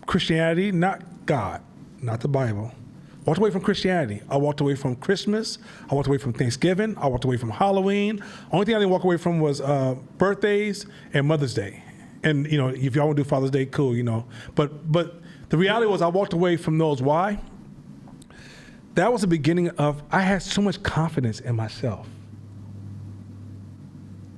Christianity, not God, not the Bible. Walked away from Christianity. I walked away from Christmas. I walked away from Thanksgiving. I walked away from Halloween. Only thing I didn't walk away from was birthdays and Mother's Day. And if y'all want to do Father's Day, cool. But the reality was I walked away from those. Why? That was the beginning of I had so much confidence in myself.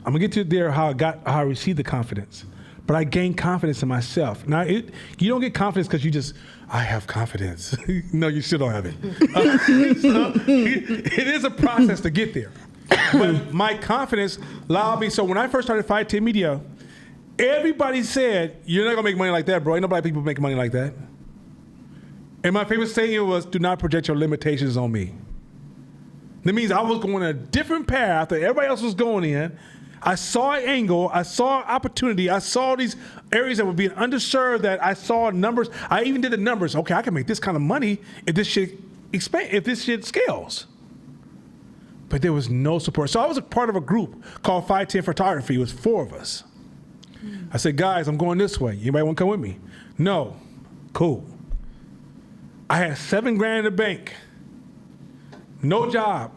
I'm gonna get to there how I received the confidence. But I gained confidence in myself. Now, you don't get confidence because I have confidence. No, you still don't have it. So it is a process to get there. But my confidence allowed me, so when I first started 510 Media, everybody said, you're not gonna make money like that, bro. Ain't nobody people making money like that. And my favorite saying was, do not project your limitations on me. That means I was going a different path that everybody else was going in. I saw an angle, I saw opportunity, I saw these areas that were being underserved, that I saw numbers. I even did the numbers. Okay, I can make this kind of money if this shit scales. But there was no support. So I was a part of a group called 510 Photography. It was 4 of us. I said, guys, I'm going this way. Anybody want to come with me? No. Cool. I had $7,000 in the bank. No job.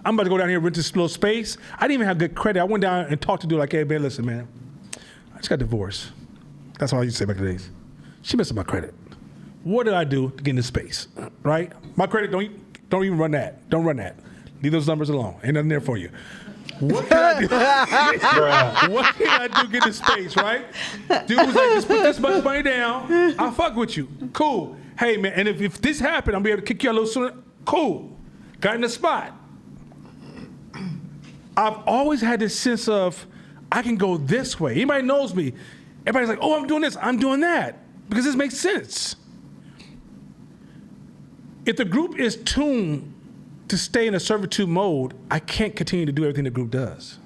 I'm about to go down here and rent this little space. I didn't even have good credit. I went down and talked to dude like, hey, man, listen, man. I just got divorced. That's all I used to say back in the days. She messed up my credit. What did I do to get in this space, right? My credit, don't even run that. Don't run that. Leave those numbers alone. Ain't nothing there for you. What can I do? What can I do to get in space, right? Dude was like, just put this much money down. I'll fuck with you. Cool. Hey, man, and if this happened, I'll be able to kick you out a little sooner. Cool. Got in the spot. I've always had this sense of I can go this way. Anybody knows me. Everybody's like, oh, I'm doing this, I'm doing that. Because this makes sense. If the group is tuned to stay in a servitude mode, I can't continue to do everything the group does.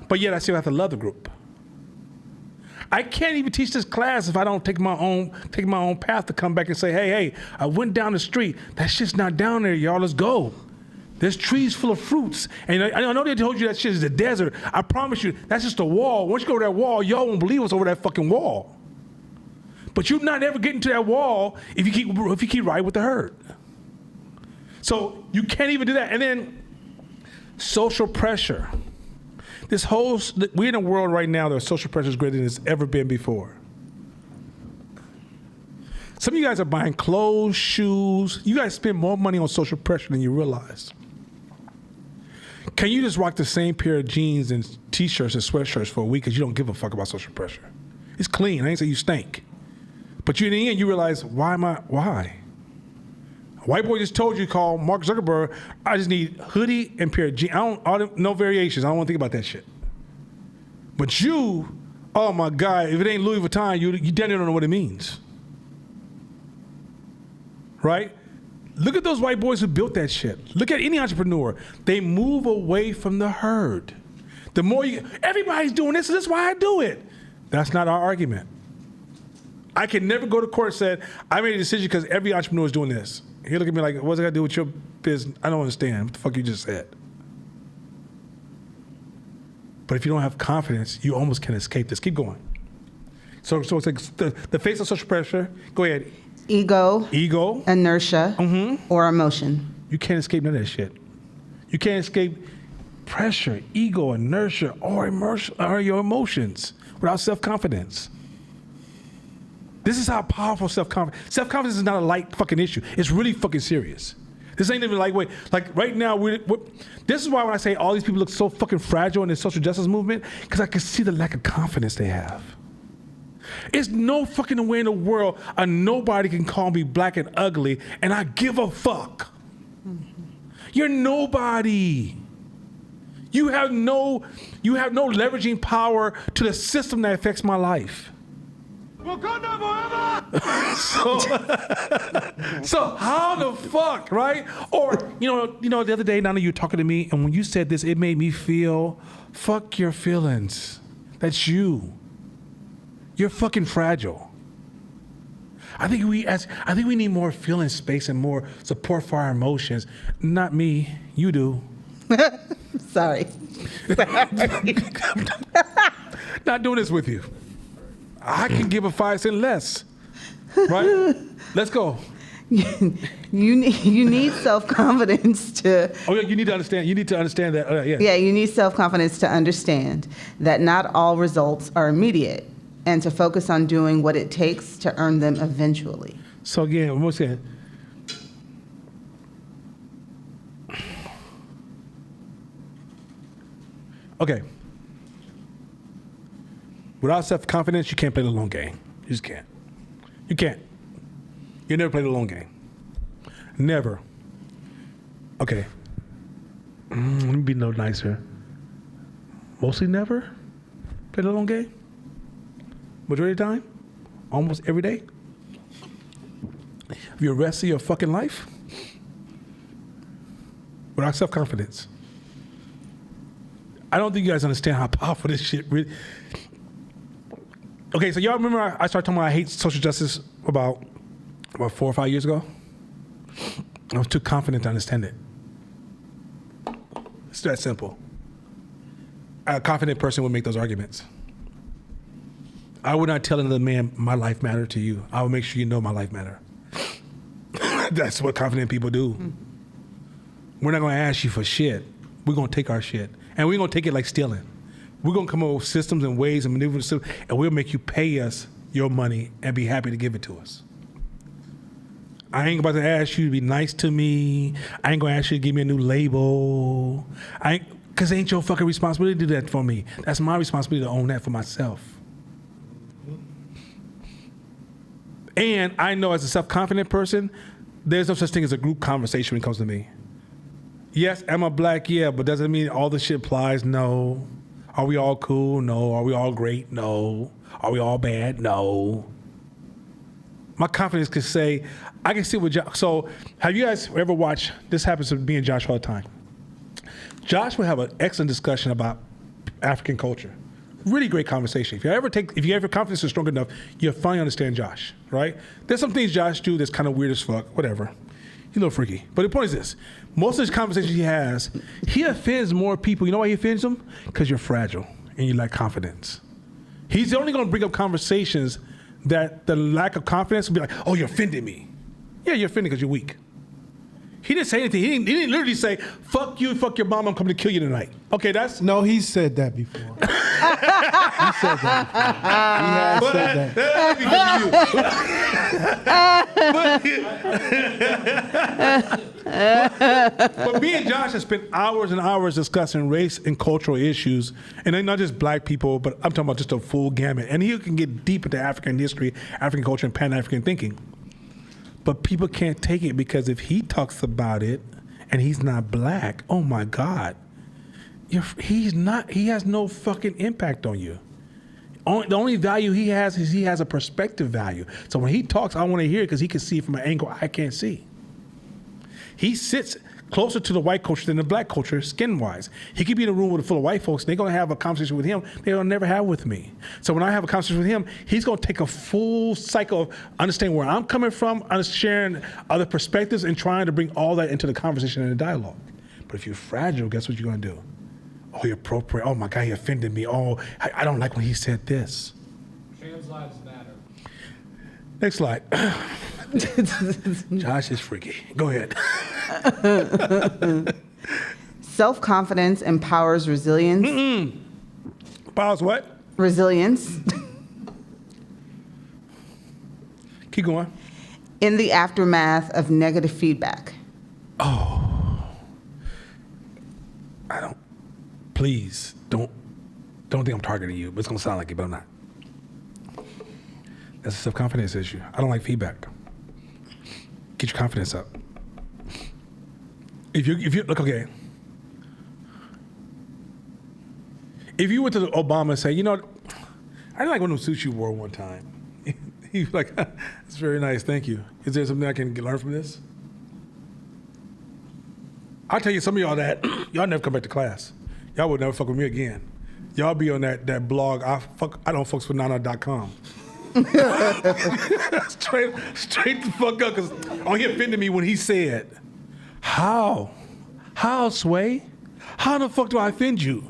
But yet I still have to love the group. I can't even teach this class if I don't take my own path to come back and say, hey, I went down the street. That shit's not down there, y'all, let's go. There's trees full of fruits. And I know they told you that shit is a desert. I promise you, that's just a wall. Once you go to that wall, y'all won't believe what's over that fucking wall. But you're not ever getting to that wall if you keep riding with the herd. So you can't even do that. And then social pressure. We're in a world right now that social pressure is greater than it's ever been before. Some of you guys are buying clothes, shoes. You guys spend more money on social pressure than you realize. Can you just rock the same pair of jeans and t-shirts and sweatshirts for a week because you don't give a fuck about social pressure? It's clean. I ain't say you stink. But in the end, you realize, why? A white boy just told you, call Mark Zuckerberg, I just need hoodie and pair of jeans. No variations. I don't want to think about that shit. But you, oh my God, if it ain't Louis Vuitton, you definitely don't know what it means. Right? Look at those white boys who built that shit. Look at any entrepreneur. They move away from the herd. The more everybody's doing this, and that's why I do it. That's not our argument. I can never go to court and say, I made a decision because every entrepreneur is doing this. He look at me like, what's it got to do with your business? I don't understand. What the fuck you just said? But if you don't have confidence, you almost can escape this. Keep going. So it's like the face of social pressure. Go ahead. Ego, inertia, or emotion. You can't escape none of that shit. You can't escape pressure, ego, inertia, or your emotions without self-confidence. This is how powerful self-confidence. Self-confidence is not a light fucking issue. It's really fucking serious. This ain't even lightweight. Like right now, this is why when I say all these people look so fucking fragile in the social justice movement, because I can see the lack of confidence they have. It's no fucking way in the world a nobody can call me black and ugly and I give a fuck. You're nobody. You have no leveraging power to the system that affects my life. Wakanda forever! So how the fuck, right? Or, the other day, Nana, you were talking to me, and when you said this, it made me feel, fuck your feelings. That's you. You're fucking fragile. I think we need more feeling space and more support for our emotions. Not me. You do. Sorry. Not doing this with you. I can give a 5 cent less. Right? Let's go. You need self-confidence to. Oh yeah, you need to understand. You need to understand that. Yeah. Yeah, you need self-confidence to understand that not all results are immediate, and to focus on doing what it takes to earn them eventually. So again, once again, okay. Without self-confidence, you can't play the long game. You just can't. You can't. You never play the long game. Never. Okay. Let me be no nicer. Mostly never play the long game. Majority of the time. Almost every day. The rest of your fucking life. Without self-confidence. I don't think you guys understand how powerful this shit really. Okay, so y'all remember I started talking about I hate social justice about 4 or 5 years ago? I was too confident to understand it. It's that simple. A confident person would make those arguments. I would not tell another man my life mattered to you. I would make sure you know my life mattered. That's what confident people do. We're not going to ask you for shit. We're going to take our shit. And we're going to take it like stealing. We're going to come up with systems and ways and maneuver systems, and we'll make you pay us your money and be happy to give it to us. I ain't about to ask you to be nice to me. I ain't going to ask you to give me a new label. Because it ain't your fucking responsibility to do that for me. That's my responsibility to own that for myself. And I know as a self-confident person, there's no such thing as a group conversation when it comes to me. Yes, am I black? Yeah, but does it mean all the shit applies? No. Are we all cool? No. Are we all great? No. Are we all bad? No. My confidence could say, I can see what Josh. So, have you guys ever watched? This happens to me and Josh all the time. Josh will have an excellent discussion about African culture. Really great conversation. If you ever confidence is strong enough, you'll finally understand Josh, right? There's some things Josh do that's kind of weird as fuck. Whatever. He's a little freaky. But the point is this. Most of his conversations he has, he offends more people. You know why he offends them? Because you're fragile and you lack confidence. He's only going to bring up conversations that the lack of confidence will be like, oh, you're offending me. Yeah, you're offended because you're weak. He didn't say anything. He didn't literally say, fuck you, fuck your mom, I'm coming to kill you tonight. Okay, that's... No, he said that before. He said that before. He has said that. But me and Josh have spent hours and hours discussing race and cultural issues, and they're not just black people, but I'm talking about just a full gamut. And he can get deep into African history, African culture, and Pan-African thinking. But people can't take it because if he talks about it and he's not black, oh my God, he has no fucking impact on you. The only value he has is he has a perspective value. So when he talks, I want to hear it because he can see it from an angle I can't see. He sits closer to the white culture than the black culture, skin-wise. He could be in a room with full of white folks, and they're going to have a conversation with him they'll never have with me. So when I have a conversation with him, he's going to take a full cycle of understanding where I'm coming from, sharing other perspectives, and trying to bring all that into the conversation and the dialogue. But if you're fragile, guess what you're going to do? Oh, you're appropriate. Oh, my God, he offended me. Oh, I don't like when he said this. Trans lives matter. Next slide. Josh is freaky. Go ahead. Self-confidence empowers resilience. Empowers what? Resilience. Keep going. In the aftermath of negative feedback. Oh. Please, don't think I'm targeting you, but it's going to sound like it, but I'm not. That's a self-confidence issue. I don't like feedback. Get your confidence up. If you look, okay. If you went to Obama and say, you know, I didn't like one of those suits you wore one time. He was like, that's very nice, thank you. Is there something I can learn from this? I'll tell you some of y'all that y'all never come back to class. Y'all would never fuck with me again. Y'all be on that blog, I don't fucks with nana.com. straight the fuck up, because he offended me when he said, how, Sway? How the fuck do I offend you?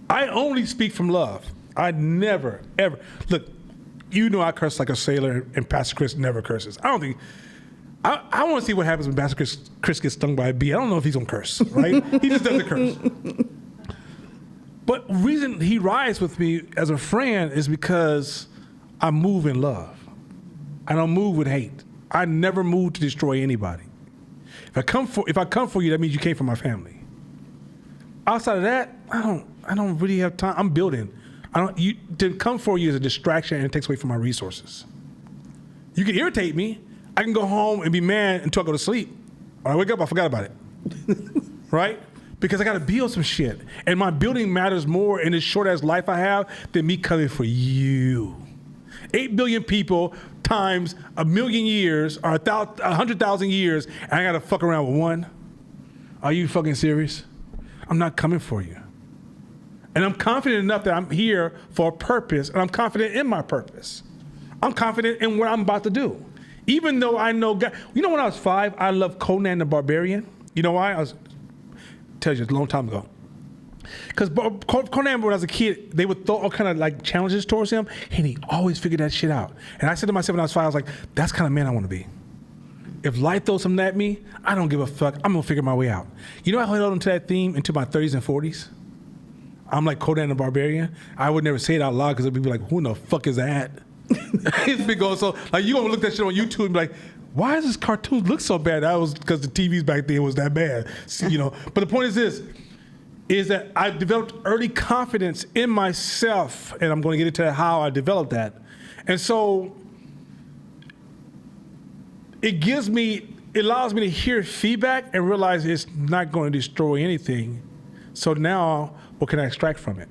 I only speak from love. I never, ever, look, you know I curse like a sailor, and Pastor Chris never curses. I want to see what happens when Pastor Chris gets stung by a bee. I don't know if he's gonna curse, right? He just doesn't curse. But the reason he rides with me as a friend is because I move in love. I don't move with hate. I never move to destroy anybody. If I come for you, that means you came from my family. Outside of that, I don't really have time. I'm building. To come for you is a distraction, and it takes away from my resources. You can irritate me. I can go home and be mad until I go to sleep. When I wake up, I forgot about it. Right? Because I got to build some shit. And my building matters more in this short-ass life I have than me coming for you. 8 billion people times a million years, or 100,000 years, and I got to fuck around with one? Are you fucking serious? I'm not coming for you. And I'm confident enough that I'm here for a purpose, and I'm confident in my purpose. I'm confident in what I'm about to do. Even though I know God. You know, when I was 5, I loved Conan the Barbarian. You know why? Tell you, it's a long time ago. Because Conan, when I was a kid, they would throw all kind of like challenges towards him, and he always figured that shit out. And I said to myself when I was 5, I was like, that's the kind of man I want to be. If life throws something at me, I don't give a fuck. I'm going to figure my way out. You know, I held on to that theme into my 30s and 40s. I'm like Conan the Barbarian. I would never say it out loud because it'd be like, who in the fuck is that? It's been going so, like, you gonna look that shit on YouTube and be like, why does this cartoon look so bad? That was because the TVs back then was that bad, you know. But the point is this, is that I developed early confidence in myself, and I'm going to get into how I developed that. And so it allows me to hear feedback and realize it's not going to destroy anything. So now, what can I extract from it?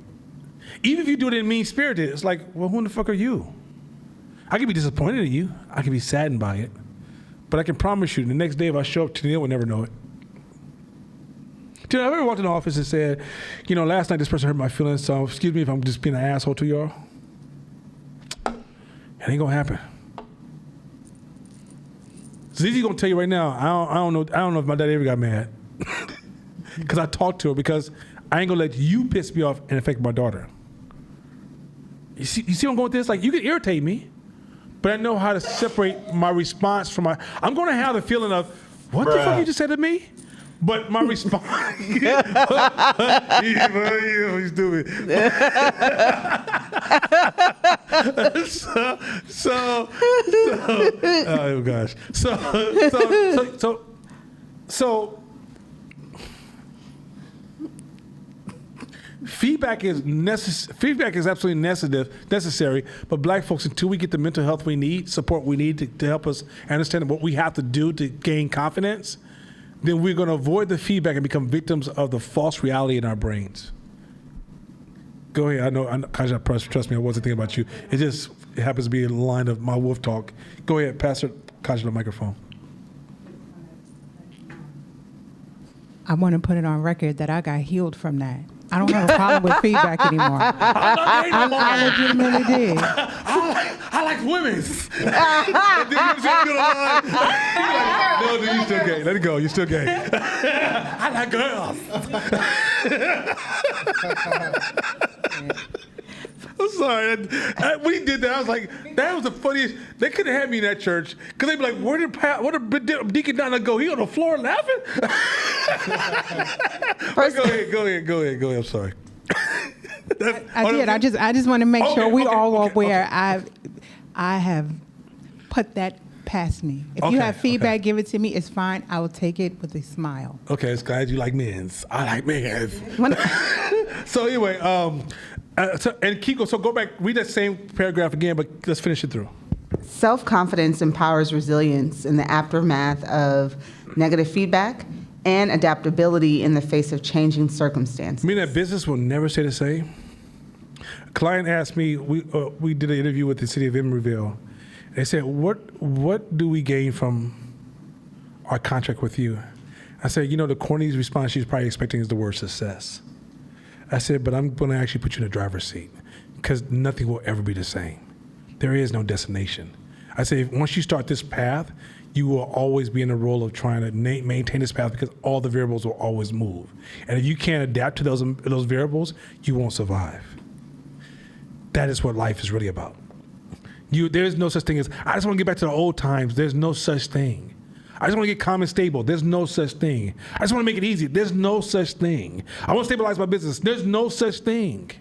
Even if you do it in mean-spirited, it's like, well, who the fuck are you? I can be disappointed in you. I can be saddened by it. But I can promise you, the next day if I show up, Tennille will never know it. Tennille, have you ever walked in the office and said, you know, last night this person hurt my feelings, so excuse me if I'm just being an asshole to y'all? It ain't gonna happen. Zizi's gonna tell you right now, I don't know if my dad ever got mad. Because I talked to her, because I ain't gonna let you piss me off and affect my daughter. You see where I'm going with this? Like, you can irritate me, but I know how to separate my response from my... I'm going to have the feeling of, what the fuck you just said to me? But my response... you stupid. Oh, gosh. Feedback is absolutely necessary, but black folks, until we get the mental health we need, support we need to help us understand what we have to do to gain confidence, then we're going to avoid the feedback and become victims of the false reality in our brains. Go ahead. I know, Kaja, trust me, I wasn't thinking about you. It happens to be in the line of my wolf talk. Go ahead, Pastor Kaja, the microphone. I want to put it on record that I got healed from that. I don't have a problem with feedback anymore. I legitimately did. I like women. No, dude, you still gay. Let it go. You're still gay. I like girls. I'm sorry. When he did that, I was like, that was the funniest. They could have had me in that church because they'd be like, where did Deacon Donna go? He on the floor laughing? Go ahead. I'm sorry. I just want to make sure we all are aware. I have put that past me. If you have feedback, give it to me. It's fine. I will take it with a smile. Okay, it's glad you like men's. I like men's. So anyway, and Kiko, so go back, read that same paragraph again, but let's finish it through. Self-confidence empowers resilience in the aftermath of negative feedback and adaptability in the face of changing circumstances. Meaning that business will never stay the same. A client asked me, we did an interview with the city of Emeryville. They said, what do we gain from our contract with you? I said, the corny response she's probably expecting is the word success. I said, but I'm going to actually put you in the driver's seat because nothing will ever be the same. There is no destination. I say once you start this path, you will always be in the role of trying to maintain this path because all the variables will always move. And if you can't adapt to those variables, you won't survive. That is what life is really about. There's no such thing as, I just want to get back to the old times. There's no such thing. I just want to get calm and stable. There's no such thing. I just want to make it easy. There's no such thing. I want to stabilize my business. There's no such thing.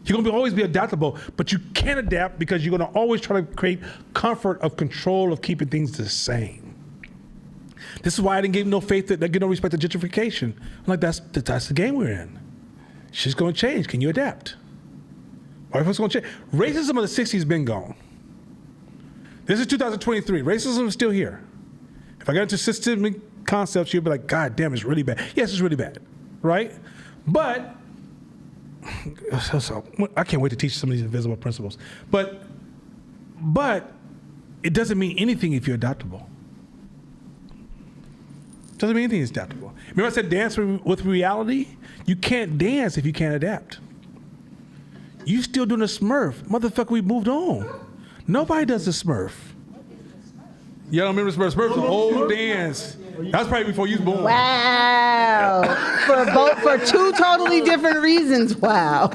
You're going to always be adaptable, but you can't adapt because you're going to always try to create comfort of control of keeping things the same. This is why I didn't give no faith, that give no respect to gentrification. I'm like, that's the game we're in. Shit's going to change. Can you adapt? Or if it's going to change. Racism of the 60s has been gone. This is 2023. Racism is still here. If I got into systemic concepts, you'll be like, God damn, it's really bad. Yes, it's really bad, right? But I can't wait to teach some of these invisible principles. But it doesn't mean anything if you're adaptable. It doesn't mean anything is adaptable. Remember I said dance with reality? You can't dance if you can't adapt. You still doing a Smurf. Motherfucker, we moved on. Nobody does the Smurf. Y'all don't remember Smurf? Smurf's an old dance. That's probably before you was born. Wow. For two totally different reasons. Wow.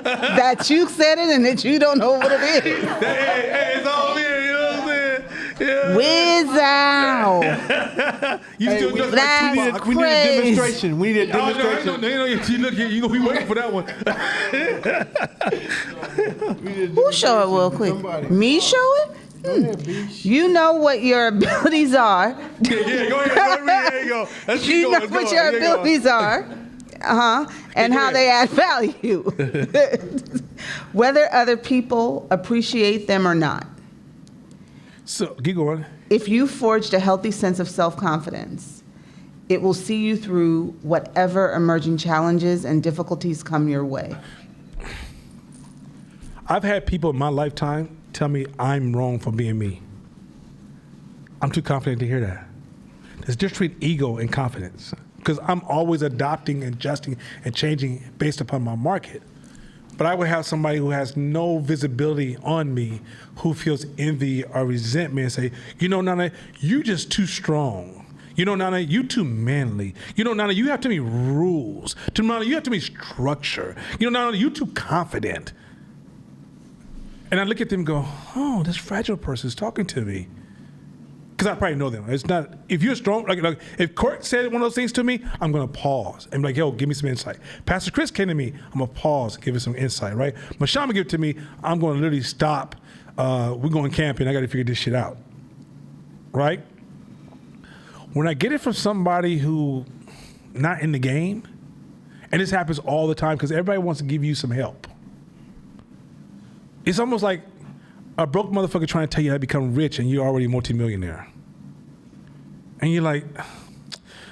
That you said it and that you don't know what it is. Hey, it's all here, you know what I'm saying? Yeah. Whiz out. You still just That's we need a demonstration. We need a Oh, demonstration. no, look, you're going to be waiting for that one. Who show it real quick? Somebody. Me show it? You know what your abilities are. Yeah, go ahead. There you go. Let's keep You going, know what your abilities are. And how they add value. Whether other people appreciate them or not. So, keep going. If you forged a healthy sense of self-confidence, it will see you through whatever emerging challenges and difficulties come your way. I've had people in my lifetime tell me I'm wrong for being me. I'm too confident to hear that. There's a difference between ego and confidence, because I'm always adopting and adjusting and changing based upon my market. But I would have somebody who has no visibility on me, who feels envy or resentment, and say, you know, Nana, you just too strong. You know, Nana, you too manly. You know, Nana, you have too many rules. Nana, you have too many structure. You know, Nana, you too confident. And I look at them and go, oh, this fragile person is talking to me. Because I probably know them. It's not, if you're strong, like if Court said one of those things to me, I'm going to pause and be like, yo, give me some insight. Pastor Chris came to me, I'm going to pause, give it some insight, right? Mashama give it to me, I'm going to literally stop. We're going camping, I got to figure this shit out, right? When I get it from somebody who not in the game, and this happens all the time because everybody wants to give you some help. It's almost like a broke motherfucker trying to tell you how to become rich and you're already a multimillionaire. And you're like,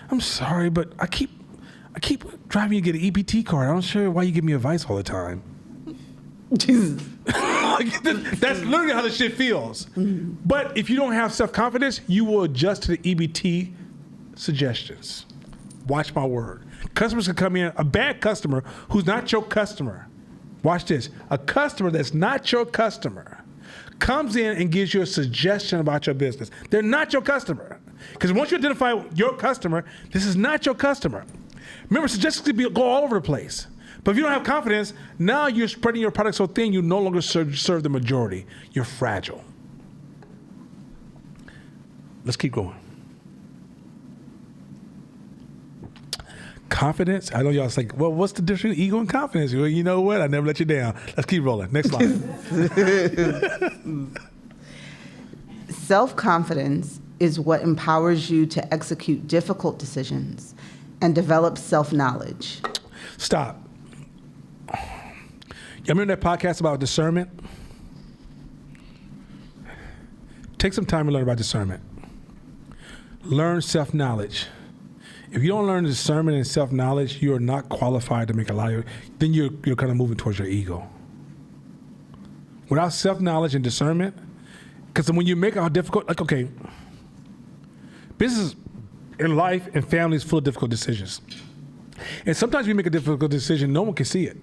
I'm sorry, but I keep driving you to get an EBT card. I'm not sure why you give me advice all the time. Jesus. That's literally how the shit feels. But if you don't have self-confidence, you will adjust to the EBT suggestions. Watch my word. Customers can come in, a bad customer who's not your customer. Watch this. A customer that's not your customer comes in and gives you a suggestion about your business. They're not your customer. Because once you identify your customer, this is not your customer. Remember, suggestions can go all over the place. But if you don't have confidence, now you're spreading your product so thin you no longer serve the majority. You're fragile. Let's keep going. Confidence. I know y'all like, well, what's the difference between ego and confidence? Well, you know what? I never let you down. Let's keep rolling. Next slide. Self-confidence is what empowers you to execute difficult decisions and develop self-knowledge. Stop. Y'all remember that podcast about discernment? Take some time to learn about discernment. Learn self-knowledge. If you don't learn discernment and self-knowledge, you are not qualified to make a lot of, then you're kind of moving towards your ego. Without self-knowledge and discernment, because when you make a difficult, like, okay, business in life and family is full of difficult decisions. And sometimes we make a difficult decision, no one can see it.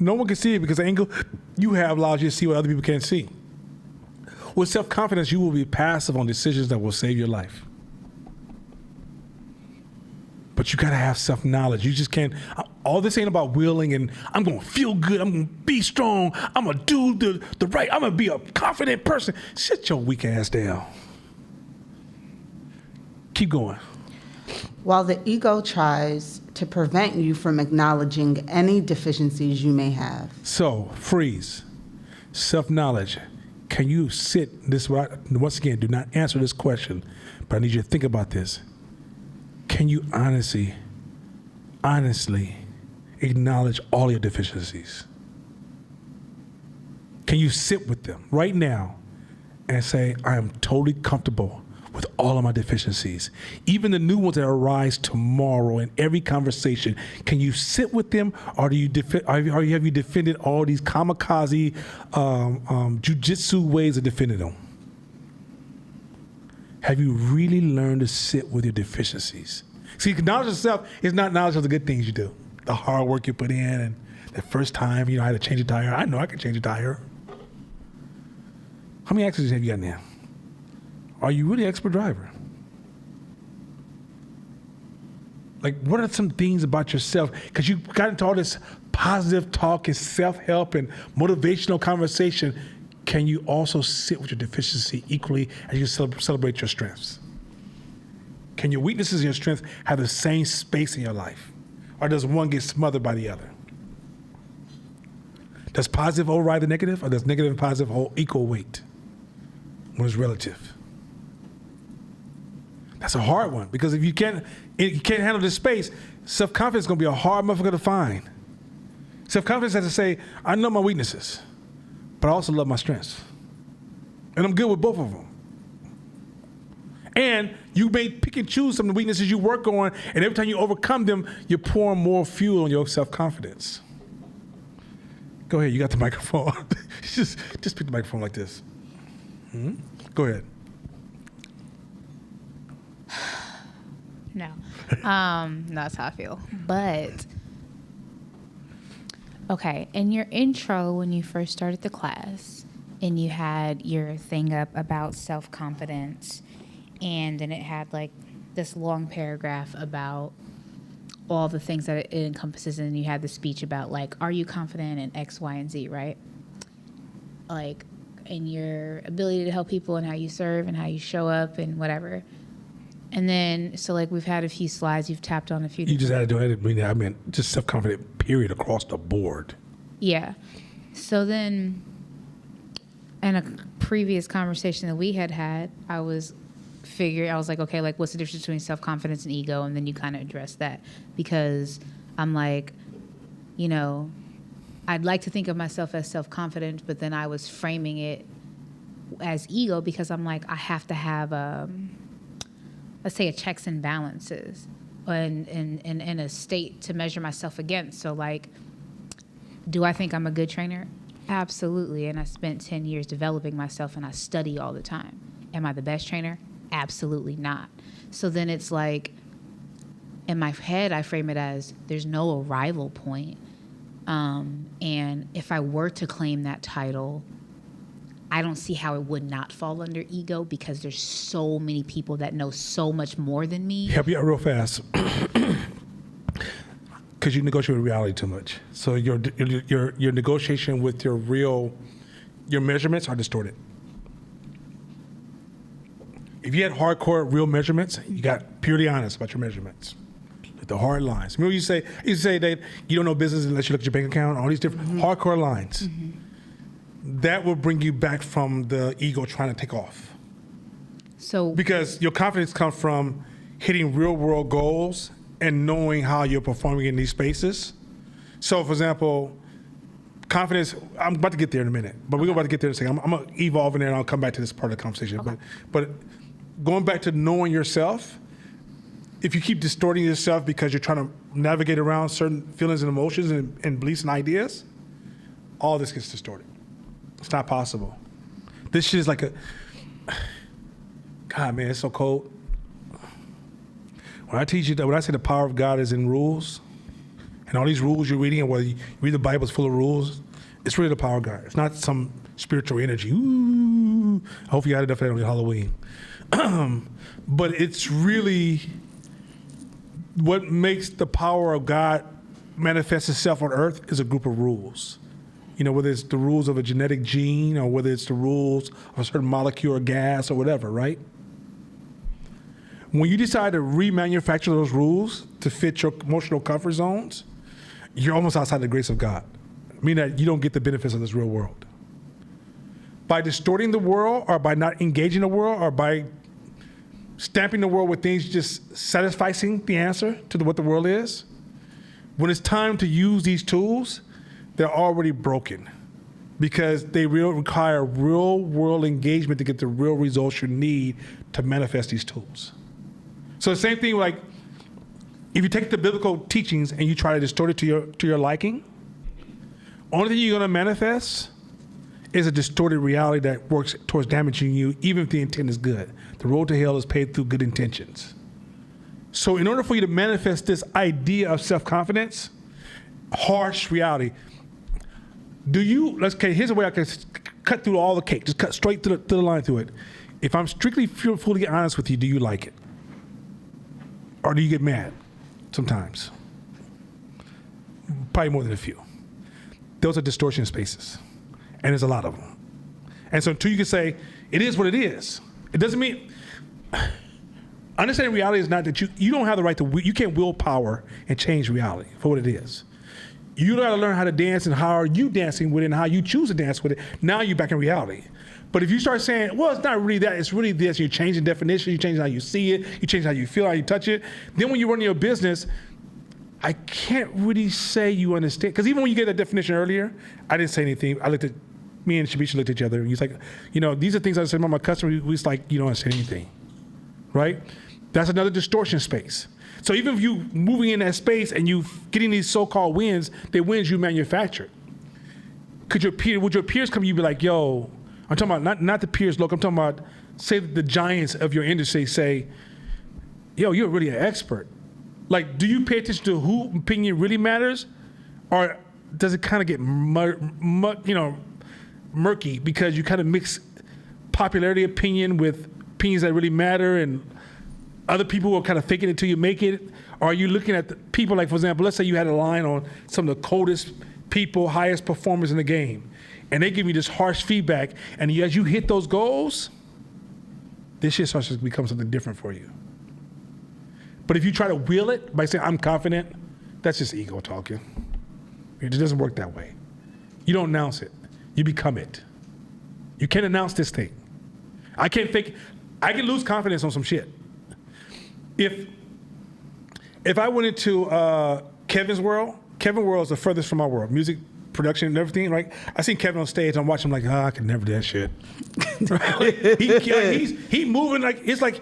No one can see it because the angle you have allows you to see what other people can't see. With self-confidence, you will be passive on decisions that will save your life. But you got to have self-knowledge. You just can't. All this ain't about willing and I'm going to feel good. I'm going to be strong. I'm going to do the right. I'm going to be a confident person. Sit your weak ass down. Keep going. While the ego tries to prevent you from acknowledging any deficiencies you may have. So, freeze. Self-knowledge. Can you sit this right? Once again, do not answer this question, but I need you to think about this. Can you honestly acknowledge all your deficiencies? Can you sit with them right now and say, I am totally comfortable with all of my deficiencies, even the new ones that arise tomorrow in every conversation? Can you sit with them, or do you have you defended all these kamikaze jujitsu ways of defending them? Have you really learned to sit with your deficiencies? See, knowledge of self is not knowledge of the good things you do, the hard work you put in, and the first time you know how to change a tire. I know I can change a tire. How many accidents have you got now? Are you really an expert driver? Like, what are some things about yourself? Because you got into all this positive talk and self-help and motivational conversation. Can you also sit with your deficiency equally as you celebrate your strengths? Can your weaknesses and your strengths have the same space in your life? Or does one get smothered by the other? Does positive override the negative, or does negative and positive hold equal weight when it's relative? That's a hard one, because if you can't handle this space, self-confidence is going to be a hard motherfucker to find. Self-confidence has to say, I know my weaknesses, but I also love my strengths. And I'm good with both of them. And you may pick and choose some of the weaknesses you work on, and every time you overcome them, you're pouring more fuel on your self-confidence. Go ahead, you got the microphone. just pick the microphone like this. Go ahead. No. That's how I feel. But, okay, in your intro when you first started the class, and you had your thing up about self-confidence, and then it had like this long paragraph about all the things that it encompasses, and you had the speech about like, are you confident in X, Y, and Z, right? Like, in your ability to help people and how you serve and how you show up and whatever. And then, so like we've had a few slides, you've tapped on a few. You just had to do it. I mean, just self-confident, period, across the board. Yeah. So then, in a previous conversation that we had, I was like, okay, like what's the difference between self-confidence and ego? And then you kind of addressed that, because I'm like, you know, I'd like to think of myself as self-confident, but then I was framing it as ego, because I'm like, I have to have let's say a checks and balances and in a state to measure myself against. So like, do I think I'm a good trainer? Absolutely. And I spent 10 years developing myself, and I study all the time. Am I the best trainer? Absolutely not. So then it's like, in my head, I frame it as there's no arrival point. And if I were to claim that title, I don't see how it would not fall under ego, because there's so many people that know so much more than me. Help you out real fast. Because you negotiate with reality too much. So your negotiation with your measurements are distorted. If you had hardcore real measurements, you got purely honest about your measurements. The hard lines. Remember you say that you don't know business unless you look at your bank account, all these different hardcore lines. That will bring you back from the ego trying to take off. So because your confidence comes from hitting real world goals and knowing how you're performing in these spaces. So for example, confidence, I'm about to get there in a minute, but we're about to get there in a second. I'm going to evolve in there and I'll come back to this part of the conversation. Okay. But going back to knowing yourself, if you keep distorting yourself because you're trying to navigate around certain feelings and emotions and beliefs and ideas, all this gets distorted. It's not possible. This shit is like God, man, it's so cold. When I teach you that, when I say the power of God is in rules And all these rules you're reading, and whether you read the Bible, it's full of rules. It's really the power of God. It's not some spiritual energy. Ooh, I hope you got enough of that on Halloween. But it's really what makes the power of God manifest itself on earth is a group of rules. You know, whether it's the rules of a genetic gene or whether it's the rules of a certain molecule or gas or whatever, right? When you decide to remanufacture those rules to fit your emotional comfort zones, you're almost outside the grace of God. Meaning that you don't get the benefits of this real world. By distorting the world or by not engaging the world or by stamping the world with things just satisficing the answer to what the world is, when it's time to use these tools, they're already broken because they require real world engagement to get the real results you need to manifest these tools. So the same thing, like if you take the biblical teachings and you try to distort it to your liking, only thing you're going to manifest is a distorted reality that works towards damaging you, even if the intent is good. The road to hell is paved through good intentions. So in order for you to manifest this idea of self-confidence, harsh reality, here's a way I can cut through all the cake, just cut straight through the line through it. If I'm strictly fully honest with you, do you like it? Or do you get mad sometimes? Probably more than a few. Those are distortion spaces, and there's a lot of them. And so until you can say, it is what it is, it doesn't mean, understanding reality is not that you don't have the right to, you can't willpower and change reality for what it is. You got to learn how to dance and how are you dancing with it and how you choose to dance with it. Now you're back in reality. But if you start saying, well, it's not really that, it's really this, you're changing definition, you're changing how you see it, you change how you feel, how you touch it. Then when you run your business, I can't really say you understand. Because even when you get that definition earlier, I didn't say anything. Me and Shabisha looked at each other and he's like, these are things I said about my customer. We was like, you don't understand anything, right? That's another distortion space. So even if you moving in that space and you getting these so-called wins, they're wins you manufactured. Would your peers come to you and be like, yo, I'm talking about not the peers local, I'm talking about, say the giants of your industry say, yo, you're really an expert. Like, do you pay attention to who opinion really matters? Or does it kind of get murky because you kind of mix popularity opinion with opinions that really matter and other people who are kind of faking it till you make it? Or are you looking at the people, like, for example, let's say you had a line on some of the coldest people, highest performers in the game, and they give you this harsh feedback, and as you hit those goals, this shit starts to become something different for you. But if you try to will it by saying, I'm confident, that's just ego talking. It doesn't work that way. You don't announce it. You become it. You can't announce this thing. I can lose confidence on some shit. If I went into Kevin's world is the furthest from my world. Music, production, and everything, right? I seen Kevin on stage, I'm watching him like, I could never do that shit. He moving like, it's like,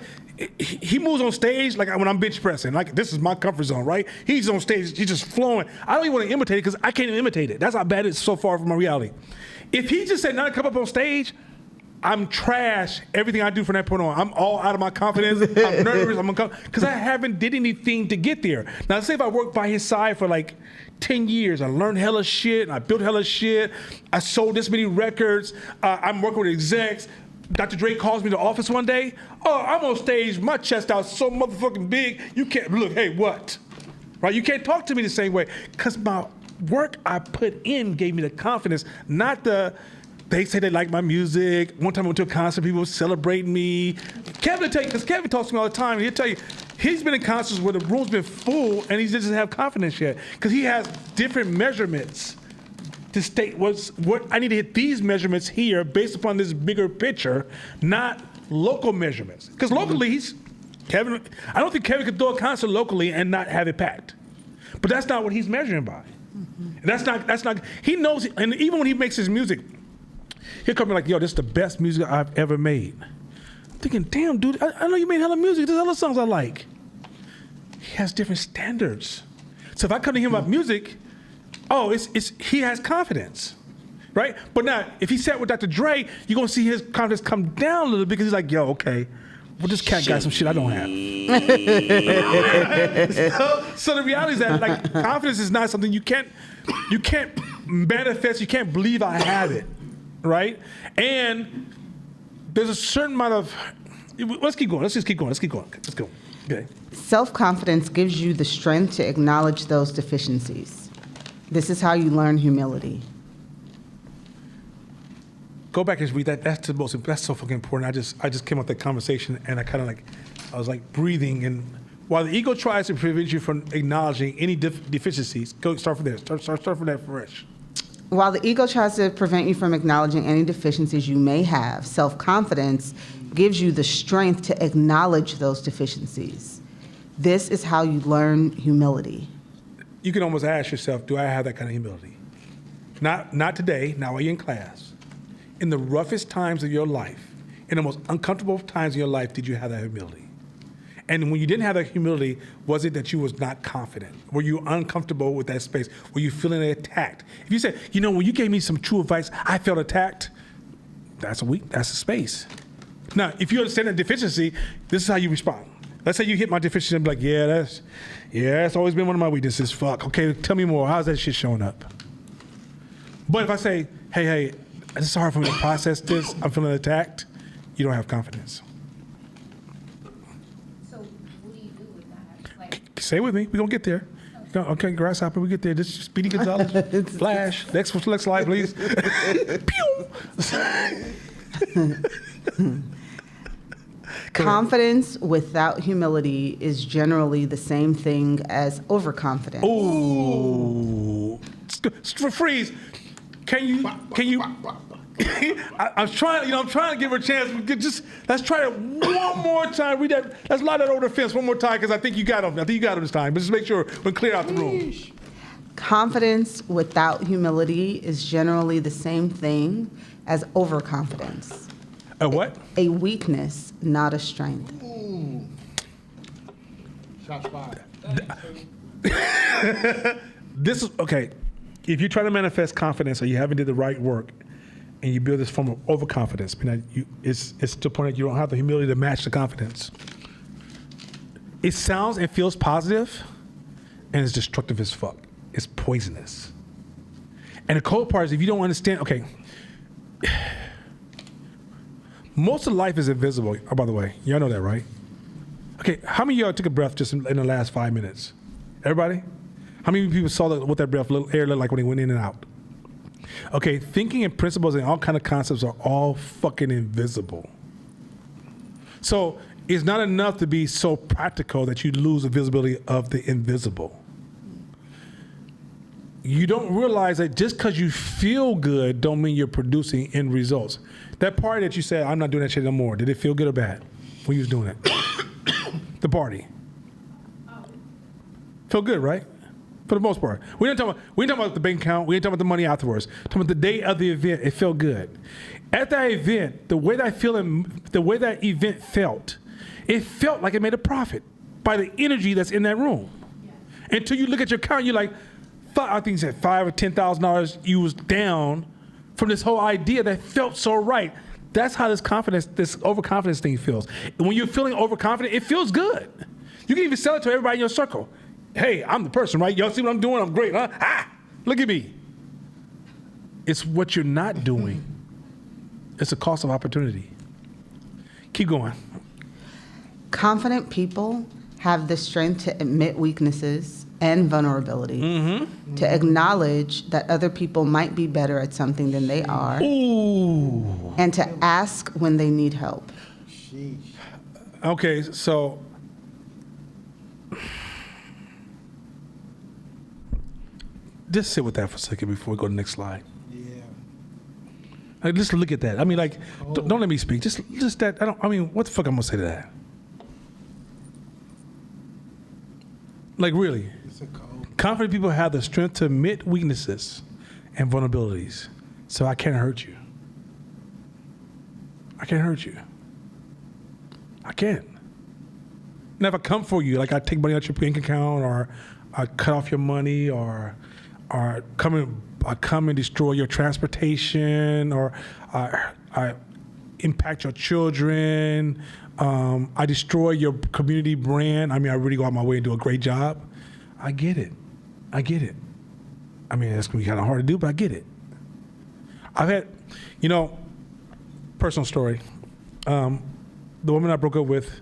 he moves on stage like when I'm bench pressing. Like, this is my comfort zone, right? He's on stage, he's just flowing. I don't even want to imitate it because I can't even imitate it. That's how bad it's so far from my reality. If he just said not to come up on stage, I'm trash. Everything I do from that point on, I'm all out of my confidence. I'm nervous. I'm uncomfortable because I haven't did anything to get there. Now, let's say if I worked by his side for like 10 years, I learned hella shit, and I built hella shit. I sold this many records. I'm working with execs. Dr. Dre calls me to the office one day. Oh, I'm on stage, my chest out so motherfucking big. You can't look. Hey, what? Right? You can't talk to me the same way because my work I put in gave me the confidence, not the. They say they like my music. One time I went to a concert, people were celebrating me. Kevin will tell you, because Kevin talks to me all the time, and he'll tell you, he's been in concerts where the room's been full and he doesn't have confidence yet. Because he has different measurements to state what I need to hit these measurements here based upon this bigger picture, not local measurements. Because locally, Kevin, I don't think Kevin could throw a concert locally and not have it packed. But that's not what he's measuring by. Mm-hmm. That's not, he knows, and even when he makes his music, he'll come in like, yo, this is the best music I've ever made. I'm thinking, damn, dude, I know you made hella music. There's other songs I like. He has different standards. So if I come to him about music, he has confidence, right? But now, if he sat with Dr. Dre, you're going to see his confidence come down a little bit because he's like, yo, okay, well, this cat got some shit I don't have. so the reality is that like confidence is not something you can't manifest. You can't believe I have it, right? And there's a certain amount of. Let's keep going. Let's just keep going. Let's go. Okay. Self-confidence gives you the strength to acknowledge those deficiencies. This is how you learn humility. Go back and read that. That's so fucking important. I just came off that conversation and I was like breathing. And while the ego tries to prevent you from acknowledging any deficiencies, start from there. Start from that fresh. While the ego tries to prevent you from acknowledging any deficiencies you may have, self-confidence gives you the strength to acknowledge those deficiencies. This is how you learn humility. You can almost ask yourself, do I have that kind of humility? Not today, not while you're in class. In the roughest times of your life, in the most uncomfortable times of your life, did you have that humility? And when you didn't have that humility, was it that you was not confident? Were you uncomfortable with that space? Were you feeling attacked? If you said, when you gave me some true advice, I felt attacked, that's a space. Now, if you understand that deficiency, this is how you respond. Let's say you hit my deficiency and be like, that's always been one of my weaknesses. Fuck. Okay, tell me more. How's that shit showing up? But if I say, hey, it's hard for me to process this, I'm feeling attacked, you don't have confidence. So what do you do with that? Stay with me. We're going to get there. Okay, grasshopper, we get there. This is Speedy Gonzalez. Flash. Next slide, please. Pew! Confidence without humility is generally the same thing as overconfidence. Ooh. Freeze. Can you? I'm trying to give her a chance. Let's try it one more time. Read that. Let's lie that over the fence one more time because I think you got him. This time. But just make sure we're clear out the room. Confidence without humility is generally the same thing as overconfidence. A what? A weakness, not a strength. Ooh. Shots fired. This is okay. If you're trying to manifest confidence or you haven't did the right work and you build this form of overconfidence, it's to the point that you don't have the humility to match the confidence. It sounds and feels positive and it's destructive as fuck. It's poisonous. And the cold part is if you don't understand, okay, most of life is invisible. Oh, by the way, y'all know that, right? Okay, how many of y'all took a breath just in the last 5 minutes? Everybody? How many people saw what that air looked like when it went in and out? Okay, thinking and principles and all kind of concepts are all fucking invisible. So it's not enough to be so practical that you lose the visibility of the invisible. You don't realize that just because you feel good don't mean you're producing end results. That party that you said, I'm not doing that shit no more, did it feel good or bad when you was doing it? The party. Felt good, right? For the most part. We ain't talking about the bank account. We ain't talking about the money afterwards. Talking about the day of the event, it felt good. At that event, the way that event felt, it felt like it made a profit by the energy that's in that room. Yeah. Until you look at your account, you're like, I think you said $5,000 or $10,000 you was down from this whole idea that felt so right. That's how this overconfidence thing feels. And when you're feeling overconfident, it feels good. You can even sell it to everybody in your circle. Hey, I'm the person, right? Y'all see what I'm doing? I'm great, huh? Look at me. It's what you're not doing. It's a cost of opportunity. Keep going. Confident people have the strength to admit weaknesses and vulnerability, to acknowledge that other people might be better at something than they are, Ooh. and to ask when they need help. Sheesh. Okay, so just sit with that for a second before we go to the next slide. Yeah. Like, just look at that. I mean, like, don't let me speak. Just that. What the fuck I'm gonna say to that? Like, really? It's a cold. Confident people have the strength to admit weaknesses and vulnerabilities. So I can't hurt you. I can't hurt you. I can't. Now, if I come for you, like I take money out your bank account, or I cut off your money, or come and destroy your transportation, or I impact your children, I destroy your community brand. I mean, I really go out my way and do a great job. I get it. I mean, it's going to be kind of hard to do, but I get it. I've had, personal story. The woman I broke up with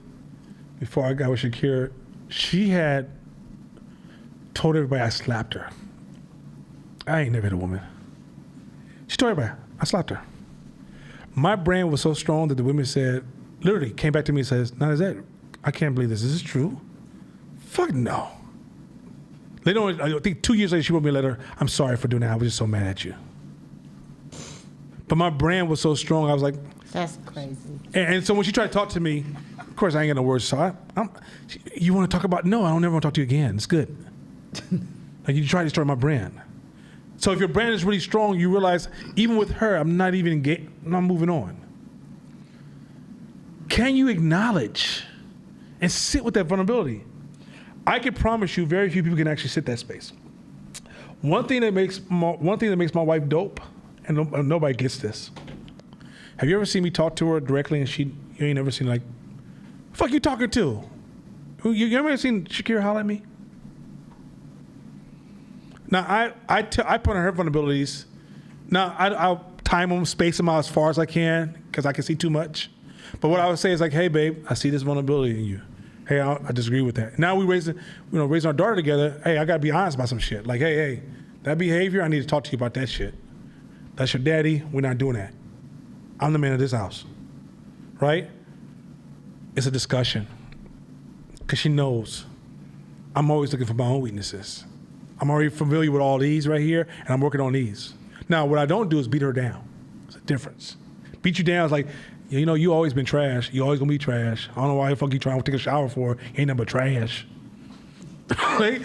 before I got with Shakira, she had told everybody I slapped her. I ain't never hit a woman. She told everybody I slapped her. My brand was so strong that the women said, literally came back to me and says, "Now is that? I can't believe this. Is this true?" Fuck no. They don't. I think 2 years later she wrote me a letter. "I'm sorry for doing that. I was just so mad at you." But my brand was so strong. I was like, That's crazy. and so when she tried to talk to me, of course I ain't got no words. So you want to talk about? No, I don't ever want to talk to you again. It's good. Like you try to destroy my brand. So if your brand is really strong, you realize even with her, I'm not even engaged. I'm moving on. Can you acknowledge and sit with that vulnerability? I can promise you, very few people can actually sit that space. One thing that makes my wife dope, and nobody gets this. Have you ever seen me talk to her directly, and you ain't never seen like, "Fuck you talking to"? You ever seen Shakira holler at me? Now I put on her vulnerabilities. Now I'll time them, space them out as far as I can because I can see too much. But what I would say is like, "Hey babe, I see this vulnerability in you. Hey, I disagree with that." Now we raising our daughter together. Hey, I gotta be honest about some shit. Like, hey, that behavior, I need to talk to you about that shit. That's your daddy. We're not doing that. I'm the man of this house, right? It's a discussion because she knows I'm always looking for my own weaknesses. I'm already familiar with all these right here, and I'm working on these. Now, what I don't do is beat her down. It's a difference. Beat you down is like, you always been trash. You always gonna be trash. I don't know why the fuck you trying to take a shower for. Ain't nothing but trash. Right?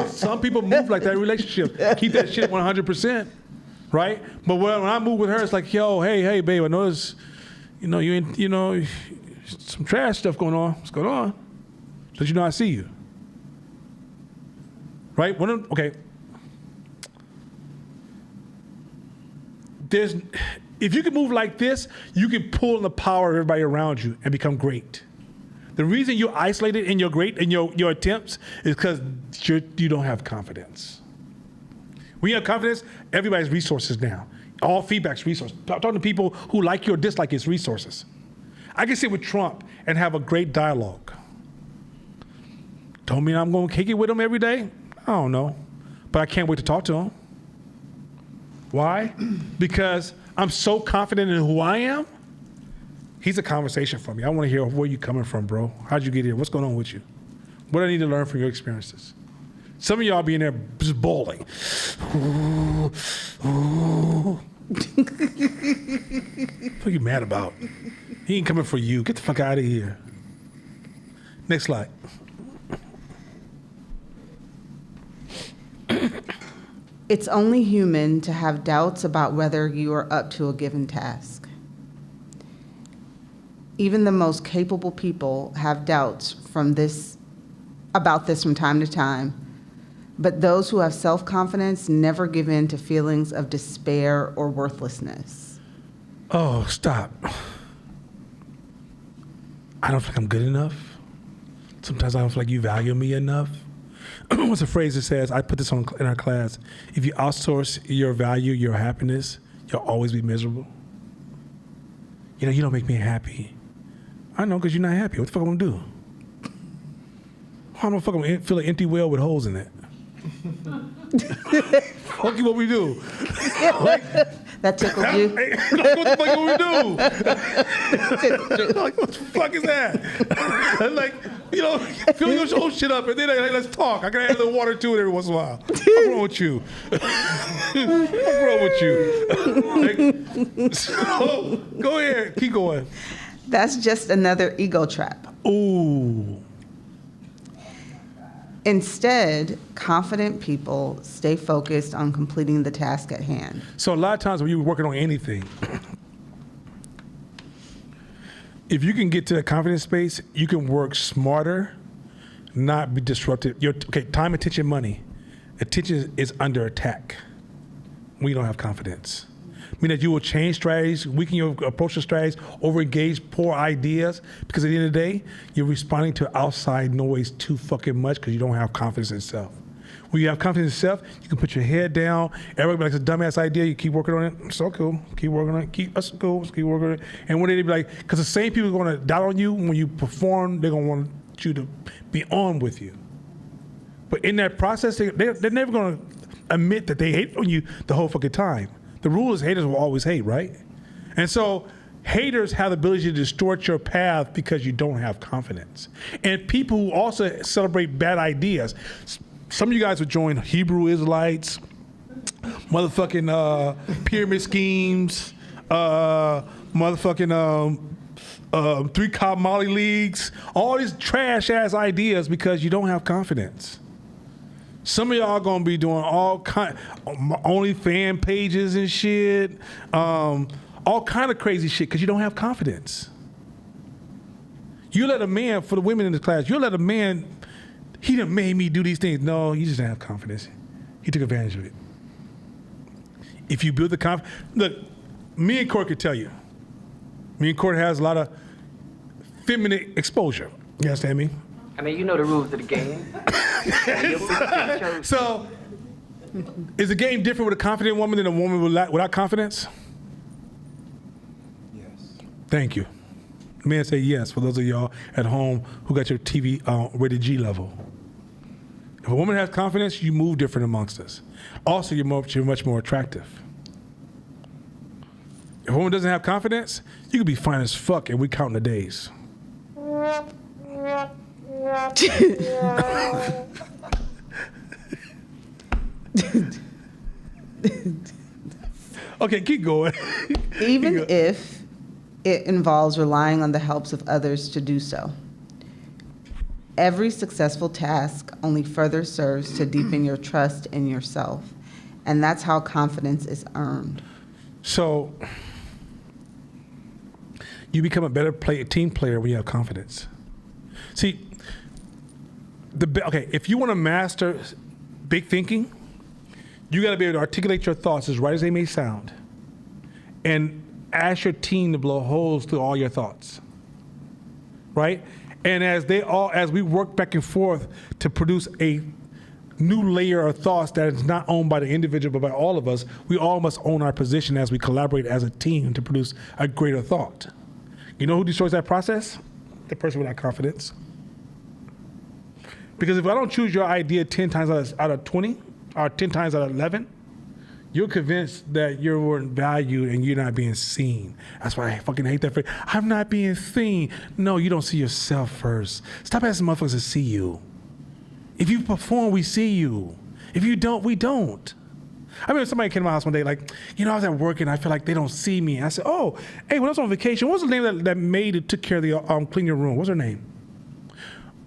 Some people move like that in relationship. Keep that shit 100%, right? But when I move with her, it's like, yo, hey, babe, I notice, you ain't, some trash stuff going on. What's going on? Let you know I see you. Right? Okay. If you can move like this, you can pull in the power of everybody around you and become great. The reason you're isolated in your attempts is because you don't have confidence. When you have confidence, everybody's resources now. All feedback's resources. Talking to people who like you or dislike his resources. I can sit with Trump and have a great dialogue. Don't mean I'm going to kick it with him every day. I don't know. But I can't wait to talk to him. Why? Because I'm so confident in who I am. He's a conversation for me. I want to hear where you coming from, bro. How'd you get here? What's going on with you? What do I need to learn from your experiences? Some of y'all be in there just bawling. What are you mad about? He ain't coming for you. Get the fuck out of here. Next slide. It's only human to have doubts about whether you are up to a given task. Even the most capable people have doubts about this from time to time, but those who have self-confidence never give in to feelings of despair or worthlessness. Oh, stop. I don't feel like I'm good enough. Sometimes I don't feel like you value me enough. What's a phrase that says, I put this in our class, if you outsource your value, your happiness, you'll always be miserable. You don't make me happy. I know, because you're not happy. What the fuck I'm gonna do? How the fuck I'm gonna fill an empty well with holes in it? Fuck you, what we do? That tickled you? Like, what the fuck we do? Like, what the fuck is that? Like, fill your whole shit up and then hey, let's talk. I can add a little water to it every once in a while. What's wrong with you? What's wrong with you? So, go ahead, keep going. That's just another ego trap. Ooh. Instead, confident people stay focused on completing the task at hand. So a lot of times when you're working on anything, if you can get to that confidence space, you can work smarter, not be disrupted. Time, attention, money. Attention is under attack when you don't have confidence. mean that you will change strategies, weaken your approach to strategies, over-engage poor ideas, because at the end of the day, you're responding to outside noise too fucking much because you don't have confidence in yourself. When you have confidence in yourself, you can put your head down. Everybody likes a dumbass idea. You keep working on it. It's so cool. Keep working on it. That's cool. Keep working on it. And when they be like, because the same people are going to doubt on you when you perform, they're going to want you to be on with you. But in that process, they're never going to admit that they hate on you the whole fucking time. The rule is haters will always hate, right? And so haters have the ability to distort your path because you don't have confidence. And people who also celebrate bad ideas. Some of you guys would join Hebrew Israelites, motherfucking pyramid schemes, motherfucking 3-cop Molly leagues, all these trash ass ideas because you don't have confidence. Some of y'all gonna be doing all kind, only fan pages and shit, all kind of crazy shit because you don't have confidence. You let a man, for the women in this class, you let a man. He done made me do these things. No, you just didn't have confidence. He took advantage of it. If you build the confidence, look, me and Court could tell you. Me and Court has a lot of feminine exposure. You understand me? I mean, you know the rules of the game. So, is the game different with a confident woman than a woman without confidence? Yes. Thank you. Man, say yes for those of y'all at home who got your TV rated G level. If a woman has confidence, you move different amongst us. Also, you're much more attractive. If a woman doesn't have confidence, you can be fine as fuck and we counting the days. Okay, keep going. Even if it involves relying on the helps of others to do so. Every successful task only further serves to deepen your trust in yourself, and that's how confidence is earned. So, you become a better team player when you have confidence. See, if you want to master big thinking, you got to be able to articulate your thoughts as right as they may sound, and ask your team to blow holes through all your thoughts, right? And as we work back and forth to produce a new layer of thoughts that is not owned by the individual but by all of us, we all must own our position as we collaborate as a team to produce a greater thought. You know who destroys that process? The person without confidence. Because if I don't choose your idea 10 times out of 20 or 10 times out of 11, you're convinced that you weren't valued and you're not being seen. That's why I fucking hate that phrase. I'm not being seen. No, you don't see yourself first. Stop asking motherfuckers to see you. If you perform, we see you. If you don't, we don't. I remember somebody came to my house one day like, I was at work and I feel like they don't see me. I said, oh, hey, when I was on vacation, what was the name that maid that took care of the clean your room? What's her name?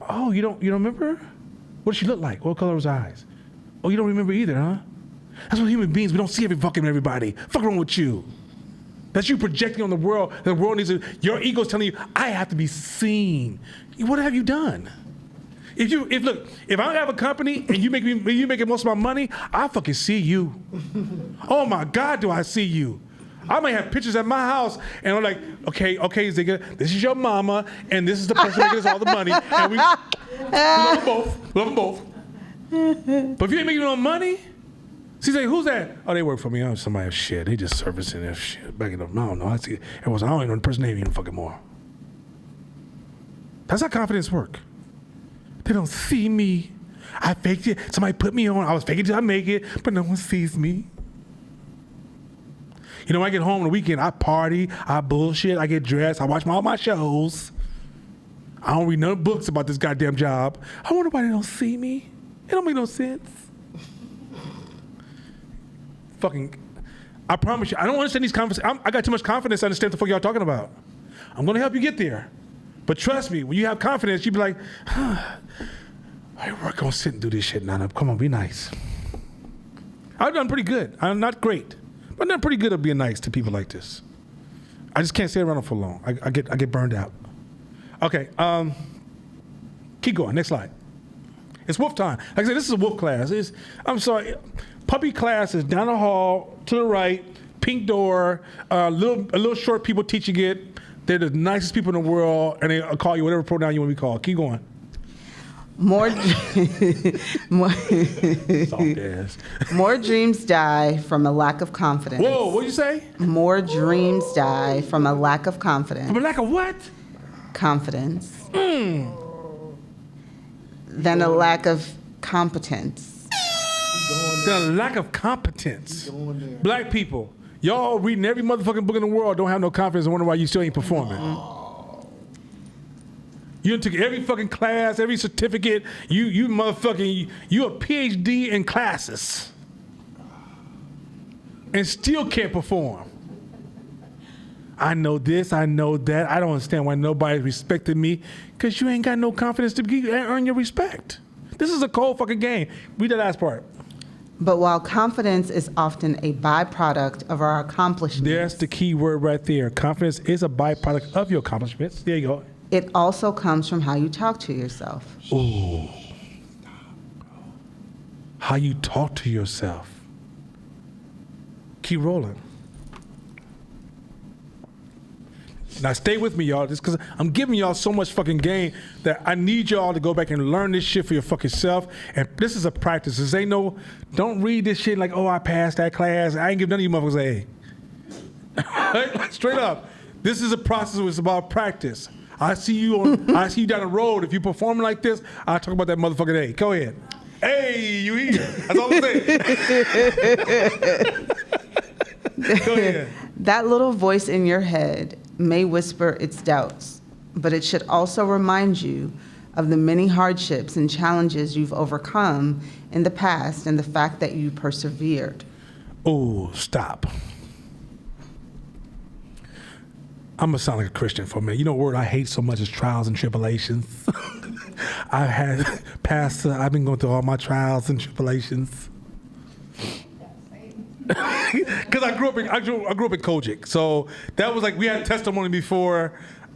Oh, you don't remember? What did she look like? What color was her eyes? Oh, you don't remember either, huh? That's what human beings, we don't see everybody. Fuck wrong with you. That's you projecting on the world. The world needs your ego's telling you, I have to be seen. What have you done? If I have a company and you making most of my money, I fucking see you. Oh my God, do I see you? I might have pictures at my house, and I'm like, okay, Zigga, this is your mama, and this is the person making us all the money, and we love them both. But if you ain't making no money, she's like, who's that? Oh, they work for me. I'm somebody else. Shit, they just servicing that shit. Backing up. No, I see. I don't even know the person's name even fucking more. That's how confidence work. They don't see me. I faked it. Somebody put me on. I was faking it till I make it, but no one sees me. When I get home on the weekend, I party, I bullshit, I get dressed, I watch all my shows. I don't read no books about this goddamn job. I want nobody don't see me. It don't make no sense. I promise you, I don't understand these conversations. I got too much confidence to understand what the fuck y'all talking about. I'm gonna help you get there. But trust me, when you have confidence, you be like, we're gonna sit and do this shit now. Come on, be nice. I've done pretty good. I'm not great, but I'm done pretty good at being nice to people like this. I just can't stay around them for long. I get burned out. Okay, keep going. Next slide. It's wolf time. Like I said, this is a wolf class. I'm sorry. Puppy class is down the hall to the right. pink door, a little short people teaching it. They're the nicest people in the world, and they call you whatever pronoun you want to be called. Keep going. More, Soft ass. more dreams die from a lack of confidence. Whoa, what'd you say? More dreams die from a lack of confidence. From a lack of what? Confidence. Than a lack of competence. The lack of competence. Black people, y'all reading every motherfucking book in the world, don't have no confidence and wonder why you still ain't performing. You took every fucking class, every certificate. You motherfucking, you a PhD in classes, and still can't perform. I know this, I know that. I don't understand why nobody's respecting me, because you ain't got no confidence to earn your respect. This is a cold fucking game. Read that last part. But while confidence is often a byproduct of our accomplishments, That's the key word right there. Confidence is a byproduct of your accomplishments. There you go. it also comes from how you talk to yourself. Ooh. How you talk to yourself. Keep rolling. Now stay with me, y'all, just because I'm giving y'all so much fucking game that I need y'all to go back and learn this shit for your fucking self. And this is a practice. This ain't no, don't read this shit like, oh, I passed that class. I ain't give none of you motherfuckers an A. Straight up. This is a process. It's about practice. I see you down the road. If you perform like this, I'll talk about that motherfucking A. Go ahead. Hey, you here. That's all I'm saying. Go ahead. That little voice in your head may whisper its doubts, but it should also remind you of the many hardships and challenges you've overcome in the past and the fact that you persevered. Oh, stop. I'm gonna sound like a Christian for a minute. You know, a word I hate so much is trials and tribulations. I've been going through all my trials and tribulations. Because I grew up in Kojic, so that was like we had testimony before.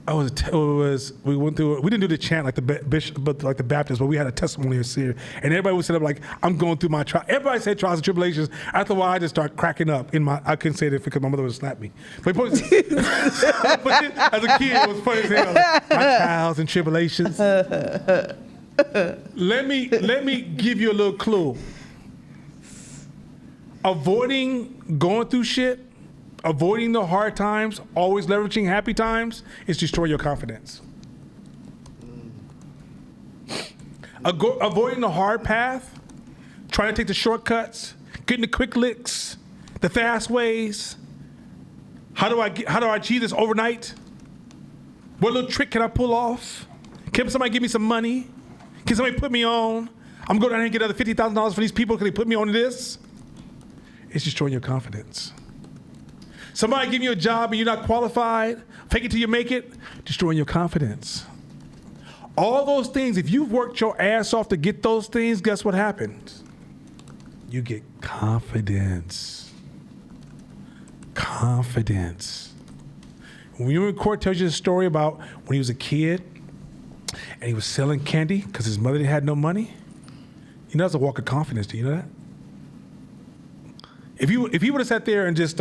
We didn't do the chant like the bishop, but like the Baptist, but we had a testimony here, and everybody would set up like, I'm going through my trial. Everybody said trials and tribulations. After a while, I just started cracking up I couldn't say that because my mother would slap me. But as a kid, it was funny as hell. Like, my trials and tribulations. Let me give you a little clue. Avoiding going through shit, avoiding the hard times, always leveraging happy times, is destroy your confidence. Avoiding the hard path, trying to take the shortcuts, getting the quick licks, the fast ways. How do I achieve this overnight? What little trick can I pull off? Can somebody give me some money? Can somebody put me on? I'm going down here and get another $50,000 for these people. Can they put me on this? It's destroying your confidence. Somebody give you a job and you're not qualified, fake it till you make it, destroying your confidence. All those things, if you've worked your ass off to get those things, guess what happens? You get confidence. Confidence. When you remember Court tells you the story about when he was a kid and he was selling candy because his mother had no money, you know that's a walk of confidence. Do you know that? If he would have sat there and just,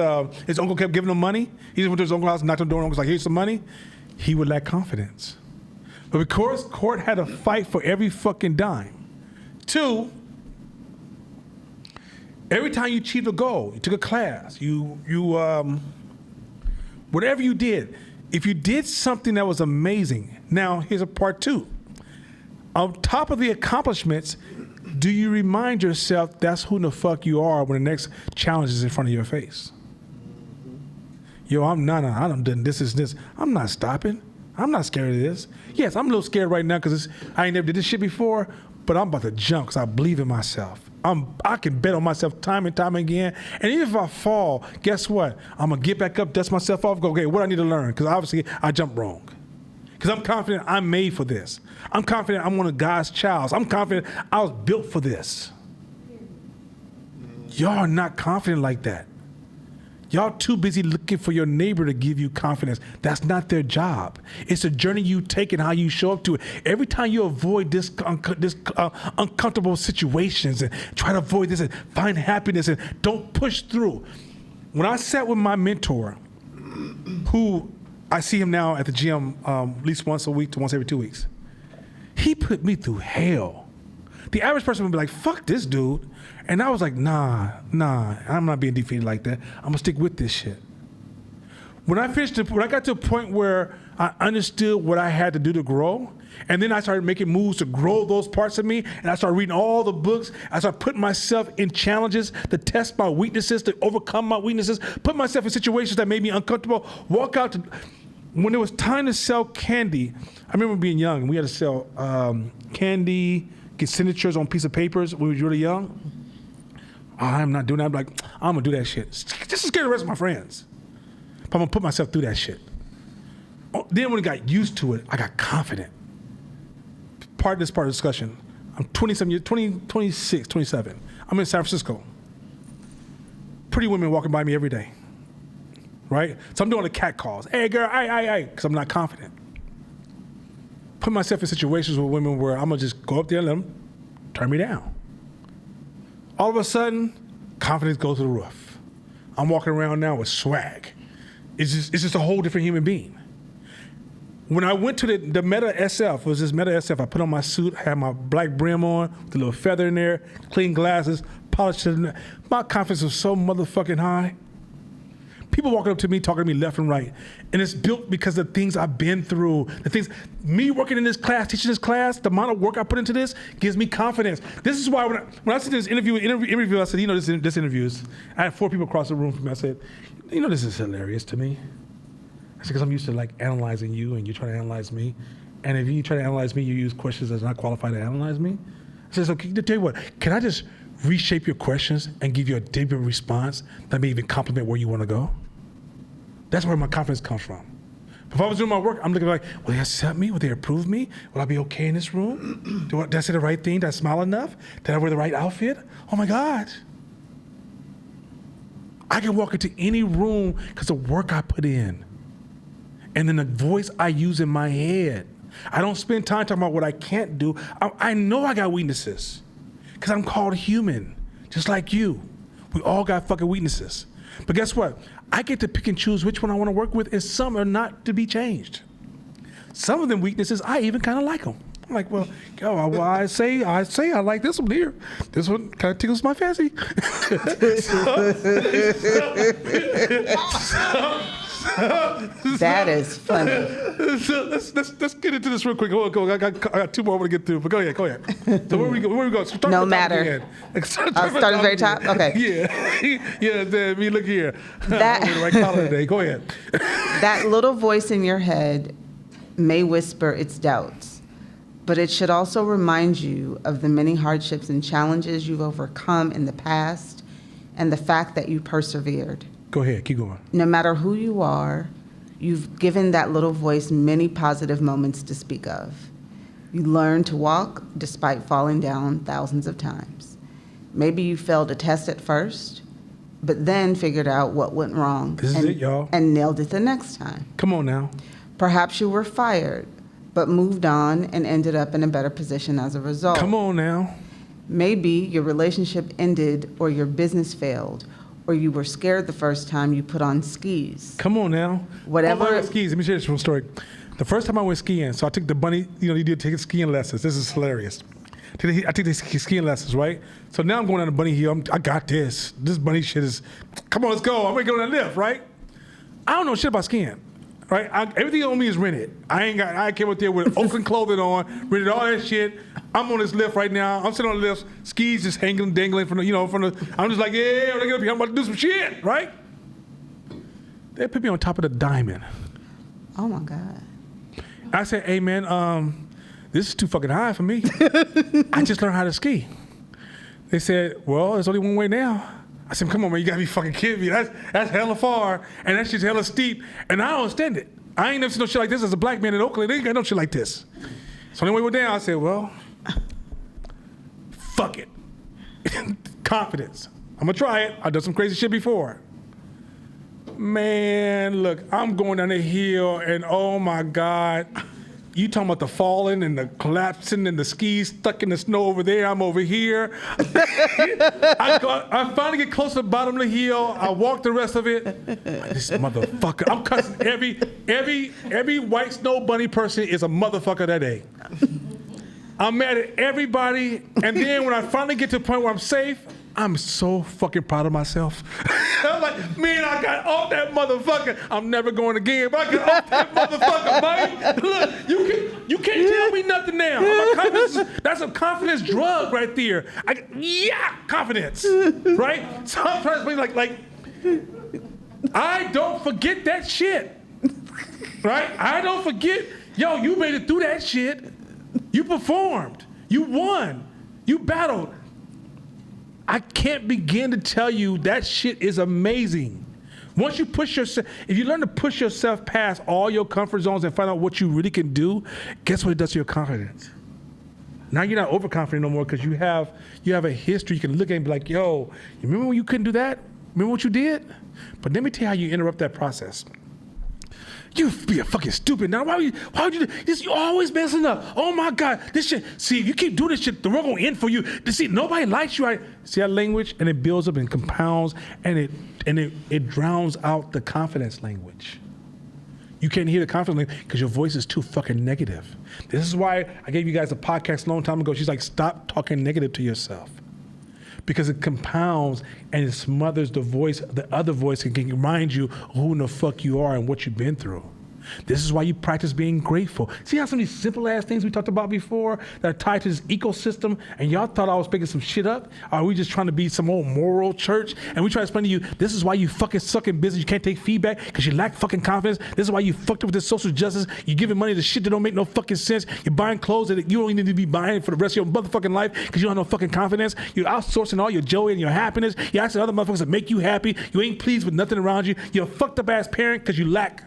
his uncle kept giving him money, he just went to his uncle's house, knocked on the door, and was like, here's some money, he would lack confidence. But because Court had to fight for every fucking dime. 2, every time you achieved a goal, you took a class, whatever you did, if you did something that was amazing, now here's a part 2. On top of the accomplishments, do you remind yourself that's who the fuck you are when the next challenge is in front of your face? Yo, I done done this. I'm not stopping. I'm not scared of this. Yes, I'm a little scared right now because I ain't never did this shit before, but I'm about to jump because I believe in myself. I can bet on myself time and time again. And even if I fall, guess what? I'm going to get back up, dust myself off, go, okay, what I need to learn? Because obviously I jumped wrong. Because I'm confident I'm made for this. I'm confident I'm one of God's childs. I'm confident I was built for this. Y'all are not confident like that. Y'all too busy looking for your neighbor to give you confidence. That's not their job. It's a journey you take and how you show up to it. Every time you avoid this uncomfortable situations and try to avoid this and find happiness and don't push through. when I sat with my mentor, who I see him now at the gym at least once a week to once every 2 weeks, he put me through hell. The average person would be like, fuck this dude. And I was like, nah, I'm not being defeated like that. I'm gonna stick with this shit. When I got to a point where I understood what I had to do to grow, and then I started making moves to grow those parts of me, and I started reading all the books, I started putting myself in challenges to test my weaknesses, to overcome my weaknesses, put myself in situations that made me uncomfortable, when it was time to sell candy, I remember being young, and we had to sell candy, get signatures on piece of papers when we were really young. I'm not doing that. I'm like, I'm gonna do that shit. Just to scare the rest of my friends. But I'm gonna put myself through that shit. Then when I got used to it, I got confident. This part of the discussion. I'm 26, 27. I'm in San Francisco. Pretty women walking by me every day. Right? So I'm doing the cat calls. Hey girl, aye, because I'm not confident. Put myself in situations with women where I'm gonna just go up there and let them turn me down. All of a sudden, confidence goes to the roof. I'm walking around now with swag. It's just a whole different human being. When I went to the Meta SF, it was this Meta SF, I put on my suit, had my black brim on, with a little feather in there, clean glasses, polished it. My confidence was so motherfucking high. People walking up to me, talking to me left and right. And it's built because of the things I've been through. Me working in this class, teaching this class, the amount of work I put into this gives me confidence. This is why when I said this interview, I said, this interview is, I had 4 people across the room from me. I said, this is hilarious to me. I said, because I'm used to like analyzing you and you try to analyze me. And if you try to analyze me, you use questions that's not qualified to analyze me. I said, so tell you what, can I just reshape your questions and give you a deeper response that may even complement where you want to go? That's where my confidence comes from. If I was doing my work, I'm looking like, will they accept me? Will they approve me? Will I be okay in this room? Did I say the right thing? Did I smile enough? Did I wear the right outfit? Oh my God. I can walk into any room because of work I put in. And then the voice I use in my head. I don't spend time talking about what I can't do. I know I got weaknesses because I'm called human, just like you. We all got fucking weaknesses. But guess what? I get to pick and choose which one I want to work with, and some are not to be changed. Some of them weaknesses, I even kind of like them. I'm like, I say I like this one here. This one kind of tickles my fancy. That is funny. So let's get into this real quick. Go. I got 2 more I want to get through, but go ahead. So where we go? Start no matter. Start at the very top? Okay. Yeah, me look here. That, I'm right collar today. Go ahead. That little voice in your head may whisper its doubts, but it should also remind you of the many hardships and challenges you've overcome in the past and the fact that you persevered. Go ahead, keep going. No matter who you are, you've given that little voice many positive moments to speak of. You learned to walk despite falling down thousands of times. Maybe you failed a test at first, but then figured out what went wrong. This is it, y'all. And nailed it the next time. Come on now. Perhaps you were fired, but moved on and ended up in a better position as a result. Come on now. Maybe your relationship ended or your business failed, or you were scared the first time you put on skis. Come on now. Whatever. Skis. Let me share this one story. The first time I went skiing, so I took the bunny, you did take skiing lessons. This is hilarious. I took these skiing lessons, right? So now I'm going down the bunny hill. I got this. This bunny shit is, come on, let's go. I'm going to go down that lift, right? I don't know shit about skiing, right? Everything on me is rented. I came up there with Oakland clothing on, rented all that shit. I'm on this lift right now. I'm sitting on the lift, skis just hanging, dangling from the, I'm just like, yeah, when I get up here, I'm about to do some shit, right? They put me on top of the diamond. Oh my God. I said, hey man, this is too fucking high for me. I just learned how to ski. They said, well, there's only one way now. I said, come on man, you gotta be fucking kidding me. That's hella far, and that shit's hella steep, and I don't stand it. I ain't never seen no shit like this as a black man in Oakland. They ain't got no shit like this. So anyway, we went down, I said, well, fuck it. Confidence. I'm gonna try it. I've done some crazy shit before. Man, look, I'm going down the hill and oh my God, You talking about the falling and the collapsing and the skis stuck in the snow over there. I'm over here. I finally get close to the bottom of the hill. I walk the rest of it. This motherfucker. I'm cussing every white snow bunny person is a motherfucker that day. I'm mad at everybody. And then when I finally get to the point where I'm safe, I'm so fucking proud of myself. I'm like, man, I got off that motherfucker. I'm never going again, but I got off that motherfucker, buddy. Look, you can't tell me nothing now. That's a confidence drug right there. Confidence, right? So I'm trying to explain, like, I don't forget that shit, right? I don't forget, yo, you made it through that shit. You performed. You won. You battled. I can't begin to tell you that shit is amazing. Once you push yourself, if you learn to push yourself past all your comfort zones and find out what you really can do, guess what it does to your confidence? Now you're not overconfident no more because you have a history you can look at and be like, yo, you remember when you couldn't do that? Remember what you did? But let me tell you how you interrupt that process. You be a fucking stupid now. Why would you do this? You always messing up. Oh my God, this shit. See, if you keep doing this shit, the world gonna end for you. See, nobody likes you. Right? See that language, and it builds up and compounds, and it drowns out the confidence language. You can't hear the confidence language because your voice is too fucking negative. This is why I gave you guys a podcast a long time ago. She's like, stop talking negative to yourself. Because it compounds and it smothers the other voice and can remind you who in the fuck you are and what you've been through. This is why you practice being grateful. See how some of these simple ass things we talked about before that are tied to this ecosystem, and y'all thought I was making some shit up? Or are we just trying to be some old moral church? And we try to explain to you, this is why you fucking suck in business. You can't take feedback because you lack fucking confidence. This is why you fucked up with this social justice. You're giving money to shit that don't make no fucking sense. You're buying clothes that you don't even need to be buying for the rest of your motherfucking life because you don't have no fucking confidence. You're outsourcing all your joy and your happiness. You're asking other motherfuckers to make you happy. You ain't pleased with nothing around you. You're a fucked up ass parent because you lack.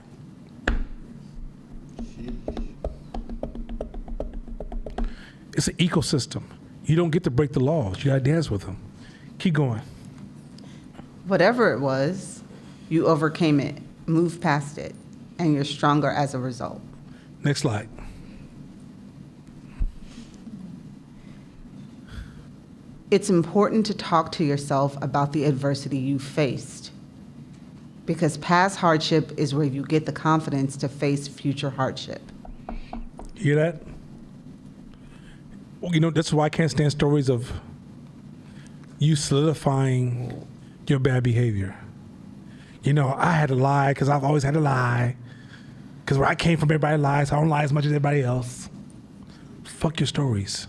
It's an ecosystem. You don't get to break the laws. You gotta dance with them. Keep going. Whatever it was, you overcame it, moved past it, and you're stronger as a result. Next slide. It's important to talk to yourself about the adversity you faced, because past hardship is where you get the confidence to face future hardship. You hear that? Well, you know, that's why I can't stand stories of you solidifying your bad behavior. You know, I had to lie because I've always had to lie. Because where I came from, everybody lies. So I don't lie as much as everybody else. Fuck your stories.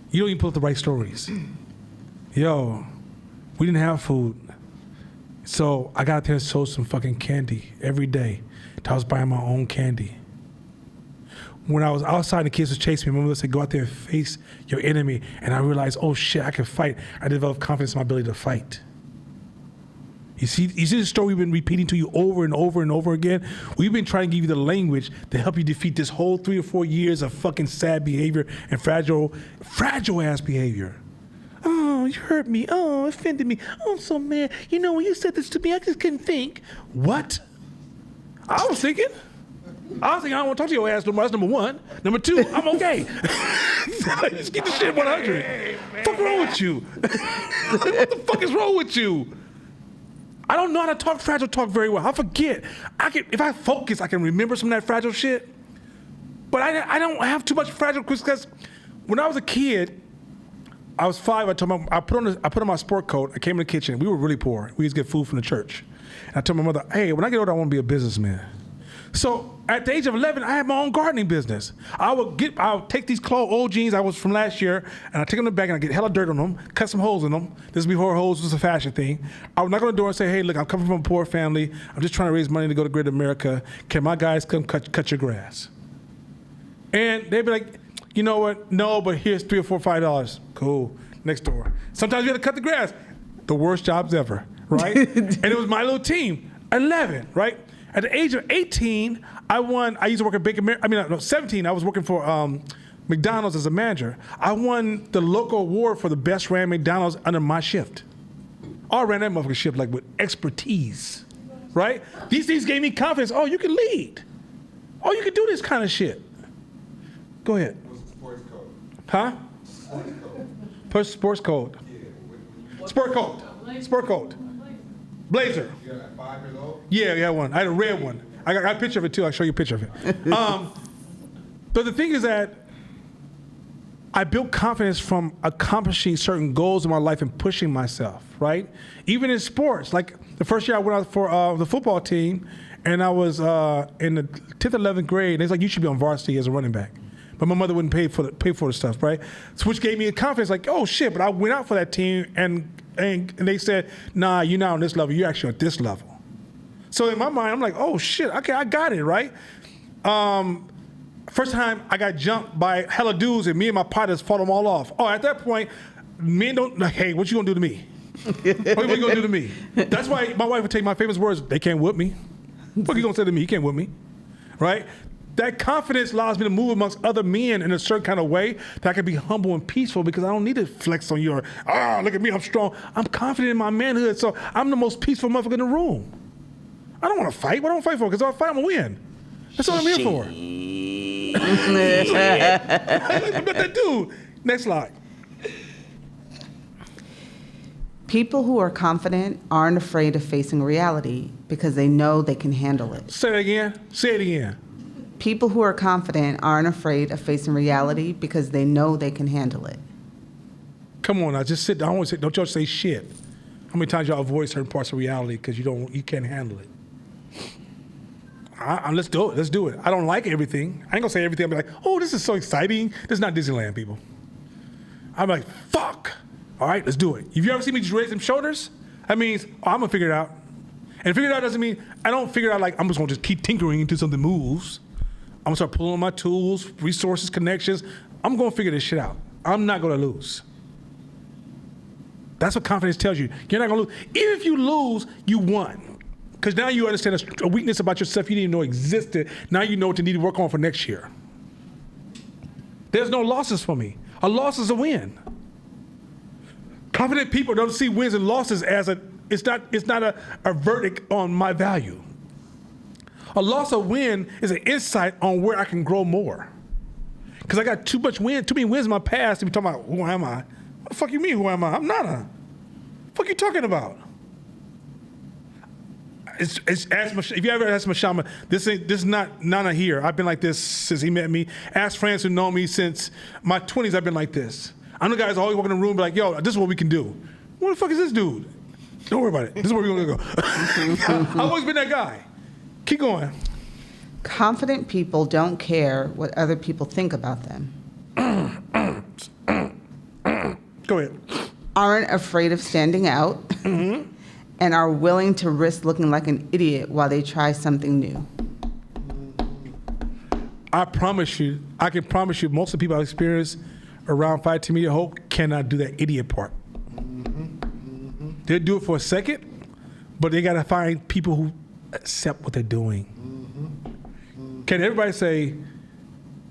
You don't even pull up the right stories. Yo, we didn't have food. So I got out there and sold some fucking candy every day. I was buying my own candy. When I was outside and the kids was chasing me, my mother said, go out there and face your enemy. And I realized, oh shit, I can fight. I developed confidence in my ability to fight. You see the story we've been repeating to you over and over and over again? We've been trying to give you the language to help you defeat this whole 3 or 4 years of fucking sad behavior and fragile ass behavior. Oh, you hurt me. Oh, offended me. Oh, I'm so mad. You know, when you said this to me, I just couldn't think. What? I was thinking, I don't want to talk to your ass no more. That's number one. Number two, I'm okay. Just keep the shit 100. Fuck wrong with you? What the fuck is wrong with you? I don't know how to talk fragile talk very well. I forget. If I focus, I can remember some of that fragile shit. But I don't have too much fragile because when I was a kid, I was 5. I put on my sport coat. I came in the kitchen. We were really poor. We used to get food from the church. And I told my mother, hey, when I get older, I want to be a businessman. So at the age of 11, I had my own gardening business. I would take these old jeans I was from last year, and I take them in the back and I get hella dirt on them, cut some holes in them. This is before holes was a fashion thing. I would knock on the door and say, hey, look, I'm coming from a poor family. I'm just trying to raise money to go to Great America. Can my guys come cut your grass? And they'd be like, you know what? No, but here's $3 or $4, $5. Cool. Next door. Sometimes we had to cut the grass. The worst jobs ever, right? And it was my little team. 11, right? At the age of 18, I used to work at 17, I was working for McDonald's as a manager. I won the local award for the best ran McDonald's under my shift. I ran that motherfucking shift like with expertise, right? These things gave me confidence. Oh, you can lead. Oh, you can do this kind of shit. Go ahead. What's the sports code? Huh? Sports code. First sports code. Sport coat. Sport coat. Blazer. You're like 5 years old? Yeah, I had one. I had a red one. I got a picture of it too. I'll show you a picture of it. But the thing is that I built confidence from accomplishing certain goals in my life and pushing myself, right? Even in sports. Like the first year I went out for the football team, and I was in the 10th or 11th grade, and it's like, you should be on varsity as a running back. But my mother wouldn't pay for the stuff, right? So which gave me a confidence, like, oh shit, but I went out for that team, and they said, nah, you're not on this level, you're actually at this level. So in my mind, I'm like, oh shit, okay, I got it, right? First time I got jumped by hella dudes, and me and my partners fought them all off. Oh, at that point, men don't, like, hey, what you gonna do to me? What you gonna do to me? That's why my wife would take my famous words, they can't whip me. What you gonna say to me? He can't whip me, right? That confidence allows me to move amongst other men in a certain kind of way that I can be humble and peaceful, because I don't need to flex on you or, look at me, I'm strong. I'm confident in my manhood, so I'm the most peaceful motherfucker in the room. I don't want to fight. What do I fight for? Because if I fight, I'm going to win. That's what I'm here for. I bet that dude. Next slide. People who are confident aren't afraid of facing reality because they know they can handle it. Say that again. Say it again. People who are confident aren't afraid of facing reality because they know they can handle it. Come on now, just sit down. Don't y'all say shit. How many times y'all avoid certain parts of reality because you can't handle it? Let's do it. Let's do it. I don't like everything. I ain't gonna say everything. I'll be like, oh, this is so exciting. This is not Disneyland, people. I'm like, fuck. All right, let's do it. If you ever see me just raise them shoulders, that means, I'm gonna figure it out. And figure it out doesn't mean I don't figure it out like I'm just gonna just keep tinkering until something moves. I'm gonna start pulling on my tools, resources, connections. I'm gonna figure this shit out. I'm not gonna lose. That's what confidence tells you. You're not gonna lose. Even if you lose, you won. Because now you understand a weakness about yourself you didn't even know existed. Now you know what you need to work on for next year. There's no losses for me. A loss is a win. Confident people don't see wins and losses as it's not a verdict on my value. A loss or win is an insight on where I can grow more. Because I got too many wins in my past to be talking about, who am I? What the fuck you mean, who am I? I'm not a. What the fuck you talking about? If you ever ask Mashama, this is not Nana here. I've been like this since he met me. Ask friends who know me since my 20s, I've been like this. I'm the guys always walk in the room and be like, yo, this is what we can do. What the fuck is this dude? Don't worry about it. This is where we're gonna go. I've always been that guy. Keep going. Confident people don't care what other people think about them. Go ahead. Aren't afraid of standing out. And are willing to risk looking like an idiot while they try something new. I can promise you, most of the people I've experienced around Fight to Media Hope cannot do that idiot part. They'll do it for a second, but they gotta find people who accept what they're doing. Can everybody say,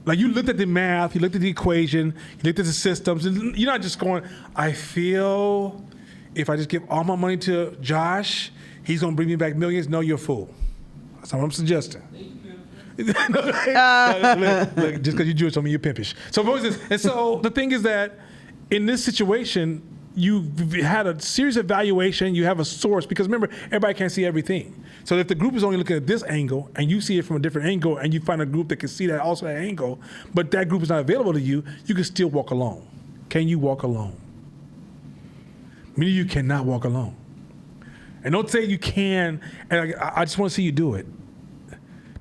like, you looked at the math, you looked at the equation, you looked at the systems, and you're not just going, I feel if I just give all my money to Josh, he's gonna bring me back millions. No, you're a fool. That's not what I'm suggesting. Look, just because you're Jewish, don't mean you're pimpish. So, and so the thing is that in this situation, you've had a series of evaluation, you have a source, because remember, everybody can't see everything. So if the group is only looking at this angle, and you see it from a different angle, and you find a group that can see that also that angle, but that group is not available to you, you can still walk alone. Can you walk alone? Many of you cannot walk alone. And don't say you can, and I just want to see you do it.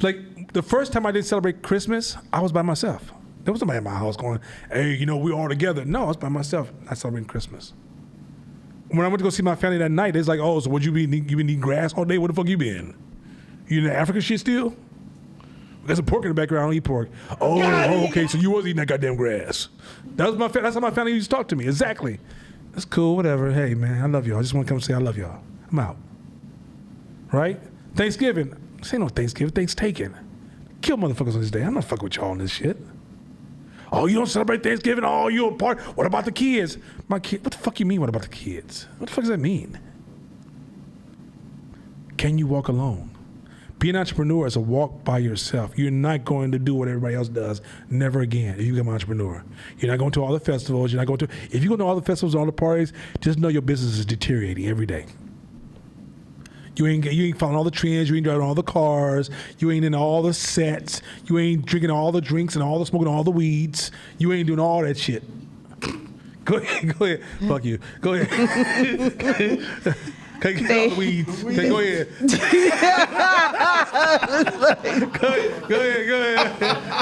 Like, the first time I did celebrate Christmas, I was by myself. There was somebody at my house going, hey, we're all together. No, I was by myself, not celebrating Christmas. When I went to go see my family that night, it's like, oh, so what you been eating grass all day? Where the fuck you been? You in the African shit still? There's some pork in the background, I don't eat pork. Oh, okay, so you was eating that goddamn grass. That's how my family used to talk to me, exactly. That's cool, whatever. Hey, man, I love y'all. I just want to come say I love y'all. I'm out. Right? Thanksgiving. This ain't no Thanksgiving. Thanksgiving. Kill motherfuckers on this day. I'm not fucking with y'all on this shit. Oh, you don't celebrate Thanksgiving? Oh, you a part? What about the kids? My kid. What the fuck you mean, what about the kids? What the fuck does that mean? Can you walk alone? Being an entrepreneur is a walk by yourself. You're not going to do what everybody else does. Never again. If you become an entrepreneur, you're not going to all the festivals. You're not going to. If you go to all the festivals, all the parties, just know your business is deteriorating every day. You ain't following all the trends. You ain't driving all the cars. You ain't in all the sets. You ain't drinking all the drinks and all the smoking all the weeds. You ain't doing all that shit. Go ahead. Fuck you. Go ahead. Okay, get all the weeds. Okay, go ahead. Go ahead.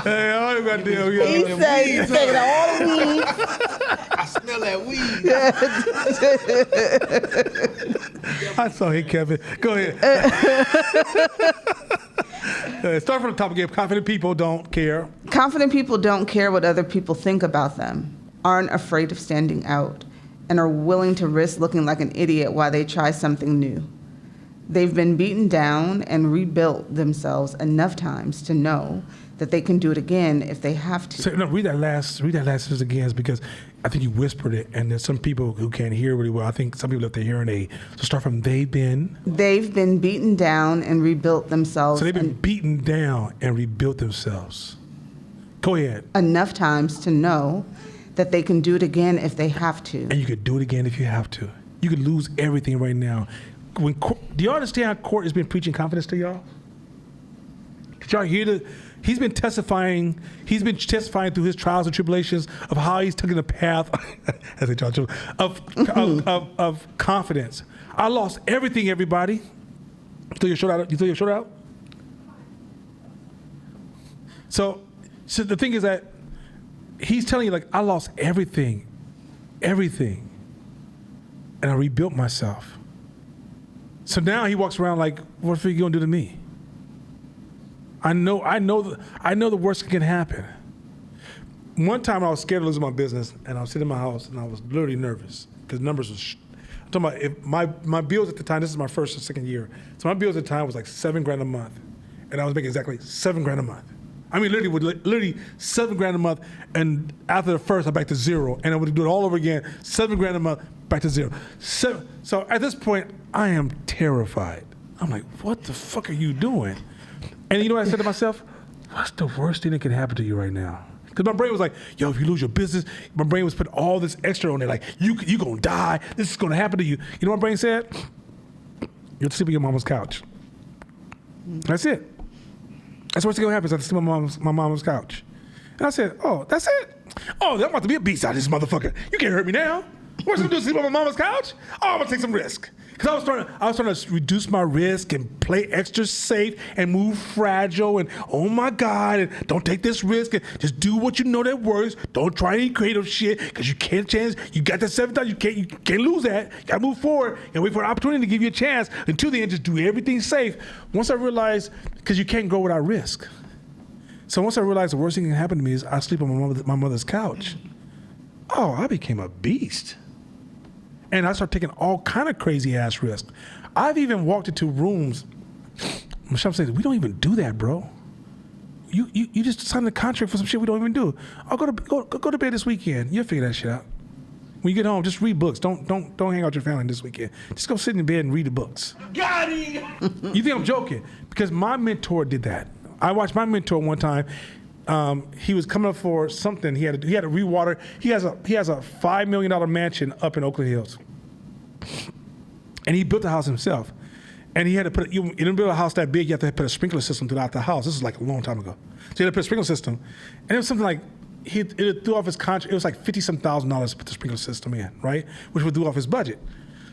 Hey, all you got to do. He said he's taking all the weeds. I smell that weed. I saw it, Kevin. Go ahead. Start from the top again. Confident people don't care. Confident people don't care what other people think about them, aren't afraid of standing out, and are willing to risk looking like an idiot while they try something new. They've been beaten down and rebuilt themselves enough times to know that they can do it again if they have to. So, no, read that last sentence again, because I think you whispered it, and there's some people who can't hear really well. I think some people have their hearing aid. So start from they've been beaten down and rebuilt themselves. So they've been beaten down and rebuilt themselves. Go ahead. Enough times to know that they can do it again if they have to. And you could do it again if you have to. You could lose everything right now. Do y'all understand how court has been preaching confidence to y'all? Did y'all hear he's been testifying through his trials and tribulations of how he's taking the path of confidence. I lost everything, everybody. You throw your shirt out? So the thing is that he's telling you, like, I lost everything, and I rebuilt myself. So now he walks around like, what are you gonna do to me? I know the worst can happen. One time I was scared of losing my business, and I was sitting in my house, and I was literally nervous because numbers was. I'm talking about if my bills at the time. This is my first or second year, so my bills at the time was like $7,000 a month, and I was making exactly $7,000 a month. I mean, literally $7,000 a month, and after the first, I'm back to zero, and I would do it all over again. $7,000 a month, back to zero. So at this point, I am terrified. I'm like, what the fuck are you doing? And you know what I said to myself? What's the worst thing that can happen to you right now? Because my brain was like, yo, if you lose your business, my brain was putting all this extra on there, like, you gonna die, this is gonna happen to you. You know what my brain said? You'll sleep on your mama's couch. That's it. That's what's gonna happen, is I have to sleep on my mama's couch. And I said, oh, that's it? Oh, I'm about to be a beast out of this motherfucker. You can't hurt me now. What's gonna do, sleep on my mama's couch? Oh, I'm gonna take some risk. Because I was trying to reduce my risk and play extra safe and move fragile and, oh my God, and don't take this risk and just do what you know that works. Don't try any creative shit, because you can't change. You got that 7,000, you can't lose that. You gotta move forward and wait for an opportunity to give you a chance. Until the end, just do everything safe. Once I realized, because you can't grow without risk. So once I realized the worst thing that can happen to me is I sleep on my mother's couch. Oh, I became a beast. And I started taking all kind of crazy ass risks. I've even walked into rooms. Michelle says, we don't even do that, bro. You just signed a contract for some shit we don't even do. I'll go to bed this weekend. You'll figure that shit out. When you get home, just read books. Don't hang out with your family this weekend. Just go sit in bed and read the books. Got him! You think I'm joking? Because my mentor did that. I watched my mentor one time. He was coming up for something. He had to rewater. He has a $5 million mansion up in Oakland Hills, and he built the house himself. And he had to put you didn't build a house that big. You have to put a sprinkler system throughout the house. This is like a long time ago. So he had to put a sprinkler system, and it was something like it threw off his contract. It was like $50-some thousand to put the sprinkler system in, right? Which would throw off his budget.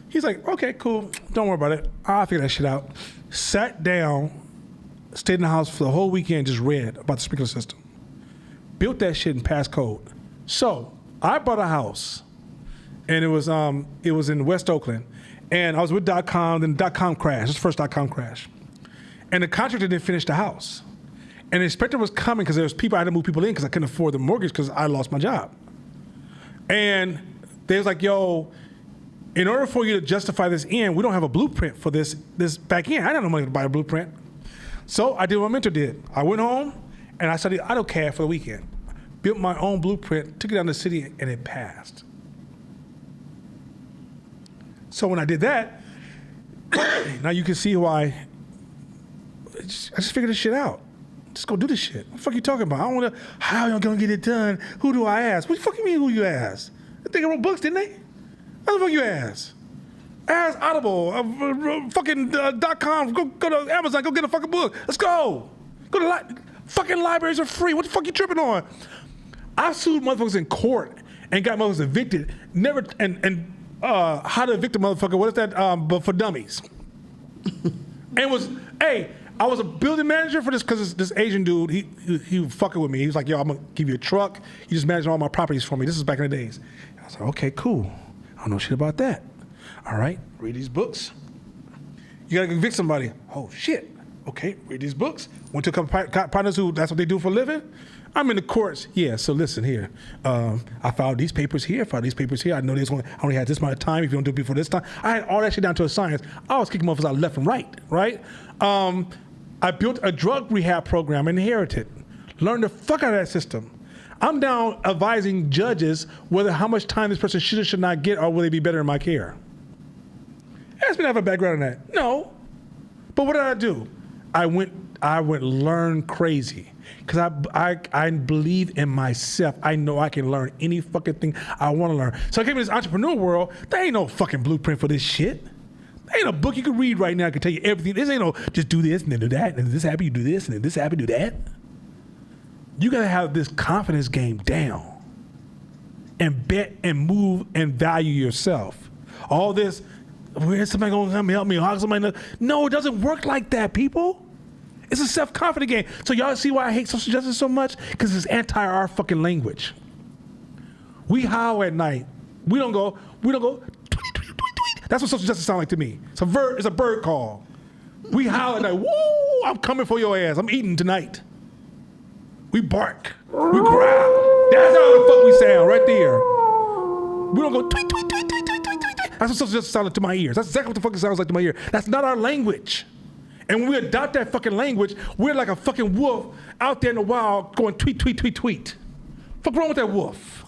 He's like, okay, cool. Don't worry about it. I'll figure that shit out. Sat down, stayed in the house for the whole weekend, just read about the sprinkler system. Built that shit and passed code. So I bought a house, and it was in West Oakland, and I was with .com. Then .com crashed. This was the first .com crash, and the contractor didn't finish the house, and the inspector was coming because there was people I had to move people in because I couldn't afford the mortgage because I lost my job, and they was like, yo, in order for you to justify this in, we don't have a blueprint for this back end. I didn't have no money to buy a blueprint, so I did what my mentor did. I went home. And I studied AutoCAD for the weekend. Built my own blueprint, took it down to the city, and it passed. So when I did that, now you can see why I just figured this shit out. Just go do this shit. What the fuck you talking about? I don't want to. How y'all gonna get it done? Who do I ask? What the fuck you mean? Who you ask? They wrote books, didn't they? How the fuck you ask? Ask Audible, fucking .com. Go to Amazon. Go get a fucking book. Let's go. Go to fucking libraries are free. What the fuck you tripping on? I sued motherfuckers in court and got motherfuckers evicted. Never and how to evict a motherfucker? What is that? But for dummies. I was a building manager for this because this Asian dude, he was fucking with me. He was like, yo, I'm going to give you a truck. You just manage all my properties for me. This is back in the days. I was like, okay, cool. I don't know shit about that. All right, read these books. You got to evict somebody. Oh, shit. Okay, read these books. Went to a couple partners who, that's what they do for a living. I'm in the courts. Yeah, so listen here. I filed these papers here, filed these papers here. I know I only had this amount of time if you don't do it before this time. I had all that shit down to a science. I was kicking motherfuckers out left and right? I built a drug rehab program, inherited. Learned the fuck out of that system. I'm down advising judges whether how much time this person should or should not get or will they be better in my care. Ask me to have a background in that. No. But what did I do? I went learn crazy. Because I believe in myself. I know I can learn any fucking thing I want to learn. So I came in this entrepreneur world, there ain't no fucking blueprint for this shit. There ain't a book you can read right now that can tell you everything. This ain't no just do this and then do that, and if this happen, you do this, and if this happen, do that. You gotta have this confidence game down and bet and move and value yourself. All this, where's somebody gonna come help me? How somebody no, it doesn't work like that, people. It's a self-confidence game. So y'all see why I hate social justice so much? Because it's anti our fucking language. We howl at night. We don't go, tweet, tweet, tweet, tweet. That's what social justice sounds like to me. It's a bird call. We howl at night. Woo, I'm coming for your ass. I'm eating tonight. We bark. We growl. That's how the fuck we sound right there. We don't go tweet, tweet, tweet, tweet, tweet, tweet, tweet. That's what social justice sounds like to my ears. That's exactly what the fuck it sounds like to my ear. That's not our language. And when we adopt that fucking language, we're like a fucking wolf out there in the wild going tweet, tweet, tweet, tweet. Fuck wrong with that wolf?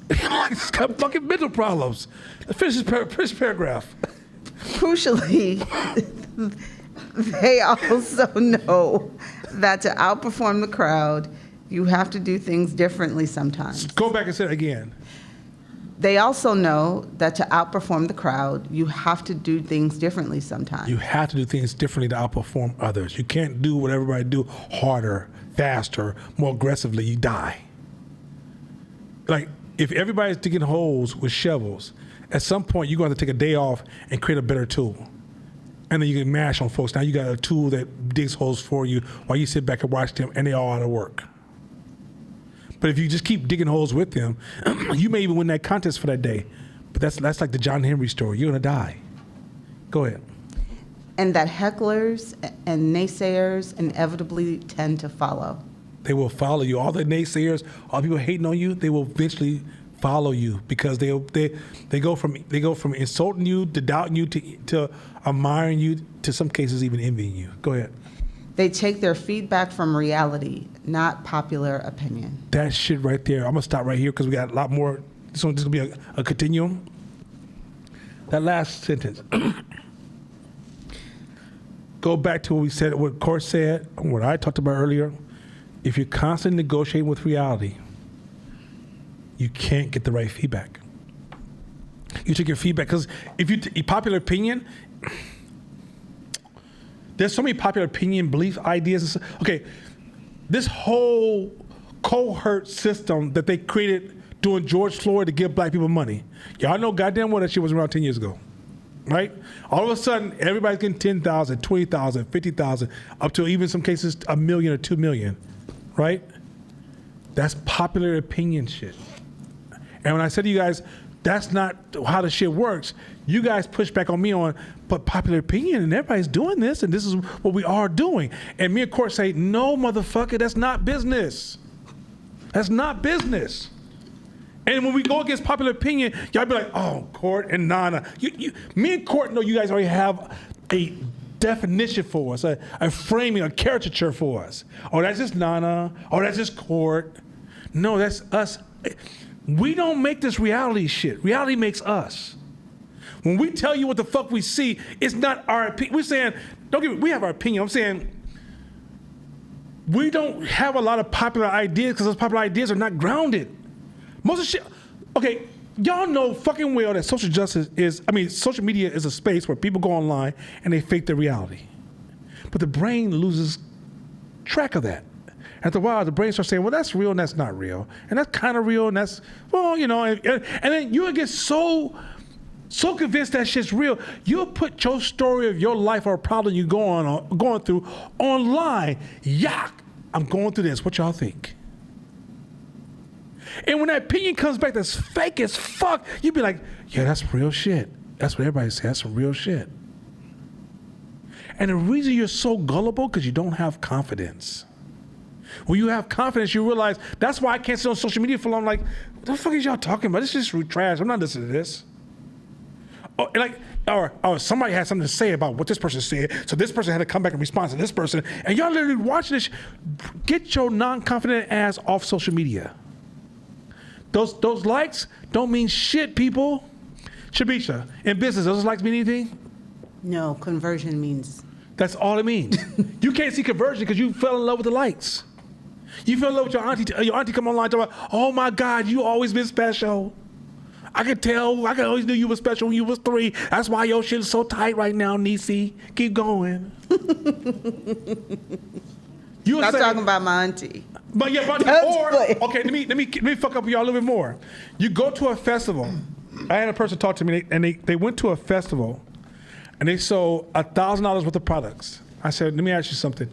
He's got fucking mental problems. Let's finish this paragraph. Crucially, they also know that to outperform the crowd, you have to do things differently sometimes. Go back and say it again. They also know that to outperform the crowd, you have to do things differently sometimes. You have to do things differently to outperform others. You can't do what everybody do harder, faster, more aggressively. You die. Like, if everybody's digging holes with shovels, at some point you're going to take a day off and create a better tool. And then you can mash on folks. Now you got a tool that digs holes for you while you sit back and watch them, and they all out of work. But if you just keep digging holes with them, you may even win that contest for that day. But that's like the John Henry story. You're going to die. Go ahead. And that hecklers and naysayers inevitably tend to follow. They will follow you. All the naysayers, all people hating on you, they will eventually follow you because they go from insulting you to doubting you to admiring you to some cases even envying you. Go ahead. They take their feedback from reality, not popular opinion. That shit right there. I'm gonna stop right here because we got a lot more. This one's gonna be a continuum. That last sentence. Go back to what we said, what Court said, what I talked about earlier. If you're constantly negotiating with reality, you can't get the right feedback. You take your feedback because if you popular opinion. There's so many popular opinion, belief, ideas. And stuff. Okay, this whole cohort system that they created during George Floyd to give black people money. Y'all know goddamn well that shit was around 10 years ago, right? All of a sudden, everybody's getting 10,000, 20,000, 50,000, up to even some cases $1 million or 2 million, right? That's popular opinion shit. And when I said to you guys, that's not how the shit works. You guys push back on me on, but popular opinion and everybody's doing this and this is what we are doing. And me and Court say, no, motherfucker, that's not business. That's not business. And when we go against popular opinion, y'all be like, oh, Court and Nana. Me and Court know you guys already have a definition for us, a framing, a caricature for us. Oh, that's just Nana. Oh, that's just Court. No, that's us. We don't make this reality shit. Reality makes us. When we tell you what the fuck we see, it's not our opinion. We're saying don't get me, we have our opinion. I'm saying we don't have a lot of popular ideas because those popular ideas are not grounded. Most of the shit, okay, y'all know fucking well that social media is a space where people go online and they fake their reality. But the brain loses track of that. After a while, the brain starts saying, well, that's real and that's not real. And that's kind of real and that's, well, and then you'll get so convinced that shit's real, you'll put your story of your life or a problem you're going through online. Yuck, I'm going through this. What y'all think? And when that opinion comes back that's fake as fuck, you be like, yeah, that's real shit. That's what everybody says. That's some real shit. And the reason you're so gullible because you don't have confidence. When you have confidence, you realize that's why I can't sit on social media for long. Like, what the fuck is y'all talking about? This is just trash. I'm not listening to this. Or somebody had something to say about what this person said, so this person had to come back and respond to this person. And y'all literally watching this. Get your non-confident ass off social media. Those likes don't mean shit, people. Shabisha, in business, those likes mean anything? No, conversion means. That's all it means. You can't see conversion because you fell in love with the likes. You fell in love with your auntie. Your auntie come online talking about, oh my God, you always been special. I could tell. I always knew you were special when you was 3. That's why your shit is so tight right now, Niecy. Keep going. I'm talking about my auntie. But yeah, okay, let me fuck up y'all a little bit more. You go to a festival. I had a person talk to me, and they went to a festival, and they sold $1,000 worth of products. I said, let me ask you something.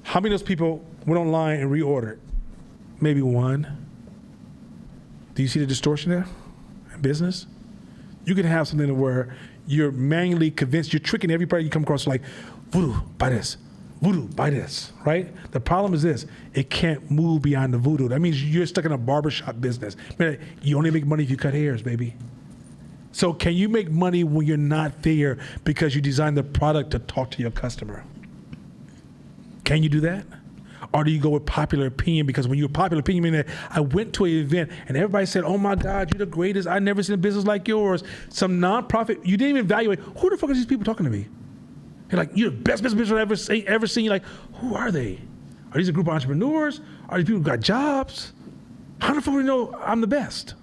How many of those people went online and reordered? Maybe one. Do you see the distortion there in business? You can have something where you're manually convinced, you're tricking everybody you come across like, voodoo, buy this. Voodoo, buy this, right? The problem is this, it can't move beyond the voodoo. That means you're stuck in a barbershop business. You only make money if you cut hairs, baby. So can you make money when you're not there because you designed the product to talk to your customer? Can you do that? Or do you go with popular opinion? Because when you're popular opinion, meaning that I went to an event and everybody said, oh my God, you're the greatest. I've never seen a business like yours. Some nonprofit, you didn't even evaluate, who the fuck are these people talking to me? You're like, you're the best business I've ever seen. You're like, who are they? Are these a group of entrepreneurs? Are these people who got jobs? How the fuck do you know I'm the best?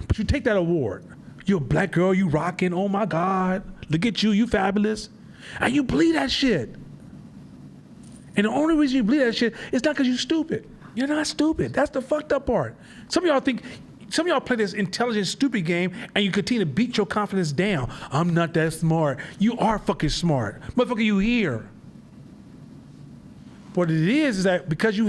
But you take that award. You're a black girl, you rocking, oh my God. Look at you, you fabulous. And you believe that shit. And the only reason you believe that shit is not because you're stupid. You're not stupid. That's the fucked up part. Some of y'all play this intelligent, stupid game and you continue to beat your confidence down. I'm not that smart. You are fucking smart. Motherfucker, you here. What it is that because you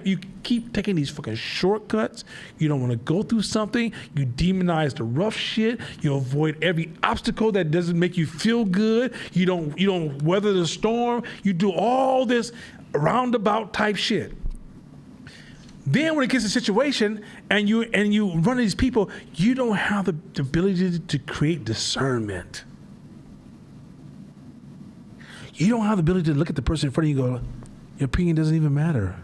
you keep taking these fucking shortcuts, you don't want to go through something, you demonize the rough shit, you avoid every obstacle that doesn't make you feel good, you don't weather the storm, you do all this roundabout type shit. Then when it gets to a situation and you run into these people, you don't have the ability to create discernment. You don't have the ability to look at the person in front of you and go, your opinion doesn't even matter.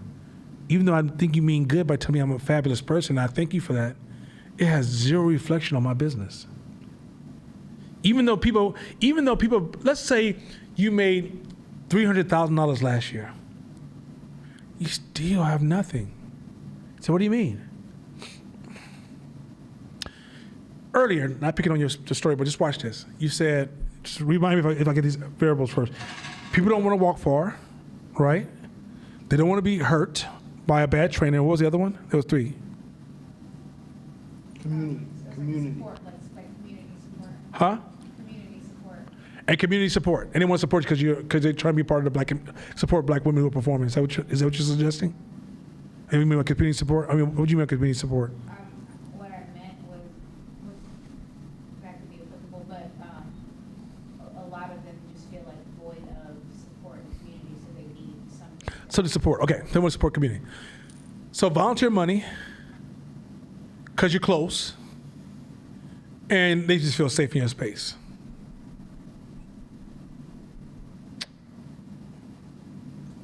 Even though I think you mean good by telling me I'm a fabulous person, I thank you for that. It has zero reflection on my business. Even though people, let's say you made $300,000 last year. You still have nothing. So what do you mean? Earlier, not picking on the story, but just watch this. You said, just remind me if I get these variables first. People don't want to walk far, right? They don't want to be hurt by a bad trainer. What was the other one? There was 3. Community. Support, like community support. Huh? Community support. And community support. Anyone supports because they're trying to be part of the support black women who are performing. Is that what you're suggesting? And you mean by community support? I mean, what do you mean by community support? What I meant was that could be applicable, but a lot of them just feel like void of support in the community, so they need something. So the support, okay. They want to support community. So volunteer money, because you're close, and they just feel safe in your space.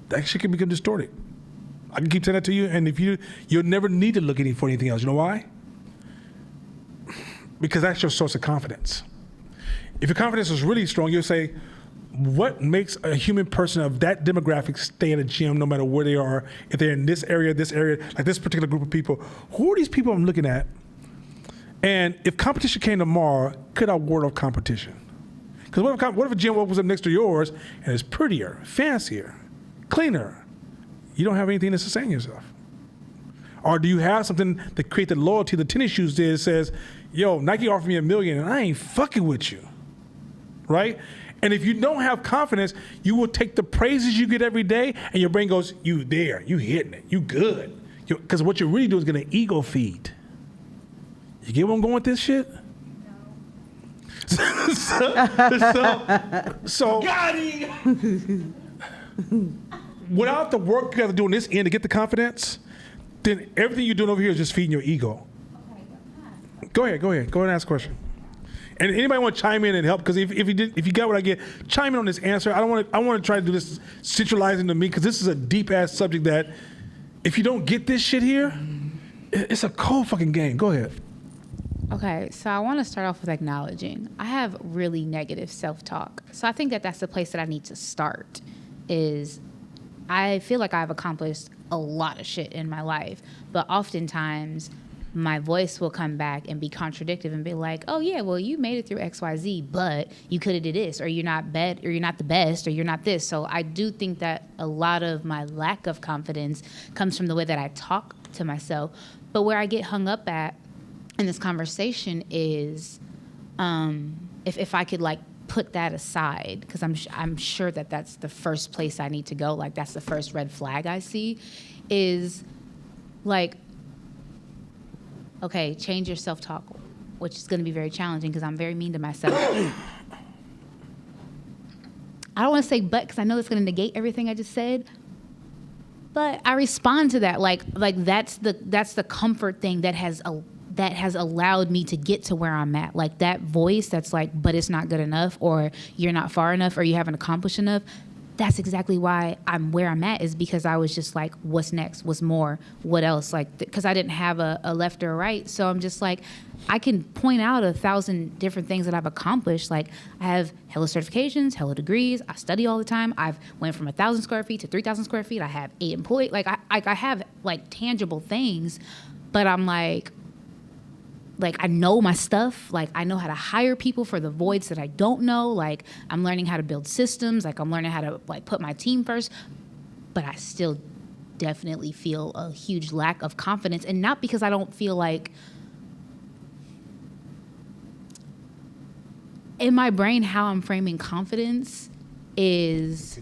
That shit can become distorted. I can keep saying that to you, and you'll never need to look for anything else. You know why? Because that's your source of confidence. If your confidence is really strong, you'll say, what makes a human person of that demographic stay in a gym no matter where they are? If they're in this area, like this particular group of people, who are these people I'm looking at? And if competition came tomorrow, could I ward off competition? Because what if a gym opens up next to yours and it's prettier, fancier, cleaner? You don't have anything to sustain yourself. Or do you have something to create the loyalty the tennis shoes did? It says, yo, Nike offered me $1 million and I ain't fucking with you, right? And if you don't have confidence, you will take the praises you get every day and your brain goes, you there, you hitting it, you good. Because what you're really doing is going to ego feed. You get where I'm going with this shit? So Got him! without the work you have to do on this end to get the confidence, then everything you're doing over here is just feeding your ego. Go ahead and ask a question. And anybody want to chime in and help? Because if you got what I get, chime in on this answer. I want to try to do this centralizing to me because this is a deep ass subject that if you don't get this shit here, it's a cold fucking game. Go ahead. Okay, so I want to start off with acknowledging I have really negative self-talk. So I think that that's the place that I need to start is I feel like I've accomplished a lot of shit in my life, but oftentimes my voice will come back and be contradictive and be like, oh yeah, well you made it through XYZ, but you could have did this, or you're not or you're not the best, or you're not this. So I do think that a lot of my lack of confidence comes from the way that I talk to myself. But where I get hung up at in this conversation is if I could like put that aside, because I'm sure that that's the first place I need to go, like that's the first red flag I see, is like, okay, change your self-talk, which is going to be very challenging because I'm very mean to myself. I don't want to say but because I know it's going to negate everything I just said, but I respond to that like that's the comfort thing that has allowed me to get to where I'm at. Like that voice that's like, but it's not good enough, or you're not far enough, or you haven't accomplished enough. That's exactly why I'm where I'm at, is because I was just like, what's next? What's more? What else? Like, because I didn't have a left or a right. So I'm just like, I can point out 1,000 different things that I've accomplished. Like I have hella certifications, hella degrees. I study all the time. I've went from 1,000 square feet to 3,000 square feet. I have 8 employees. Like I have like tangible things, but I'm like I know my stuff. Like I know how to hire people for the voids that I don't know. Like I'm learning how to build systems. Like I'm learning how to like put my team first, but I still definitely feel a huge lack of confidence. And not because I don't feel like in my brain, how I'm framing confidence is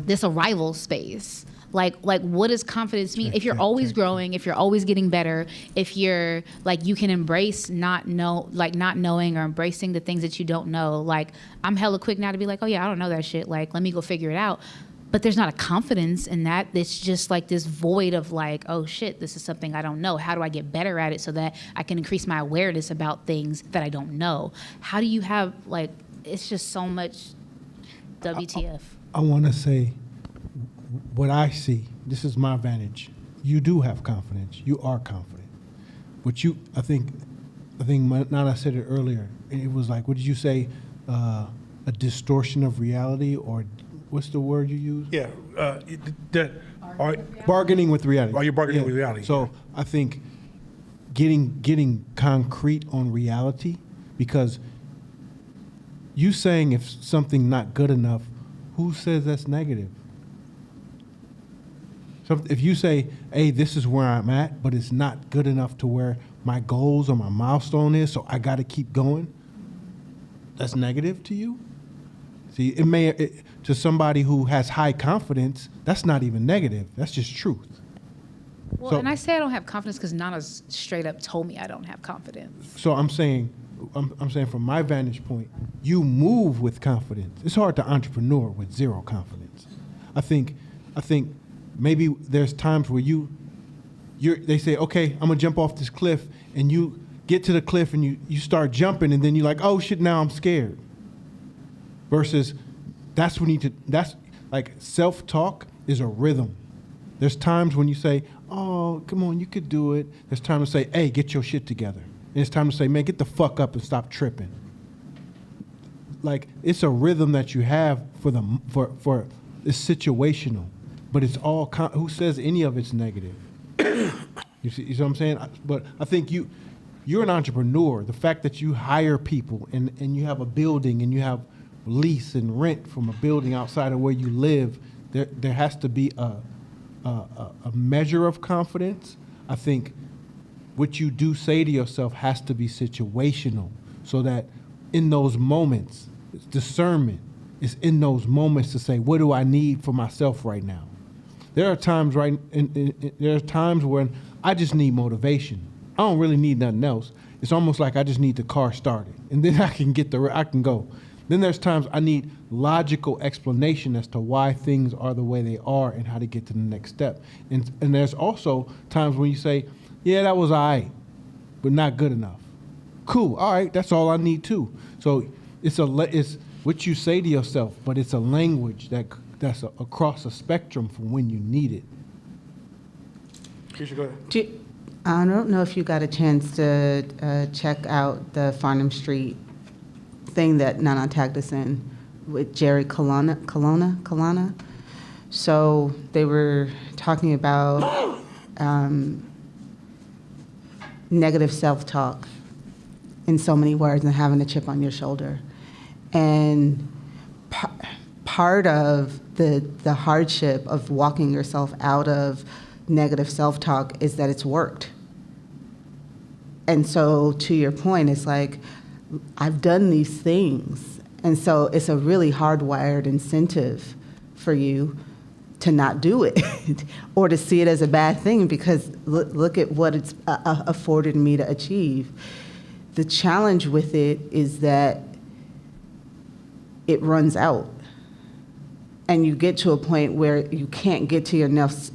this arrival space. Like what does confidence mean? If you're always growing, if you're always getting better, if you're like, you can embrace not knowing or embracing the things that you don't know. Like I'm hella quick now to be like, oh yeah, I don't know that shit. Like, let me go figure it out. But there's not a confidence in that. It's just like this void of like, oh shit, this is something I don't know. How do I get better at it so that I can increase my awareness about things that I don't know? How do you have like, it's just so much WTF. I want to say, what I see, this is my vantage. You do have confidence. You are confident. But I think Nana said it earlier. It was like, what did you say? A distortion of reality, or what's the word you use? Yeah, bargaining with reality. Are you bargaining with reality? So I think getting concrete on reality, because you saying if something not good enough, who says that's negative? So if you say, hey, this is where I'm at, but it's not good enough to where my goals or my milestone is, so I got to keep going, that's negative to you? See, to somebody who has high confidence, that's not even negative. That's just truth. Well, and I say I don't have confidence because Nana's straight up told me I don't have confidence. So I'm saying from my vantage point, you move with confidence. It's hard to entrepreneur with zero confidence. I think maybe there's times where they say, okay, I'm gonna jump off this cliff, and you get to the cliff and you start jumping, and then you're like, oh shit, now I'm scared. Versus that's like self-talk is a rhythm. There's times when you say, oh, come on, you could do it. There's time to say, hey, get your shit together. And it's time to say, man, get the fuck up and stop tripping. like it's a rhythm that you have for it's situational, but it's all who says any of it's negative? You see what I'm saying? But I think you're an entrepreneur. The fact that you hire people and you have a building and you have lease and rent from a building outside of where you live, there has to be a measure of confidence. I think what you do say to yourself has to be situational, so that in those moments, it's discernment. It's in those moments to say, what do I need for myself right now? There are times there are times when I just need motivation. I don't really need nothing else. It's almost like I just need the car started, and then I can go. Then there's times I need logical explanation as to why things are the way they are and how to get to the next step. And there's also times when you say, yeah, that was all right, but not good enough. Cool, all right, that's all I need too. So it's what you say to yourself, but it's a language that's across a spectrum from when you need it. Keisha, go ahead. I don't know if you got a chance to check out the Farnham Street thing that Nana tagged us in with Jerry Colonna. So they were talking about negative self-talk in so many words and having a chip on your shoulder. And part of the hardship of walking yourself out of negative self-talk is that it's worked. And so to your point, it's like, I've done these things. And so it's a really hardwired incentive for you to not do it or to see it as a bad thing, because look at what it's afforded me to achieve. The challenge with it is that it runs out. And you get to a point where you can't get to your next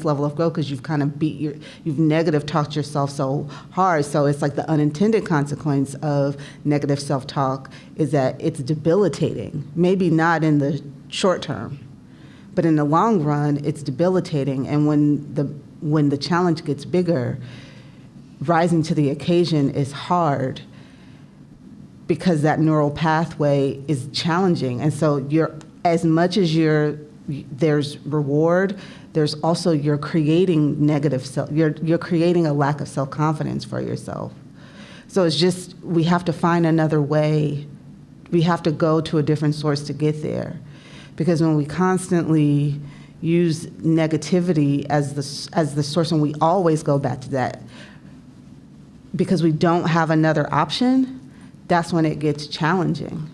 level of growth because you've kind of you've negative talked yourself so hard. So it's like the unintended consequence of negative self-talk is that it's debilitating. Maybe not in the short term, but in the long run, it's debilitating. And when the challenge gets bigger, rising to the occasion is hard because that neural pathway is challenging. And so as much as there's reward, there's also you're creating you're creating a lack of self-confidence for yourself. So it's just, we have to find another way. We have to go to a different source to get there. Because when we constantly use negativity as the source, and we always go back to that, because we don't have another option, that's when it gets challenging.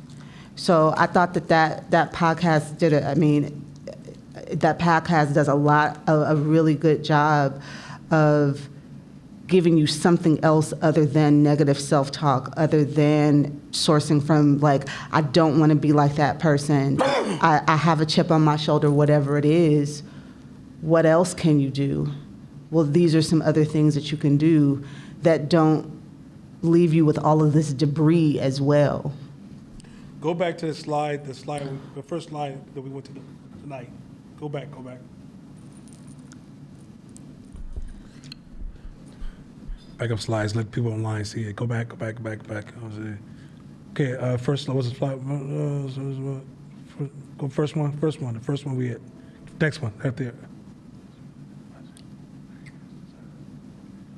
So I thought that podcast that podcast does a really good job of giving you something else other than negative self-talk, other than sourcing from like, I don't want to be like that person, I have a chip on my shoulder, whatever it is. What else can you do? Well, these are some other things that you can do that don't leave you with all of this debris as well. Go back to the first slide that we went to tonight. Go back. Back up slides, let people online see it. Go back. Okay, first, what's the slide? Go first one, the first one we hit. Next one, right there.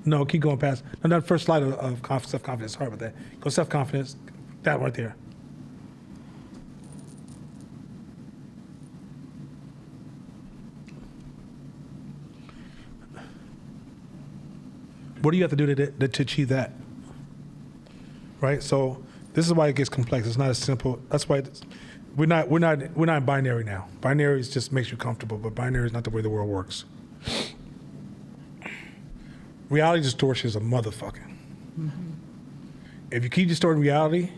No, keep going past. No, that first slide of self-confidence. Sorry about that. Go self-confidence, that right there. What do you have to do to achieve that? Right. So this is why it gets complex. It's not as simple. That's why we're not binary now. Binary just makes you comfortable, but binary is not the way the world works. Reality distortion is a motherfucker. Mm-hmm. If you keep distorting reality,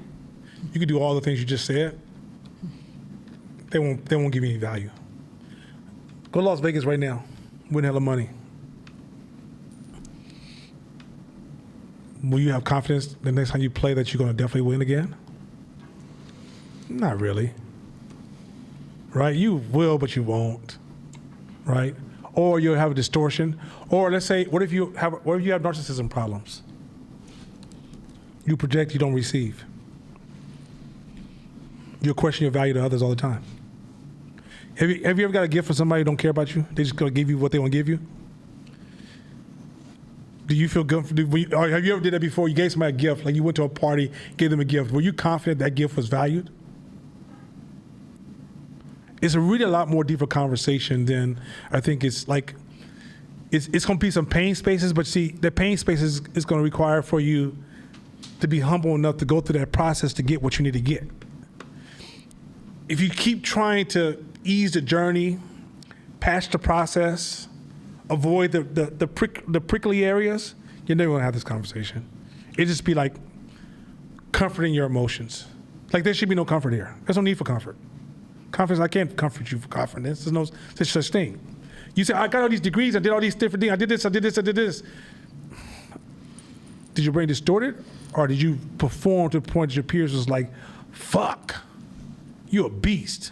you can do all the things you just said. They won't give you any value. Go to Las Vegas right now. Win hella money. Will you have confidence the next time you play that you're going to definitely win again? Not really. Right? You will, but you won't. Right? Or you'll have a distortion. Or let's say, what if you have narcissism problems? You project, you don't receive. you'll question your value to others all the time. Have you ever got a gift from somebody who don't care about you? They just gonna give you what they want to give you? Do you feel good? Or have you ever did that before? You gave somebody a gift, like you went to a party, gave them a gift. Were you confident that gift was valued? It's really a lot more deeper conversation than I think it's like. It's going to be some pain spaces, but see, the pain spaces is going to require for you to be humble enough to go through that process to get what you need to get. If you keep trying to ease the journey, patch the process, avoid the prickly areas, you're never going to have this conversation. It just be like comforting your emotions. Like there should be no comfort here. There's no need for comfort. Confidence, I can't comfort you for confidence. There's no such thing. You say, I got all these degrees, I did all these different things, I did this, I did this, I did this. Did your brain distort it? Or did you perform to the point that your peers was like, fuck, you're a beast?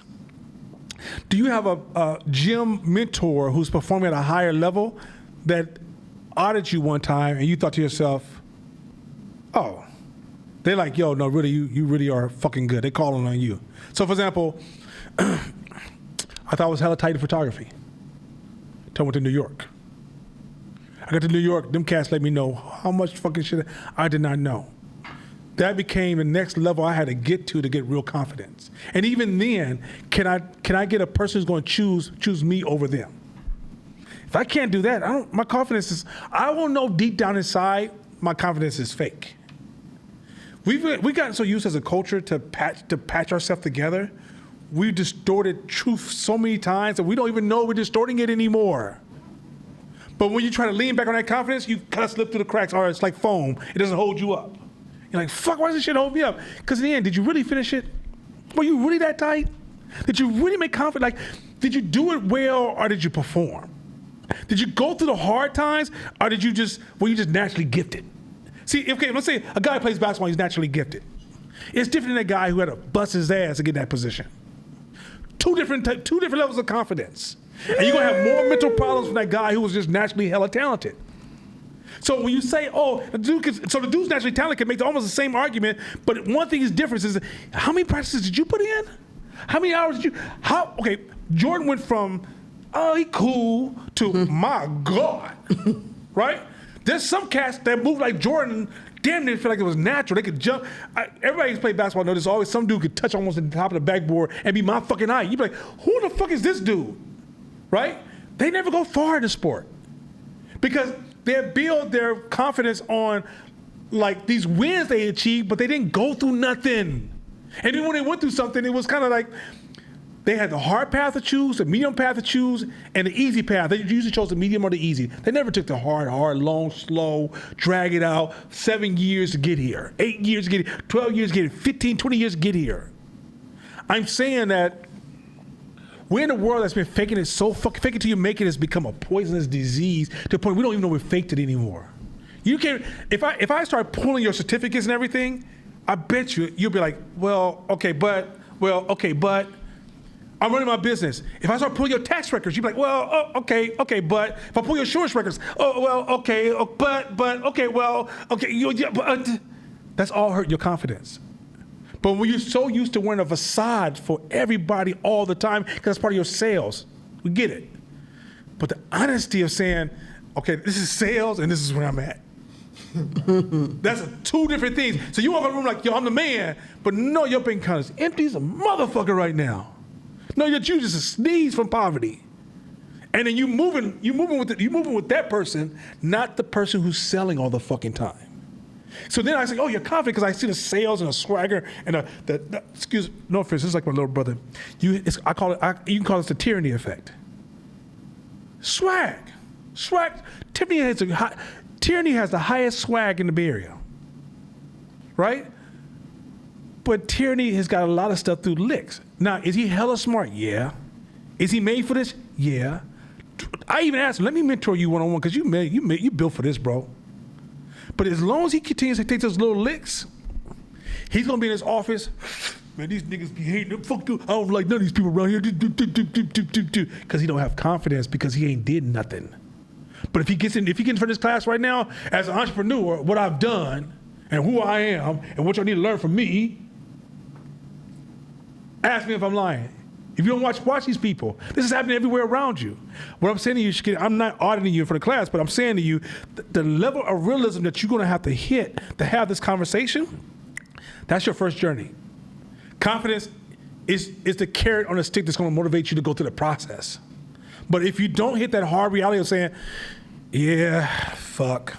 Do you have a gym mentor who's performing at a higher level that audited you one time and you thought to yourself, oh, they're like, yo, no, really, you really are fucking good. They're calling on you. So for example, I thought I was hella tight in photography. I went to New York. I got to New York, them cats let me know how much fucking shit I did not know. That became the next level I had to get real confidence. And even then, can I get a person who's going to choose me over them? If I can't do that, my confidence is, I will know deep down inside, my confidence is fake. We've gotten so used as a culture to patch ourselves together. We've distorted truth so many times that we don't even know we're distorting it anymore. But when you try to lean back on that confidence, you kind of slip through the cracks, or it's like foam. It doesn't hold you up. You're like, fuck, why does this shit hold me up? Because in the end, did you really finish it? Were you really that tight? Did you really make confidence? Like, did you do it well, or did you perform? Did you go through the hard times, or were you just naturally gifted? See, okay, let's say a guy plays basketball, he's naturally gifted. It's different than a guy who had to bust his ass to get that position. Two different levels of confidence. And you're going to have more mental problems from that guy who was just naturally hella talented. So when you say, the dude's naturally talented can make almost the same argument, but one thing is different is how many practices did you put in? How many hours did you, okay, Jordan went from, he cool, to my God, right? There's some cats that move like Jordan, damn near feel like it was natural. They could jump. Everybody who's played basketball knows there's always some dude could touch almost at the top of the backboard and be my fucking height. You'd be like, who the fuck is this dude? Right? They never go far in the sport because they build their confidence on like these wins they achieved, but they didn't go through nothing. And then when they went through something, it was kind of like they had the hard path to choose, the medium path to choose, and the easy path. They usually chose the medium or the easy. They never took the hard, long, slow, drag it out, 7 years to get here, 8 years to get here, 12 years to get here, 15, 20 years to get here. I'm saying that we're in a world that's been faking it so fucking, fake it till you make it has become a poisonous disease to the point we don't even know we faked it anymore. You can't, if I start pulling your certificates and everything, I bet you'll be like, okay, but I'm running my business. If I start pulling your tax records, you'd be like, okay, but if I pull your insurance records, okay, that's all hurt your confidence. But when you're so used to wearing a facade for everybody all the time, because that's part of your sales, we get it. But the honesty of saying, okay, this is sales and this is where I'm at. That's two different things. So you walk in the room like, yo, I'm the man, but no, your bank account is empty as a motherfucker right now. No, you're just a sneeze from poverty. And then you moving with that person, not the person who's selling all the fucking time. So then I say, you're confident because I see the sales and the swagger and excuse, no offense, this is like my little brother. You can call this the tyranny effect. Swag. Tyranny has the highest swag in the Bay Area, right? But tyranny has got a lot of stuff through licks. Now, is he hella smart? Yeah. Is he made for this? Yeah. I even asked him, let me mentor you one-on-one because you built for this, bro. But as long as he continues to take those little licks, he's going to be in his office. Man, these niggas be hating them. Fuck you. I don't like none of these people around here. Because he don't have confidence because he ain't did nothing. But if he gets in front of this class right now, as an entrepreneur, what I've done and who I am and what y'all need to learn from me, Ask me if I'm lying. If you don't watch these people, this is happening everywhere around you. What I'm saying to you, I'm not auditing you for the class, but I'm saying to you, the level of realism that you're going to have to hit to have this conversation, that's your first journey. Confidence is the carrot on a stick that's going to motivate you to go through the process. But if you don't hit that hard reality of saying, yeah, fuck,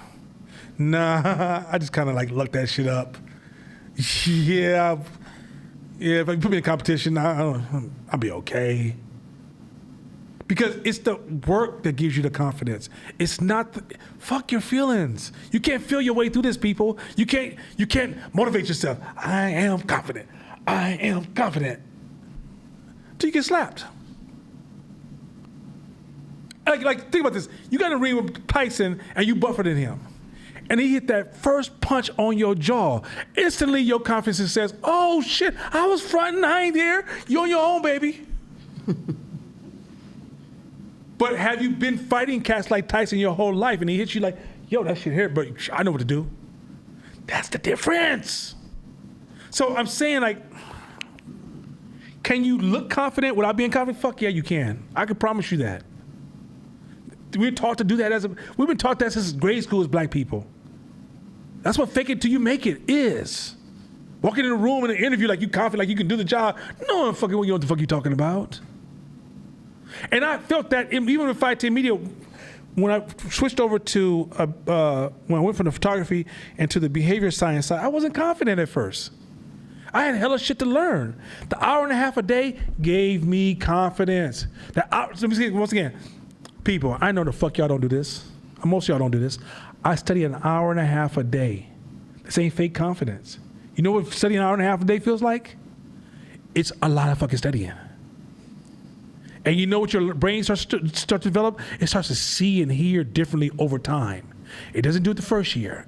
nah, I just kind of like lucked that shit up. Yeah, if you put me in competition, I'll be okay. Because it's the work that gives you the confidence. It's not, fuck your feelings. You can't feel your way through this, people. You can't motivate yourself. I am confident. I am confident. Till you get slapped. Like think about this. You got to ring with Tyson and you buffeted him. And he hit that first punch on your jaw. Instantly, your confidence says, oh, shit, I was fronting, I ain't there. You on your own, baby. But have you been fighting cats like Tyson your whole life? And he hits you like, yo, that shit hurt, but I know what to do. That's the difference. So I'm saying, like, can you look confident without being confident? Fuck yeah, you can. I can promise you that. We're taught to do that we've been taught that since grade school as black people. That's what fake it till you make it is. Walking in a room in an interview like you confident, like you can do the job. No one fucking, you know what the fuck you talking about. And I felt that even with 510 Media, when I switched over to, when I went from the photography and to the behavior science side, I wasn't confident at first. I had hella shit to learn. The hour and a half a day gave me confidence. Let me say once again, people, I know the fuck y'all don't do this. Most of y'all don't do this. I study an hour and a half a day. This ain't fake confidence. You know what studying an hour and a half a day feels like? It's a lot of fucking studying. And you know what your brain starts to develop? It starts to see and hear differently over time. It doesn't do it the first year.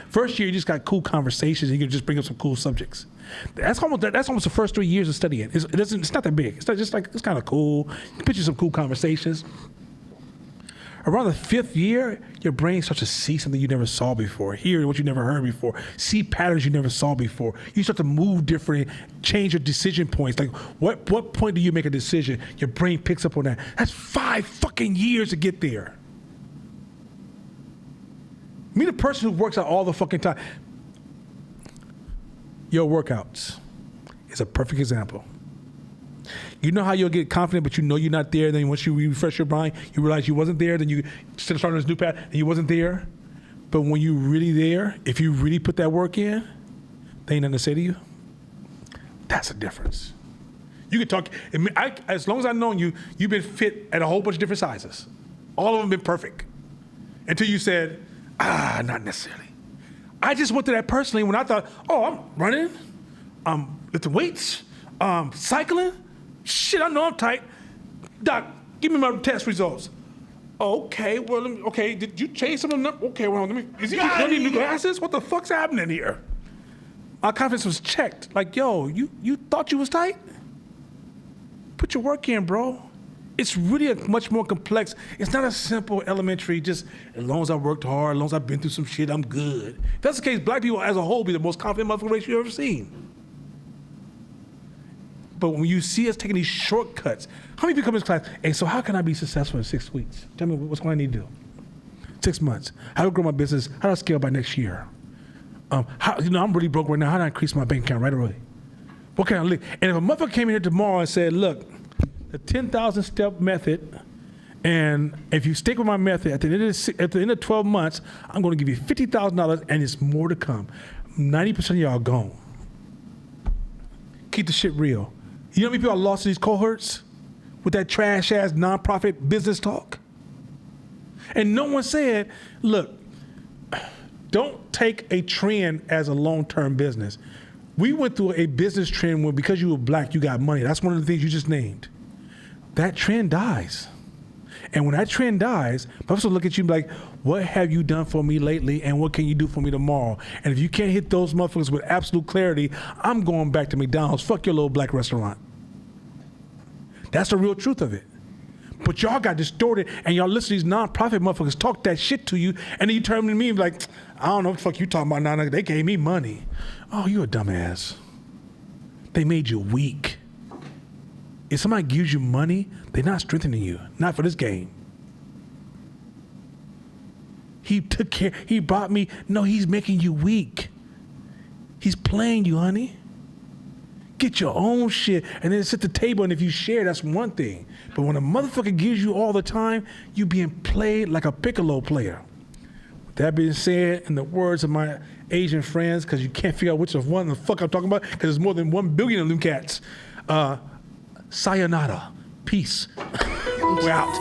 First year, you just got cool conversations and you can just bring up some cool subjects. That's almost the first 3 years of studying. It's not that big. It's not just like, it's kind of cool. You can picture some cool conversations. Around the 5th year, your brain starts to see something you never saw before, hear what you never heard before, see patterns you never saw before. You start to move differently, change your decision points. Like, what point do you make a decision? Your brain picks up on that. That's 5 fucking years to get there. Meet a person who works out all the fucking time. Your workouts is a perfect example. You know how you'll get confident, but you know you're not there. Then once you refresh your mind, you realize you wasn't there. Then you start on this new path, and you wasn't there. But when you're really there, if you really put that work in, they ain't nothing to say to you. That's the difference. You can talk. As long as I've known you, you've been fit at a whole bunch of different sizes. All of them been perfect. Until you said, not necessarily. I just went to that personally when I thought, oh, I'm running, I'm lifting weights, cycling. Shit, I know I'm tight. Doc, give me my test results. Okay, well, okay, did you change some of them? Okay, well, you need new glasses? What the fuck's happening here? My confidence was checked. Like, yo, you thought you was tight? Put your work in, bro. It's really a much more complex. It's not a simple elementary, just as long as I worked hard, as long as I've been through some shit, I'm good. If that's the case, black people as a whole be the most confident motherfucking race you've ever seen. But when you see us taking these shortcuts, how many people come in this class? Hey, so how can I be successful in 6 weeks? Tell me what's what I need to do. 6 months. How do I grow my business? How do I scale by next year? I'm really broke right now. How do I increase my bank account right away? What can I live? And if a motherfucker came in here tomorrow and said, look, the 10,000 step method, and if you stick with my method, at the end of 12 months, I'm going to give you $50,000 and it's more to come. 90% of y'all gone. Keep the shit real. You know how many people are lost in these cohorts with that trash ass nonprofit business talk? And no one said, look, don't take a trend as a long-term business. We went through a business trend where because you were black, you got money. That's one of the things you just named. That trend dies. And when that trend dies, folks will look at you and be like, what have you done for me lately and what can you do for me tomorrow? And if you can't hit those motherfuckers with absolute clarity, I'm going back to McDonald's. Fuck your little black restaurant. That's the real truth of it. But y'all got distorted and y'all listen to these nonprofit motherfuckers talk that shit to you and then you turn to me and be like, I don't know what the fuck you talking about now. They gave me money. Oh, you a dumbass. They made you weak. If somebody gives you money, they're not strengthening you. Not for this game. He took care. He brought me. No, he's making you weak. He's playing you, honey. Get your own shit and then sit at the table, and if you share, that's one thing. But when a motherfucker gives you all the time, you being played like a piccolo player. With that being said, in the words of my Asian friends, because you can't figure out which of one the fuck I'm talking about, because there's more than 1 billion of them cats. Sayonara. Peace. We're out.